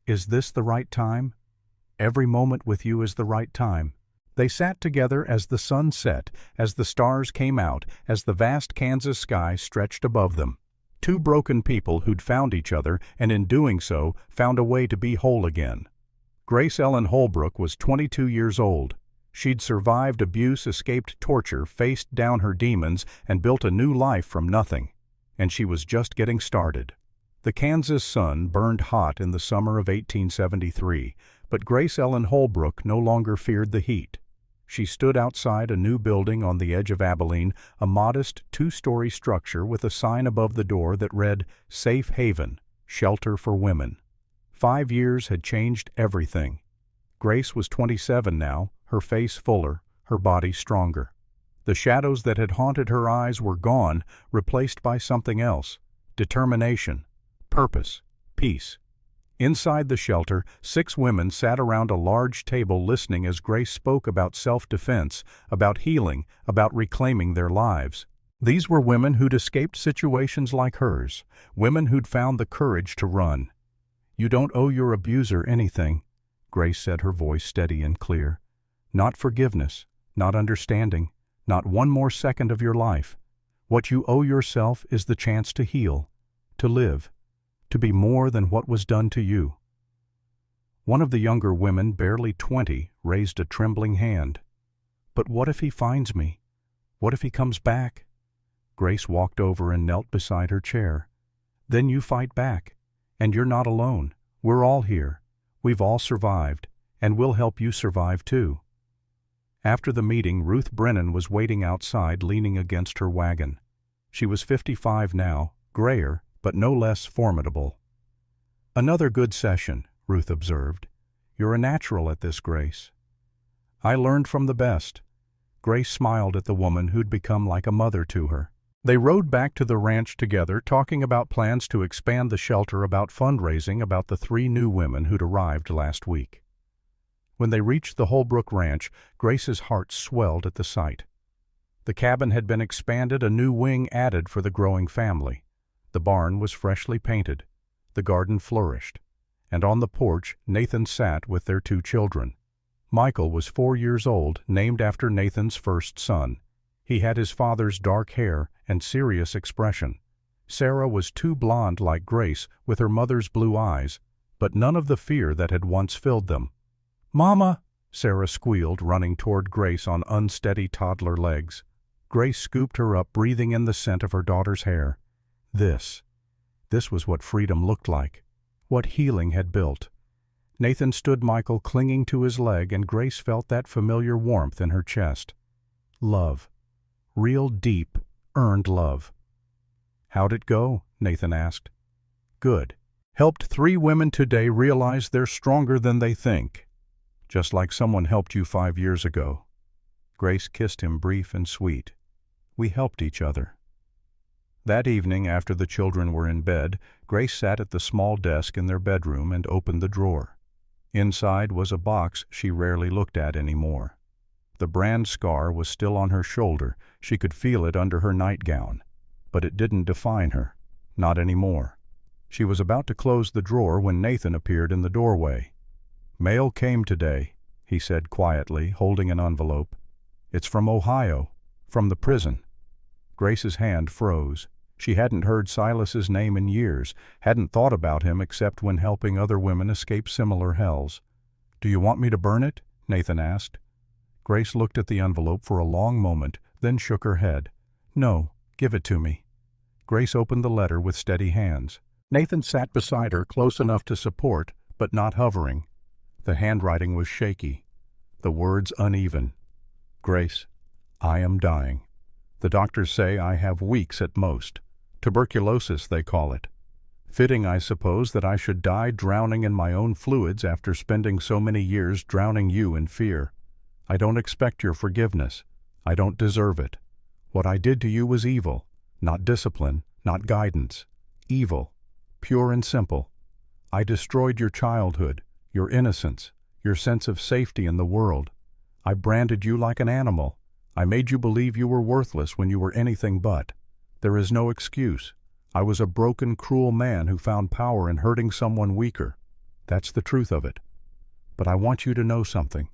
Is this the right time? Every moment with you is the right time." They sat together as the sun set, as the stars came out, as the vast Kansas sky stretched above them. Two broken people who'd found each other, and in doing so, found a way to be whole again. Grace Ellen Holbrook was 22 years old. She'd survived abuse, escaped torture, faced down her demons, and built a new life from nothing. And she was just getting started. The Kansas sun burned hot in the summer of 1873, but Grace Ellen Holbrook no longer feared the heat. She stood outside a new building on the edge of Abilene, a modest 2-story structure with a sign above the door that read, "Safe Haven, Shelter for Women." 5 years had changed everything. Grace was 27 now, her face fuller, her body stronger. The shadows that had haunted her eyes were gone, replaced by something else: determination, purpose, peace. Inside the shelter, 6 women sat around a large table listening as Grace spoke about self-defense, about healing, about reclaiming their lives. These were women who'd escaped situations like hers, women who'd found the courage to run. "You don't owe your abuser anything," Grace said, her voice steady and clear. "Not forgiveness, not understanding, not one more second of your life. What you owe yourself is the chance to heal, to live, to be more than what was done to you." One of the younger women, barely 20, raised a trembling hand. "But what if he finds me? What if he comes back?" Grace walked over and knelt beside her chair. "Then you fight back. And you're not alone. We're all here. We've all survived, and we'll help you survive too." After the meeting, Ruth Brennan was waiting outside, leaning against her wagon. She was 55 now, grayer, but no less formidable. "Another good session," Ruth observed. "You're a natural at this, Grace." "I learned from the best." Grace smiled at the woman who'd become like a mother to her. They rode back to the ranch together, talking about plans to expand the shelter, about fundraising, about the 3 new women who'd arrived last week. When they reached the Holbrook Ranch, Grace's heart swelled at the sight. The cabin had been expanded, a new wing added for the growing family. The barn was freshly painted. The garden flourished. And on the porch, Nathan sat with their 2 children. Michael was 4 years old, named after Nathan's first son. He had his father's dark hair and serious expression. Sarah was too blonde like Grace, with her mother's blue eyes, but none of the fear that had once filled them. "Mama!" Sarah squealed, running toward Grace on unsteady toddler legs. Grace scooped her up, breathing in the scent of her daughter's hair. This was what freedom looked like, what healing had built. Nathan stood Michael clinging to his leg, and Grace felt that familiar warmth in her chest. Love. Real deep, earned love. "How'd it go?" Nathan asked. "Good. Helped 3 women today realize they're stronger than they think. Just like someone helped you 5 years ago." Grace kissed him, brief and sweet. "We helped each other." That evening, after the children were in bed, Grace sat at the small desk in their bedroom and opened the drawer. Inside was a box she rarely looked at anymore. The brand scar was still on her shoulder. She could feel it under her nightgown. But it didn't define her. Not anymore. She was about to close the drawer when Nathan appeared in the doorway. "Mail came today," he said quietly, holding an envelope. "It's from Ohio, from the prison." Grace's hand froze. She hadn't heard Silas's name in years, hadn't thought about him except when helping other women escape similar hells. "Do you want me to burn it?" Nathan asked. Grace looked at the envelope for a long moment, then shook her head. "No, give it to me." Grace opened the letter with steady hands. Nathan sat beside her, close enough to support, but not hovering. The handwriting was shaky, the words uneven. "Grace, I am dying. The doctors say I have weeks at most. Tuberculosis, they call it. Fitting, I suppose, that I should die drowning in my own fluids after spending so many years drowning you in fear. I don't expect your forgiveness. I don't deserve it. What I did to you was evil, not discipline, not guidance. Evil, pure and simple. I destroyed your childhood, your innocence, your sense of safety in the world. I branded you like an animal. I made you believe you were worthless when you were anything but. There is no excuse. I was a broken, cruel man who found power in hurting someone weaker. That's the truth of it. But I want you to know something.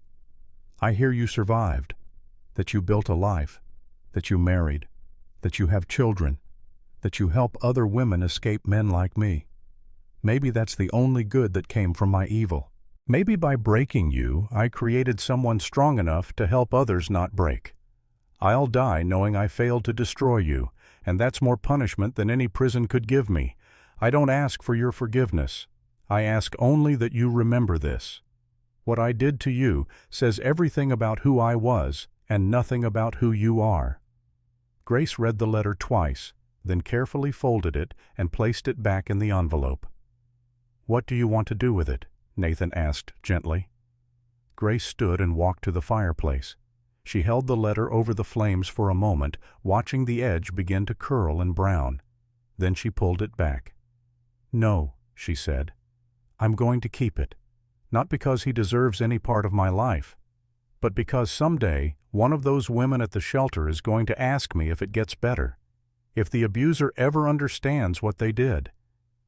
I hear you survived, that you built a life, that you married, that you have children, that you help other women escape men like me. Maybe that's the only good that came from my evil. Maybe by breaking you, I created someone strong enough to help others not break. I'll die knowing I failed to destroy you, and that's more punishment than any prison could give me. I don't ask for your forgiveness. I ask only that you remember this. What I did to you says everything about who I was and nothing about who you are." Grace read the letter twice, then carefully folded it and placed it back in the envelope. "What do you want to do with it?" Nathan asked gently. Grace stood and walked to the fireplace. She held the letter over the flames for a moment, watching the edge begin to curl and brown. Then she pulled it back. "No," she said. "I'm going to keep it. Not because he deserves any part of my life, but because someday one of those women at the shelter is going to ask me if it gets better, if the abuser ever understands what they did.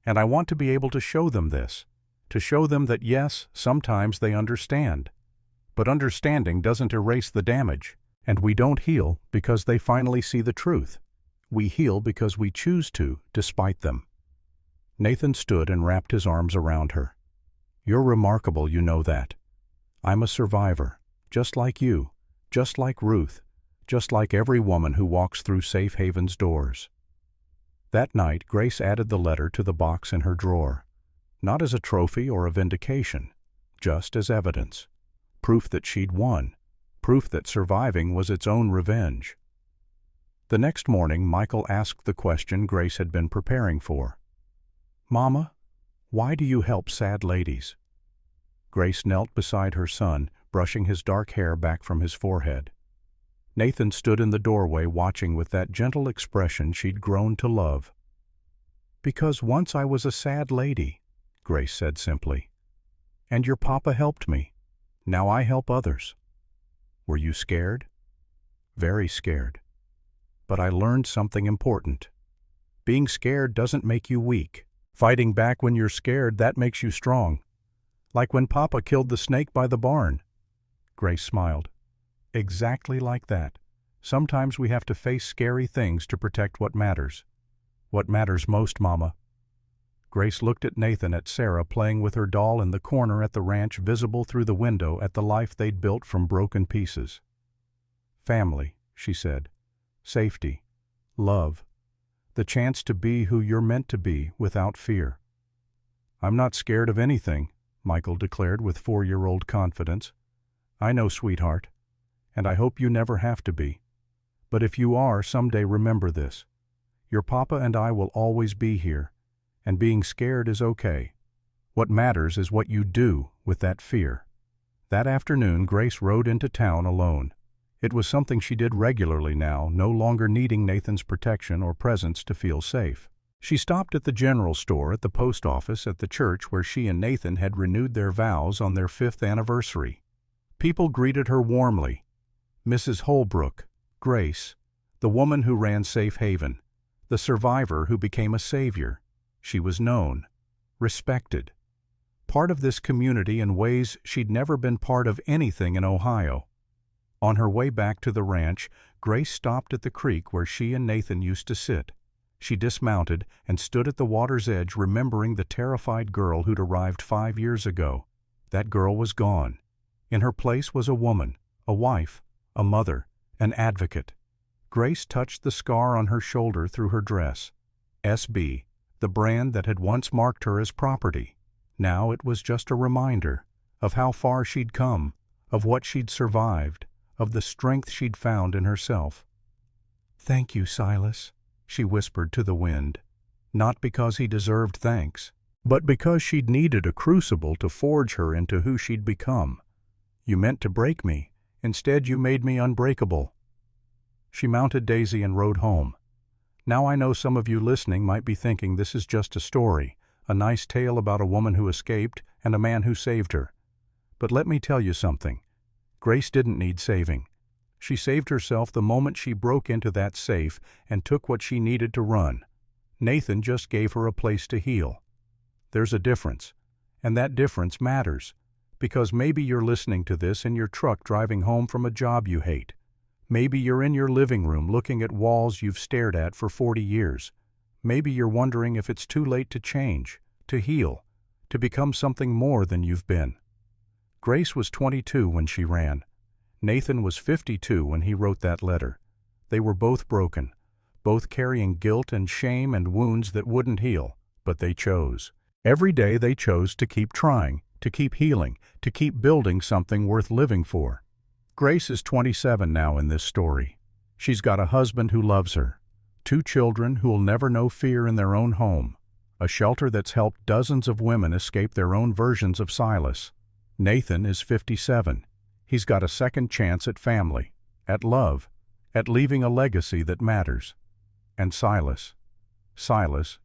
And I want to be able to show them this, to show them that yes, sometimes they understand. But understanding doesn't erase the damage, and we don't heal because they finally see the truth. We heal because we choose to, despite them." Nathan stood and wrapped his arms around her. "You're remarkable, you know that. I'm a survivor, just like you, just like Ruth, just like every woman who walks through Safe Haven's doors." That night, Grace added the letter to the box in her drawer, not as a trophy or a vindication, just as evidence. Proof that she'd won, proof that surviving was its own revenge. The next morning, Michael asked the question Grace had been preparing for. "Mama, why do you help sad ladies?" Grace knelt beside her son, brushing his dark hair back from his forehead. Nathan stood in the doorway watching with that gentle expression she'd grown to love. "Because once I was a sad lady," Grace said simply. "And your papa helped me. Now I help others." "Were you scared?" "Very scared. But I learned something important. Being scared doesn't make you weak. Fighting back when you're scared, that makes you strong. Like when Papa killed the snake by the barn. Grace smiled. Exactly like that. Sometimes we have to face scary things to protect what matters. What matters most, Mama? Grace looked at Nathan at Sarah playing with her doll in the corner at the ranch, visible through the window at the life they'd built from broken pieces. Family, she said. Safety. Love. The chance to be who you're meant to be without fear. I'm not scared of anything, Michael declared with 4-year-old confidence. I know, sweetheart, and I hope you never have to be. But if you are, someday remember this. Your papa and I will always be here, and being scared is okay. What matters is what you do with that fear. That afternoon, Grace rode into town alone. It was something she did regularly now, no longer needing Nathan's protection or presence to feel safe. She stopped at the general store, at the post office, at the church where she and Nathan had renewed their vows on their 5th anniversary. People greeted her warmly. Mrs. Holbrook, Grace, the woman who ran Safe Haven, the survivor who became a savior. She was known, respected, part of this community in ways she'd never been part of anything in Ohio. On her way back to the ranch, Grace stopped at the creek where she and Nathan used to sit. She dismounted and stood at the water's edge, remembering the terrified girl who'd arrived 5 years ago. That girl was gone. In her place was a woman, a wife, a mother, an advocate. Grace touched the scar on her shoulder through her dress. SB, the brand that had once marked her as property. Now it was just a reminder of how far she'd come, of what she'd survived, of the strength she'd found in herself. "Thank you, Silas," she whispered to the wind, not because he deserved thanks, but because she'd needed a crucible to forge her into who she'd become. "You meant to break me. Instead, you made me unbreakable." She mounted Daisy and rode home. Now I know some of you listening might be thinking this is just a story, a nice tale about a woman who escaped and a man who saved her. But let me tell you something. Grace didn't need saving. She saved herself the moment she broke into that safe and took what she needed to run. Nathan just gave her a place to heal. There's a difference, and that difference matters, because maybe you're listening to this in your truck driving home from a job you hate. Maybe you're in your living room looking at walls you've stared at for 40 years. Maybe you're wondering if it's too late to change, to heal, to become something more than you've been. Grace was 22 when she ran. Nathan was 52 when he wrote that letter. They were both broken, both carrying guilt and shame and wounds that wouldn't heal, but they chose. Every day they chose to keep trying, to keep healing, to keep building something worth living for. Grace is 27 now in this story. She's got a husband who loves her, 2 children who'll never know fear in their own home, a shelter that's helped dozens of women escape their own versions of Silas. Nathan is 57. He's got a second chance at family, at love, at leaving a legacy that matters. And Silas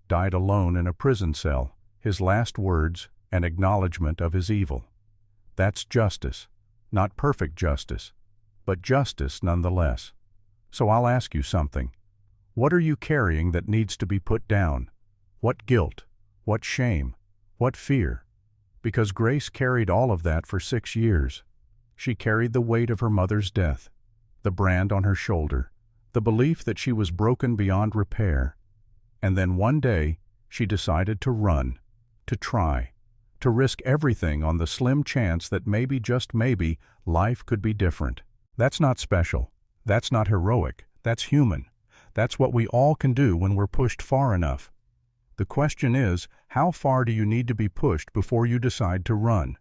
died alone in a prison cell, his last words an acknowledgement of his evil. That's justice, not perfect justice, but justice nonetheless. So I'll ask you something. What are you carrying that needs to be put down? What guilt? What shame? What fear? Because Grace carried all of that for 6 years. She carried the weight of her mother's death, the brand on her shoulder, the belief that she was broken beyond repair. And then one day, she decided to run, to try, to risk everything on the slim chance that maybe, just maybe, life could be different. That's not special. That's not heroic. That's human. That's what we all can do when we're pushed far enough. The question is, how far do you need to be pushed before you decide to run?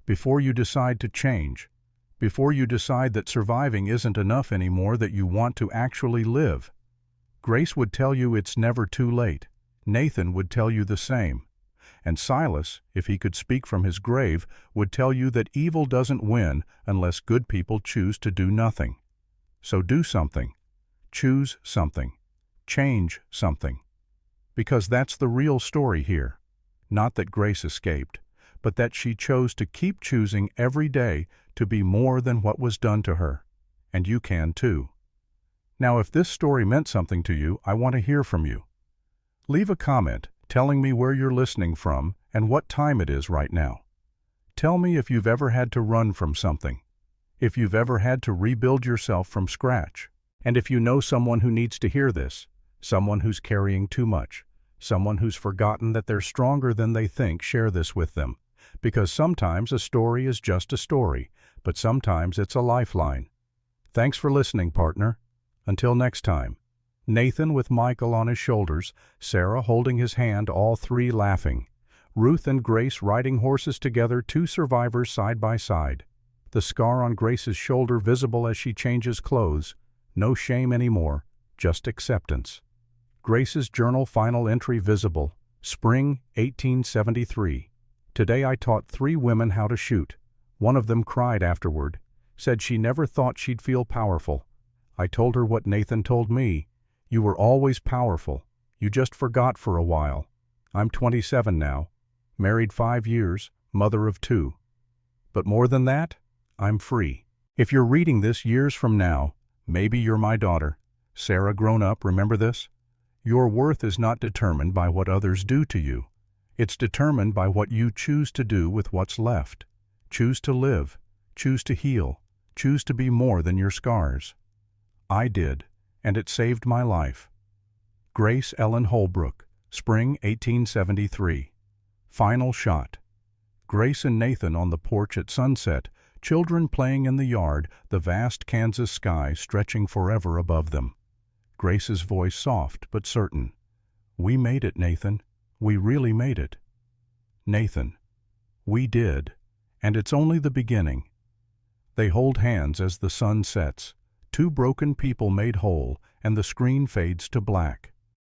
Before you decide to change? Before you decide that surviving isn't enough anymore, that you want to actually live? Grace would tell you it's never too late. Nathan would tell you the same. And Silas, if he could speak from his grave, would tell you that evil doesn't win unless good people choose to do nothing. So do something. Choose something. Change something. Because that's the real story here. Not that Grace escaped, but that she chose to keep choosing every day to be more than what was done to her. And you can too. Now, if this story meant something to you, I want to hear from you. Leave a comment telling me where you're listening from and what time it is right now. Tell me if you've ever had to run from something. if you've ever had to rebuild yourself from scratch. And if you know someone who needs to hear this, someone who's carrying too much, someone who's forgotten that they're stronger than they think, share this with them. Because sometimes a story is just a story, but sometimes it's a lifeline. Thanks for listening, partner. Until next time. Nathan with Michael on his shoulders, Sarah holding his hand, all three laughing. Ruth and Grace riding horses together, two survivors side by side. The scar on Grace's shoulder visible as she changes clothes. No shame anymore, just acceptance. Grace's journal final entry visible. Spring 1873. Today I taught 3 women how to shoot. One of them cried afterward, said she never thought she'd feel powerful. I told her what Nathan told me. You were always powerful. You just forgot for a while. I'm 27 now, married 5 years, mother of 2. But more than that, I'm free. If you're reading this years from now, maybe you're my daughter. Sarah grown up, remember this? Your worth is not determined by what others do to you. It's determined by what you choose to do with what's left. Choose to live. Choose to heal. Choose to be more than your scars. I did, and it saved my life. Grace Ellen Holbrook, Spring 1873. Final shot. Grace and Nathan on the porch at sunset, children playing in the yard, the vast Kansas sky stretching forever above them. Grace's voice soft but certain. We made it, Nathan. We really made it. Nathan. We did, and it's only the beginning. They hold hands as the sun sets, 2 broken people made whole, and the screen fades to black.